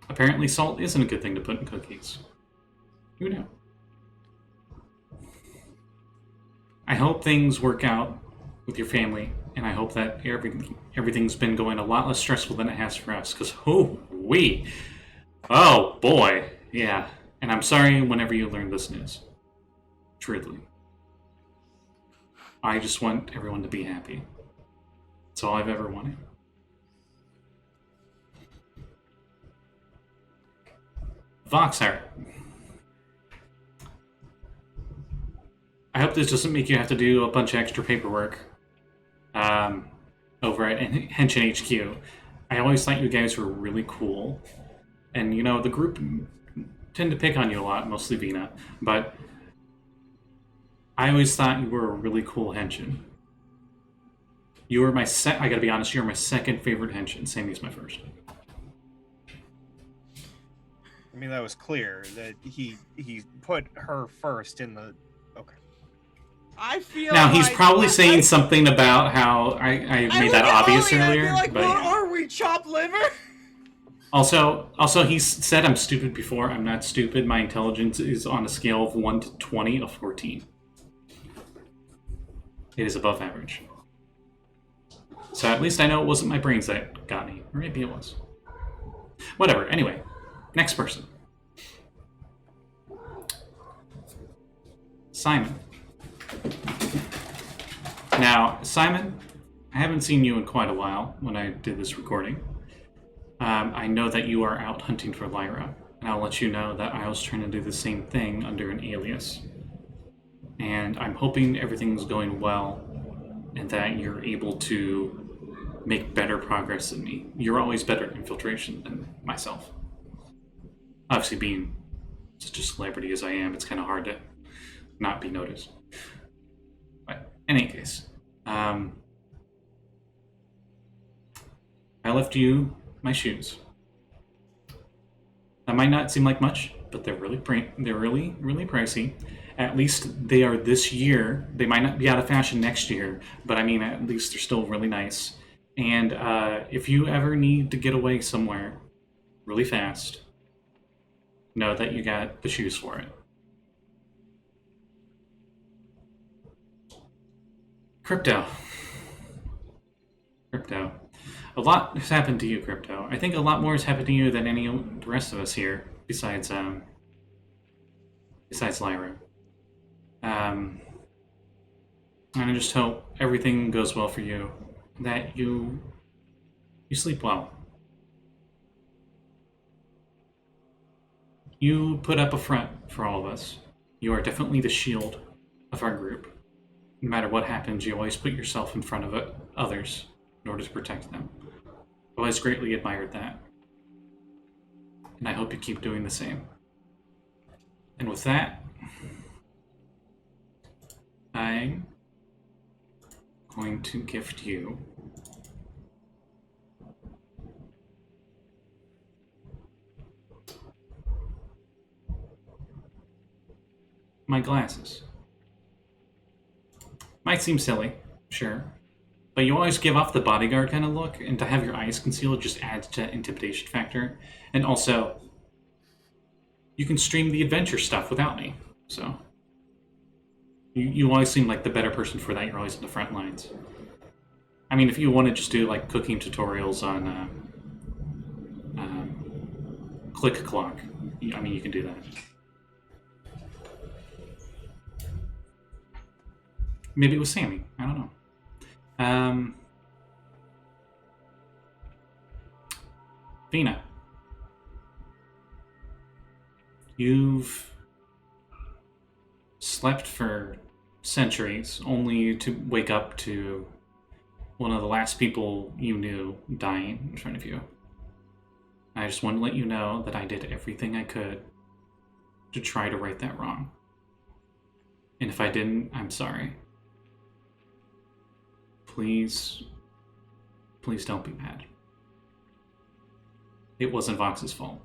Apparently salt isn't a good thing to put in cookies. Who knew? I hope things work out with your family, and I hope that everything's been going a lot less stressful than it has for us, because oh boy, yeah. And I'm sorry whenever you learn this news. Truly. I just want everyone to be happy. That's all I've ever wanted. Voxhart. I hope this doesn't make you have to do a bunch of extra paperwork over at Henshin HQ. I always thought you guys were really cool. And, you know, the group tend to pick on you a lot, mostly Vinna, but I always thought you were a really cool Henshin. You were I gotta be honest, you were my second favorite Henshin. Sammy's my first. I mean, that was clear that he put her first in the. Okay. I feel Now he's like probably saying something about how I made that obvious earlier. Like, but what yeah. are we, chopped liver? Also, he said I'm stupid before. I'm not stupid. My intelligence is on a scale of 1 to 20 of 14. It is above average. So at least I know it wasn't my brains that got me. Or maybe it was. Whatever. Anyway, next person. Simon. Now, Simon, I haven't seen you in quite a while when I did this recording. I know that you are out hunting for Lyra, and I'll let you know that I was trying to do the same thing under an alias. And I'm hoping everything's going well, and that you're able to make better progress than me. You're always better at infiltration than myself. Obviously, being such a celebrity as I am, it's kind of hard to not be noticed. But in any case, I left you my shoes. That might not seem like much, but they're really pricey. At least they are this year. They might not be out of fashion next year, but I mean, at least they're still really nice. And if you ever need to get away somewhere really fast, know that you got the shoes for it. Crypto. A lot has happened to you, Crypto. I think a lot more has happened to you than any of the rest of us here, besides Lyra. And I just hope everything goes well for you, that you sleep well. You put up a front for all of us. You are definitely the shield of our group. No matter what happens, you always put yourself in front of others in order to protect them. I've always greatly admired that. And I hope you keep doing the same. And with that, I'm going to gift you my glasses. Might seem silly, sure. But you always give off the bodyguard kind of look, and to have your eyes concealed just adds to that intimidation factor. And also, you can stream the adventure stuff without me, so. You always seem like the better person for that. You're always in the front lines. I mean, if you want to just do like cooking tutorials on Click Clock, I mean, you can do that. Maybe it was Sammy. I don't know. Vinna. You've slept for centuries, only to wake up to one of the last people you knew dying in front of you. I just want to let you know that I did everything I could to try to right that wrong. And if I didn't, I'm sorry. Please don't be mad. It wasn't Vox's fault.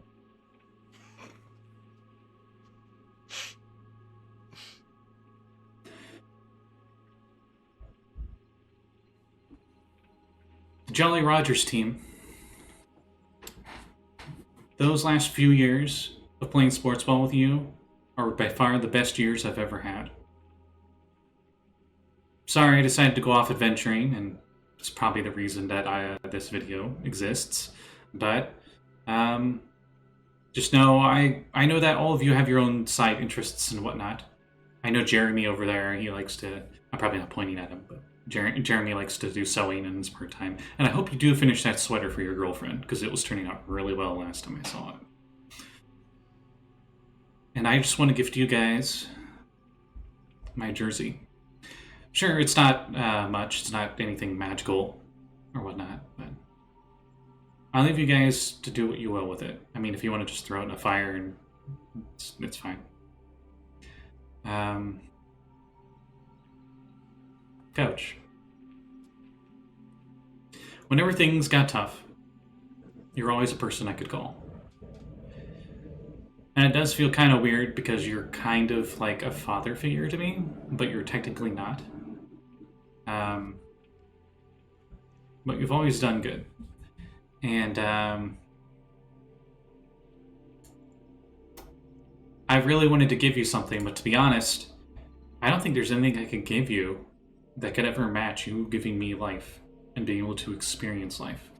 The Jolly Rogers team. Those last few years of playing sports ball with you are by far the best years I've ever had. Sorry I decided to go off adventuring, and it's probably the reason that this video exists. But just know I know that all of you have your own side interests and whatnot. I know Jeremy over there, he likes to, I'm probably not pointing at him, but Jeremy likes to do sewing in his spare time. And I hope you do finish that sweater for your girlfriend, because it was turning out really well last time I saw it. And I just want to gift you guys my jersey. Sure, it's not much, it's not anything magical or whatnot, but I'll leave you guys to do what you will with it. I mean, if you want to just throw it in a fire, and it's fine. Coach. Whenever things got tough, you're always a person I could call. And it does feel kind of weird because you're kind of like a father figure to me, but you're technically not. But you've always done good. And I really wanted to give you something, but to be honest, I don't think there's anything I could give you that could ever match you giving me life and being able to experience life.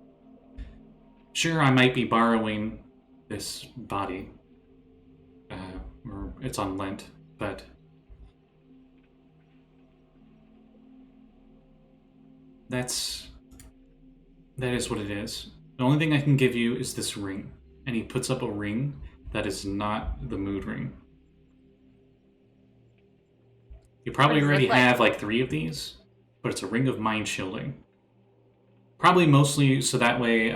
Sure, I might be borrowing this body, or it's on Lent, but that is what it is. The only thing I can give you is this ring. And he puts up a ring that is not the mood ring. You probably already have like 3 of these, but it's a ring of mind shielding. Probably mostly so that way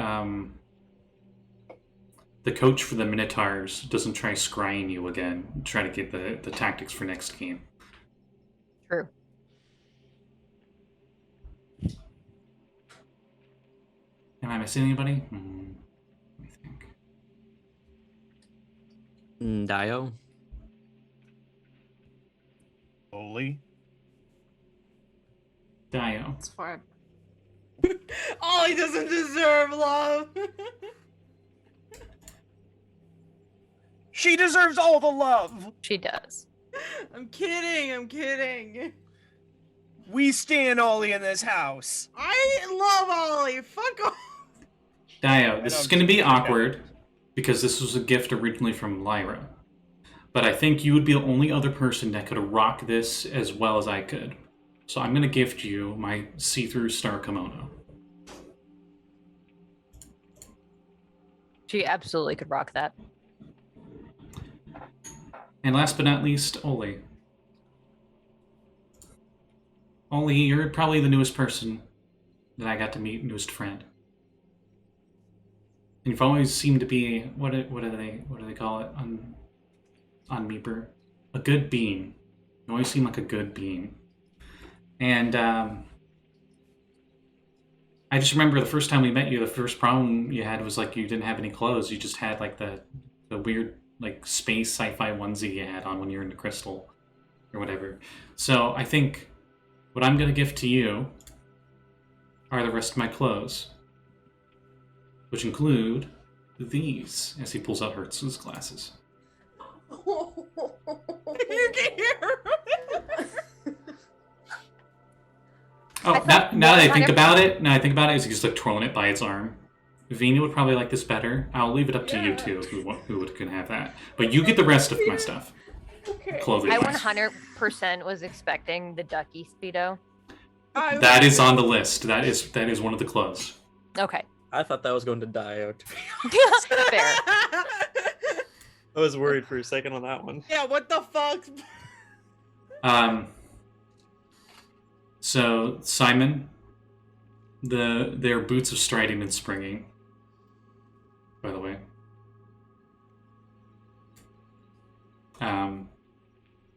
the coach for the Minotaurs doesn't try scrying you again, try to get the tactics for next game. True. Am I missing anybody? Let me think. Daiyo. Oli. Daiyo. It's fine. Ollie doesn't deserve love. She deserves all the love. She does. I'm kidding. We stand Ollie in this house. I love Ollie. Fuck off. Daiyo, this is going to be awkward because this was a gift originally from Lyra. But I think you would be the only other person that could rock this as well as I could. So I'm going to gift you my see-through star kimono. She absolutely could rock that. And last but not least, Oli. Oli, you're probably the newest person that I got to meet, newest friend. And you've always seemed to be what do they call it on Meeper? A good being. You always seem like a good being. And I just remember the first time we met you, the first problem you had was like you didn't have any clothes. You just had like the weird like space sci-fi onesie you had on when you were in the crystal or whatever. So I think what I'm gonna gift to you are the rest of my clothes, which include these, as he pulls out Hertz's glasses. You can hear. Oh, now that I think about it, is he just like twirling it by its arm. Vinna would probably like this better. I'll leave it up to you two who can have that. But you get the rest of my stuff. Okay. Clothing. I 100% was expecting the ducky speedo. That is on the list. That is one of the clothes. Okay. I thought that was going to Daiyo. Fair. I was worried for a second on that one. Yeah, what the fuck? So Simon, their boots of striding and springing. By the way.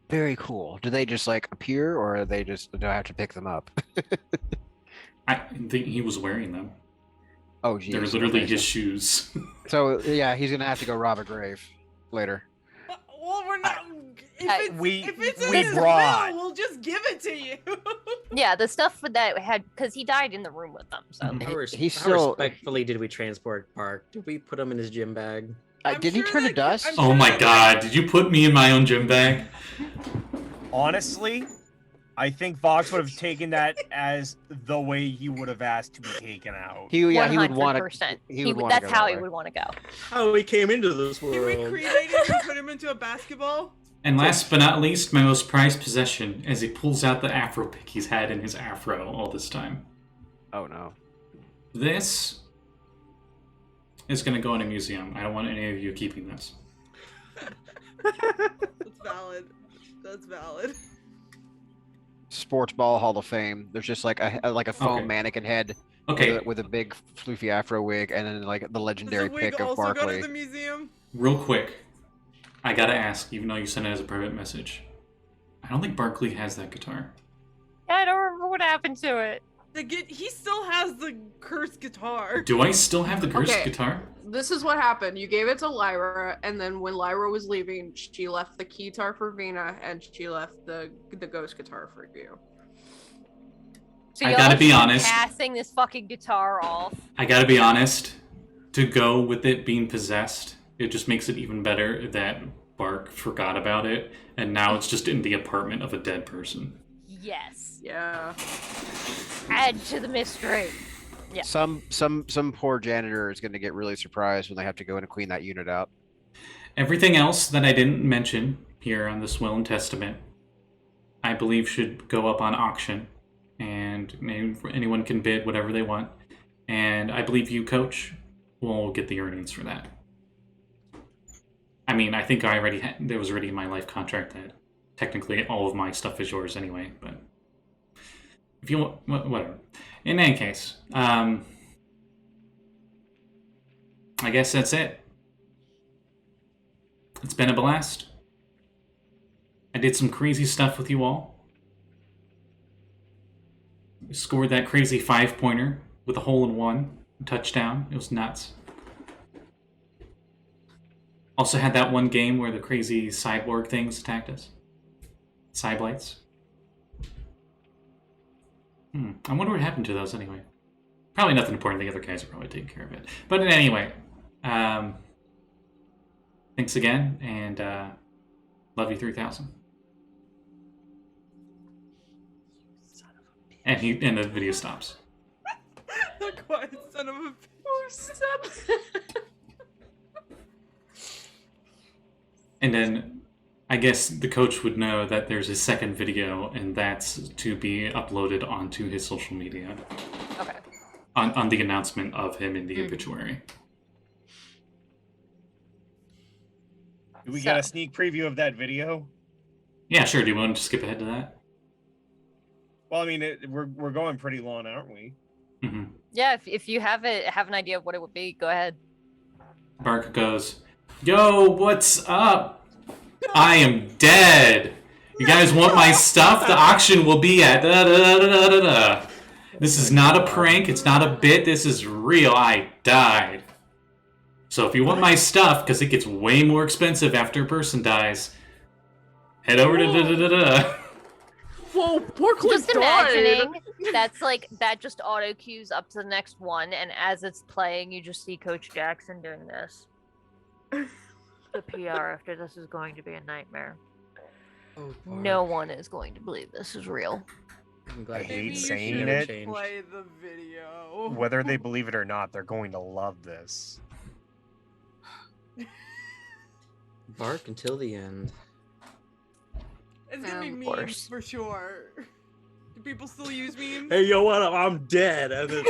Very cool. Do they just like appear, or are they just do I have to pick them up? I think he was wearing them. Oh, geez. They're literally his shoes. So yeah, he's gonna have to go rob a grave later. Well, we're not. If it's in we his brought. will, we'll just give it to you. Yeah, the stuff that had, because he died in the room with them. So He's How still. respectfully did we transport Park? Did we put him in his gym bag? I'm Did he sure turn to that- dust? I'm Oh sure my that- god, did you put me in my own gym bag? Honestly, I think Vox would have taken that as the way he would have asked to be taken out. He would want to. 100%. He would wanna That's go how that he way. would want to go. How he came into this Can we world. create him and put him into a basketball? And last but not least, my most prized possession, as he pulls out the afro pick he's had in his afro all this time. Oh no. This is going to go in a museum. I don't want any of you keeping this. That's valid. That's valid. Sports Ball Hall of Fame. There's just like a foam Okay. mannequin head Okay, with a big floofy afro wig, and then like the Does legendary the wig pick of also go Barkley. to the museum? real quick. I gotta ask, even though you sent it as a private message. I don't think Barkley has that guitar. Yeah, I don't remember what happened to it. He still has the cursed guitar. Do I still have the cursed Okay. guitar? this is what happened. You gave it to Lyra, and then when Lyra was leaving, she left the guitar for Vinna, and she left the ghost guitar for you. So I gotta be just honest. passing this fucking guitar off. I gotta be honest. To go with it being possessed, it just makes it even better that Bark forgot about it, and now it's just in the apartment of a dead person. Yes. Yeah. Add to the mystery. Yeah. Some poor janitor is going to get really surprised when they have to go in and clean that unit out. Everything else that I didn't mention here on this Will and Testament, I believe should go up on auction, and maybe anyone can bid whatever they want. And I believe you, Coach, will get the earnings for that. I mean, I think I already there was already in my life contract that technically all of my stuff is yours anyway, but if you want, whatever. In any case, I guess that's it. It's been a blast. I did some crazy stuff with you all. Scored that crazy 5-pointer with a hole-in-one, touchdown. It was nuts. Also had that one game where the crazy cyborg things attacked us. Cyblights. I wonder what happened to those anyway. Probably nothing important. The other guys are probably taking care of it. But anyway, thanks again, and love you 3000. And the video stops. The quiet son of a And then I guess the coach would know that there's a second video, and that's to be uploaded onto his social media. Okay. On the announcement of him in the obituary. Do we get a sneak preview of that video? Yeah, sure. Do you want to skip ahead to that? Well, I mean, we're going pretty long, aren't we? Mm-hmm. Yeah, if you have an idea of what it would be, go ahead. Bark goes, "Yo, what's up? I am dead. You guys want my stuff? The auction will be at da-da-da-da-da-da. This is not a prank. It's not a bit. This is real. I died. So if you want my stuff, because it gets way more expensive after a person dies, head over to da-da-da-da." Whoa, poor Cliff Just imagining that's like that just auto cues up to the next one, and as it's playing, you just see Coach Jackson doing this. The PR after this is going to be a nightmare. Oh, No one is going to believe this is real. I'm glad I hate you saying should it. changed. play the video. Whether they believe it or not, they're going to love this. Bark until the end. It's gonna be Of memes course. for sure. Do people still use memes? Hey, yo, what up? I'm dead. And then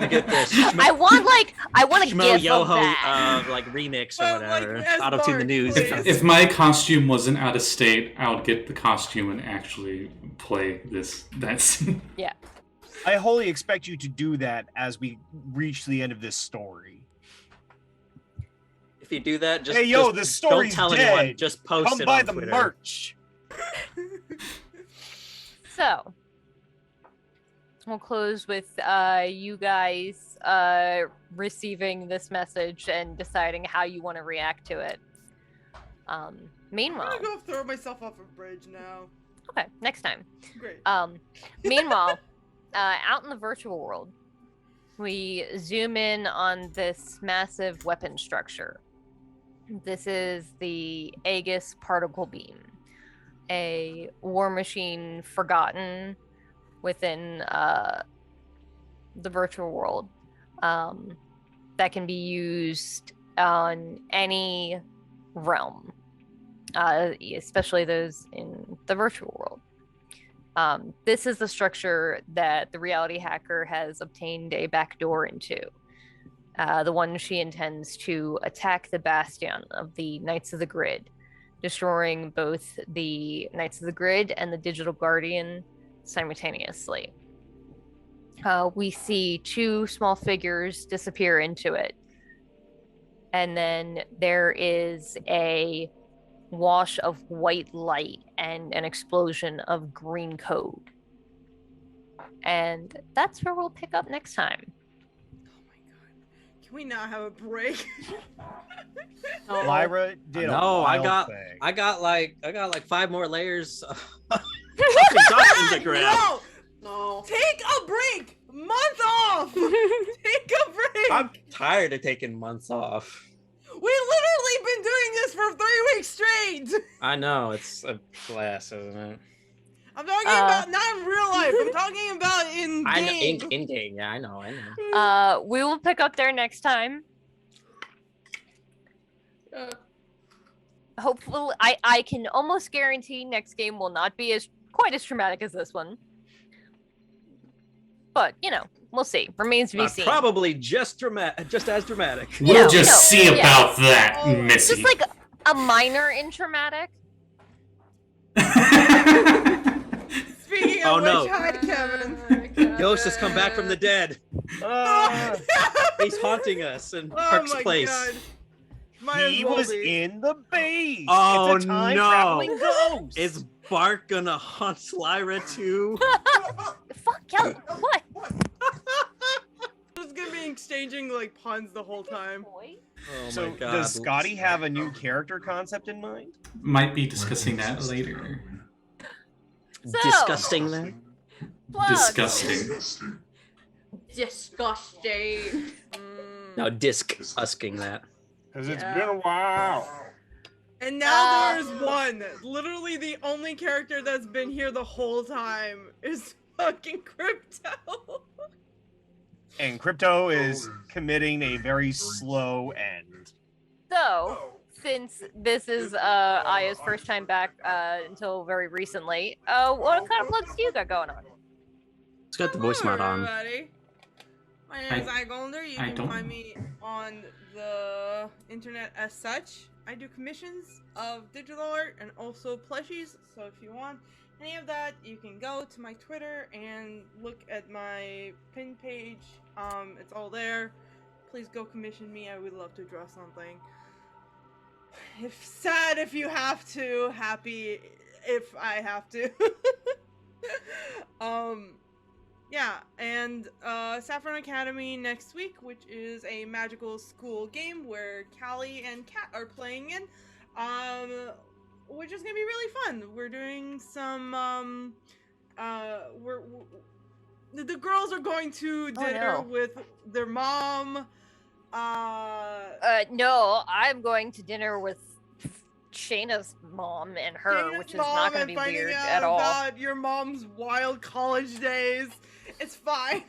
Get this. I want a Shmo gif of Yoho that. like remix But, or like, whatever. as Auto tune the Bark, news. please. If my costume wasn't out of state, I would get the costume and actually play that scene. Yeah. I wholly expect you to do that as we reach the end of this story. If you do that, just Hey, yo, just the story's don't tell dead. anyone. Just post Come it buy on the Twitter. merch. So we'll close with you guys receiving this message and deciding how you want to react to it. I'm Meanwhile, gonna go throw myself off a bridge now. okay, next time. Great. Meanwhile, out in the virtual world, we zoom in on this massive weapon structure. This is the Aegis particle beam, a war machine forgotten within the virtual world that can be used on any realm, especially those in the virtual world. This is the structure that the reality hacker has obtained a backdoor into. The one she intends to attack the bastion of the Knights of the Grid, destroying both the Knights of the Grid and the Digital Guardian simultaneously. We see two small figures disappear into it. And then there is a wash of white light and an explosion of green code. And that's where we'll pick up next time. Can we not have a break? Lyra did a No, I wild got thing. like 5 more layers of fucking dust to grab. No. Take a break. Month off. Take a break. I'm tired of taking months off. We literally been doing this for 3 weeks straight. I know, it's a blast, isn't it? I'm talking about not in real life. I'm talking about in game. I know, in game. Yeah, I know. We will pick up there next time. Hopefully, I can almost guarantee next game will not be quite as traumatic as this one. But we'll see. Remains to be seen. Probably just as dramatic. We'll just see about that, It's Missy. just like a minor in traumatic. Speaking of which, hi Kevin. Ghost has come back from the dead. He's haunting us in Park's place. God. Might He as well was be. in the base. Oh, it's a time-traveling ghost. Is Bart gonna haunt Lyra too? Fuck Kelly. What? It's gonna be exchanging like puns the whole time. Oh So my god. does Scotty have a new character concept in mind? Might be discussing that later. So, disgusting there? plugs. Disgusting. Disgusting. No, disgusting that. Because it's been a while. And now there's one. Literally the only character that's been here the whole time is fucking Crypto. And Crypto is committing a very slow end. So, since this is Aya's first time back until very recently, what kind of plugs do you got going on? Let's get the voice mod on. Everybody. My name is iGolder. You can find me on the internet as such. I do commissions of digital art and also plushies. So if you want any of that, you can go to my Twitter and look at my pin page. It's all there. Please go commission me. I would love to draw something. If sad if you have to, happy if I have to. Yeah, and Saffron Academy next week, which is a magical school game where Callie and Kat are playing in, which is gonna be really fun. We're doing some, the girls are going to dinner with their mom. No, I'm going to dinner with Shayna's mom and her, Shayna's which is not going to be weird at all. About your mom's wild college days. It's fine.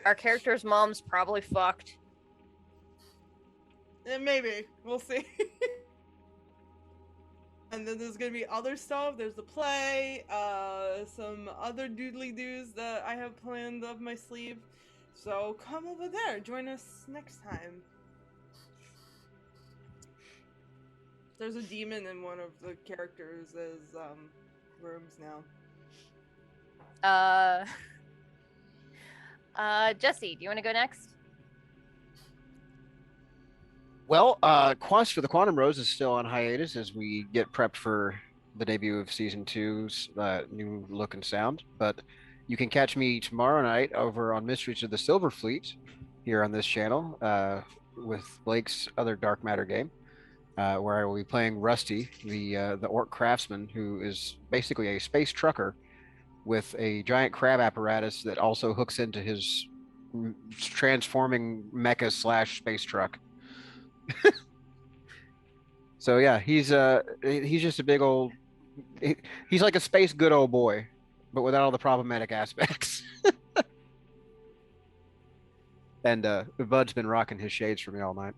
Our character's mom's probably fucked. Maybe. We'll see. And then there's gonna be other stuff. There's the play, some other doodly-doos that I have planned up my sleeve. So come over there. Join us next time. There's a demon in one of the characters' rooms now. Jesse, do you want to go next? Well, Quest for the Quantum Rose is still on hiatus as we get prepped for the debut of Season 2's new look and sound. But you can catch me tomorrow night over on Mysteries of the Silver Fleet here on this channel with Blake's other Dark Matter game, where I will be playing Rusty, the orc craftsman, who is basically a space trucker with a giant crab apparatus that also hooks into his transforming mecha / space truck. So yeah, he's just a big old, he's like a space good old boy, but without all the problematic aspects. And Bud's been rocking his shades for me all night.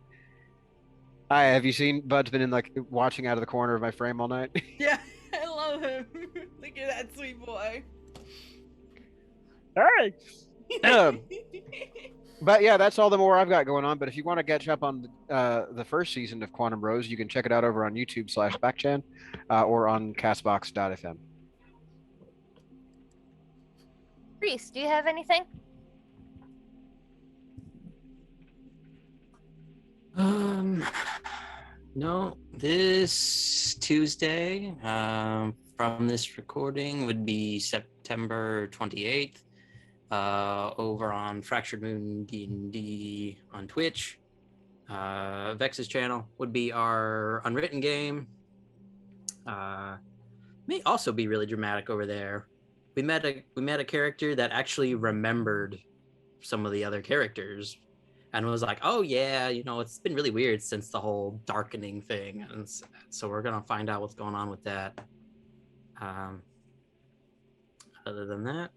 Have you seen Bud's been in like watching out of the corner of my frame all night? Yeah, I love him. Look at that sweet boy. All right. But yeah, that's all the more I've got going on. But if you want to catch up on the first season of Quantum Rose, you can check it out over on YouTube /Backchan or on Castbox.fm. Reese, do you have anything? No, this Tuesday, from this recording would be September 28th. over on Fractured Moon D&D on Twitch. Vex's channel would be our Unwritten game. May also be really dramatic over there. We met a character that actually remembered some of the other characters and was like, oh yeah, it's been really weird since the whole darkening thing. And so we're gonna find out what's going on with that. Other than that,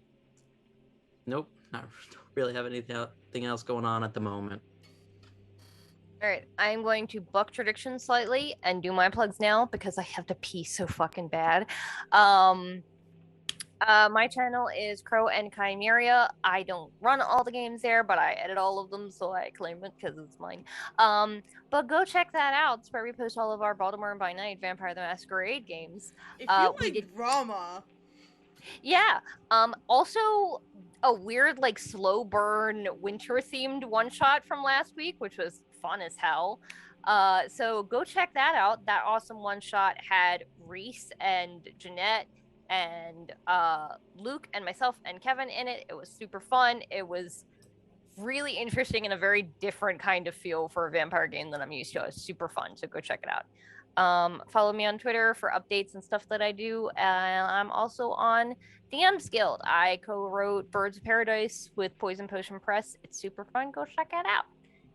nope, not really have anything else going on at the moment. All right, I'm going to buck tradition slightly and do my plugs now because I have to pee so fucking bad. My channel is Crow and Chimera. I don't run all the games there, but I edit all of them, so I claim it because it's mine. But go check that out. It's where we post all of our Baltimore by Night, Vampire the Masquerade games. If you like drama. Yeah. Also a weird, like, slow burn winter themed one shot from last week, which was fun as hell. So go check that out. That awesome one shot had Reese and Jeanette and Luke and myself and Kevin in it. It was super fun. It was really interesting and a very different kind of feel for a vampire game than I'm used to. It was super fun. So go check it out. Follow me on Twitter for updates and stuff that I do. I'm also on DM's Guild. I co-wrote Birds of Paradise with Poison Potion Press. It's super fun. Go check it out.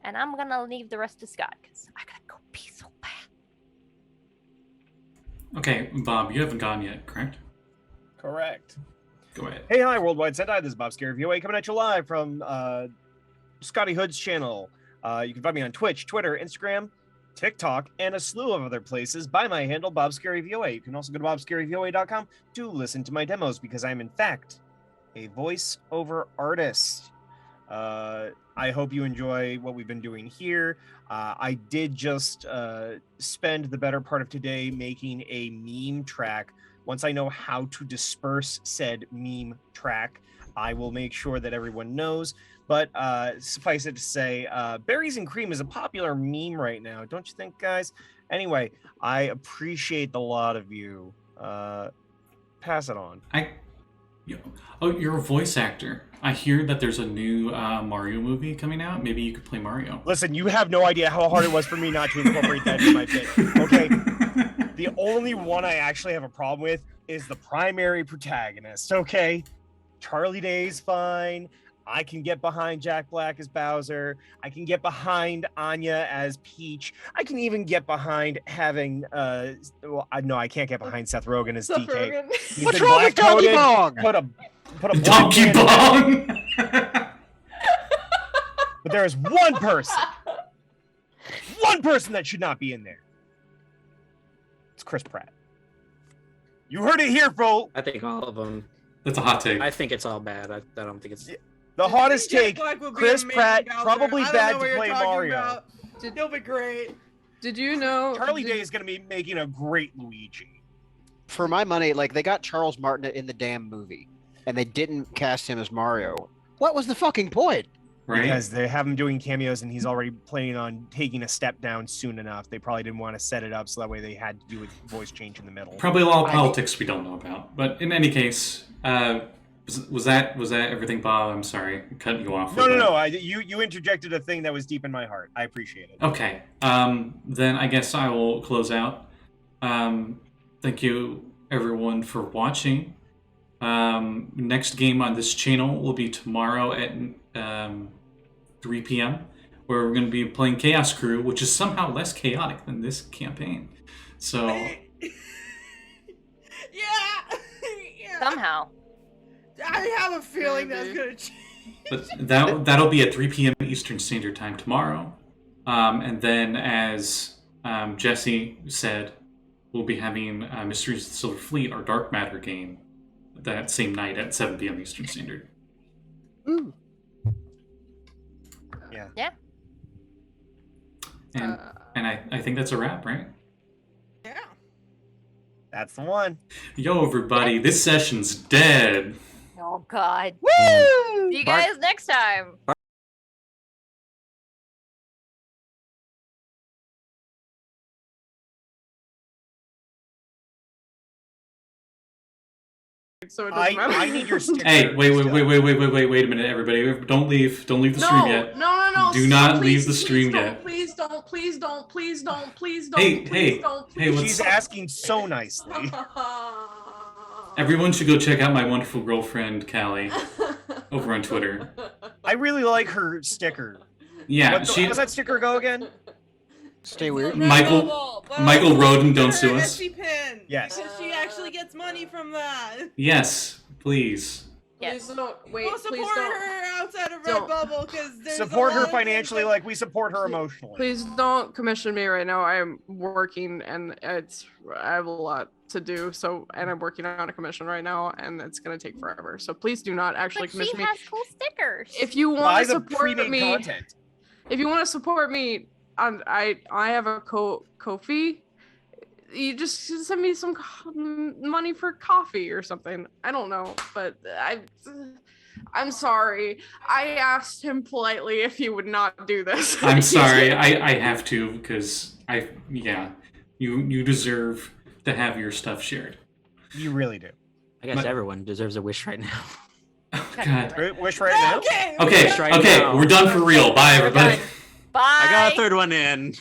And I'm gonna leave the rest to Scott because I gotta go pee so bad. Okay, Bob, you haven't gone yet, correct? Correct. Go ahead. Hey, hi, Worldwide Sentai. This is Bob Scary VOA coming at you live from Scotty Hood's channel. You can find me on Twitch, Twitter, Instagram, TikTok, and a slew of other places by my handle, Bob Scary VOA. You can also go to bobscaryvoa.com to listen to my demos because I am, in fact, a voiceover artist. I hope you enjoy what we've been doing here. I did just spend the better part of today making a meme track. Once I know how to disperse said meme track, I will make sure that everyone knows. But suffice it to say, berries and cream is a popular meme right now, don't you think, guys? Anyway, I appreciate the lot of you. Pass it on. Oh, you're a voice actor. I hear that there's a new Mario movie coming out. Maybe you could play Mario. Listen, you have no idea how hard it was for me not to incorporate that in my bit, okay? The only one I actually have a problem with is the primary protagonist, okay? Charlie Day's fine. I can get behind Jack Black as Bowser. I can get behind Anya as Peach. I can even get behind having, no, I can't get behind Seth Rogen as Seth DK. Rogen. He's What's been wrong with Donkey black-coded. Kong? Put a black Donkey man in Kong! But there is one person that should not be in there. It's Chris Pratt. You heard it here, folks. I think all of them. That's a hot take. I think it's all bad. I don't think it's. The hottest Jack take, Black would be Chris amazing, Pratt, Bowser. probably I don't bad know what to you're play talking Mario. about. He'll be great. Did you know Charlie Day is going to be making a great Luigi. For my money, like, they got Charles Martinet in the damn movie, and they didn't cast him as Mario. What was the fucking point? Right? Because they have him doing cameos and he's already planning on taking a step down soon enough. They probably didn't want to set it up so that way they had to do a voice change in the middle. Probably a lot of politics we don't know about. But in any case, was that everything, Bob? I'm sorry, I'm cutting you off. No. You interjected a thing that was deep in my heart. I appreciate it. Okay. Then I guess I will close out. Thank you, everyone, for watching. Next game on this channel will be tomorrow at 3 p.m. where we're going to be playing Chaos Crew, which is somehow less chaotic than this campaign. So yeah. Somehow. I have a feeling that's gonna change. but that'll be at 3 p.m. Eastern Standard Time tomorrow. And then, as Jesse said, we'll be having Mysteries of the Silver Fleet, our Dark Matter game, that same night at 7 p.m. Eastern Standard. Ooh. Yeah. And I think that's a wrap, right? Yeah. That's the one. Yo, everybody, this session's dead. Oh, God. Woo! See you guys next time. so it doesn't matter. I need your sticker. Hey, wait a minute, everybody. Don't leave the stream yet. No. Do not please, leave the stream please yet. Please don't. Please don't. Please don't. Please don't. Hey, please don't. hey, what's She's asking so nicely. Everyone should go check out my wonderful girlfriend, Callie, over on Twitter. I really like her sticker. Yeah, How does that sticker go again? Stay weird. Michael Roden, don't sue us. Pin, Yes. because she actually gets money from that. Yes, please. Please don't. Wait, We'll support please don't. her outside of Don't. Redbubble because there's Support a her lot of financially things like we support her emotionally. Please don't commission me right now. I'm working and I have a lot to do. So, and I'm working on a commission right now, and it's gonna take forever. So please do not actually But she commission me. has cool stickers. If you Buy want to the support pre-made me, content. if you want to support me, I have a Ko-fi. You just send me some money for coffee or something. I don't know, but I'm sorry. I asked him politely if he would not do this. I'm sorry, I have to, because you deserve to have your stuff shared. You really do. I guess everyone deserves a wish right now. Oh, God. Wish right now? Okay, Right now. we're done for real. Bye, everybody. Bye. I got a third one in.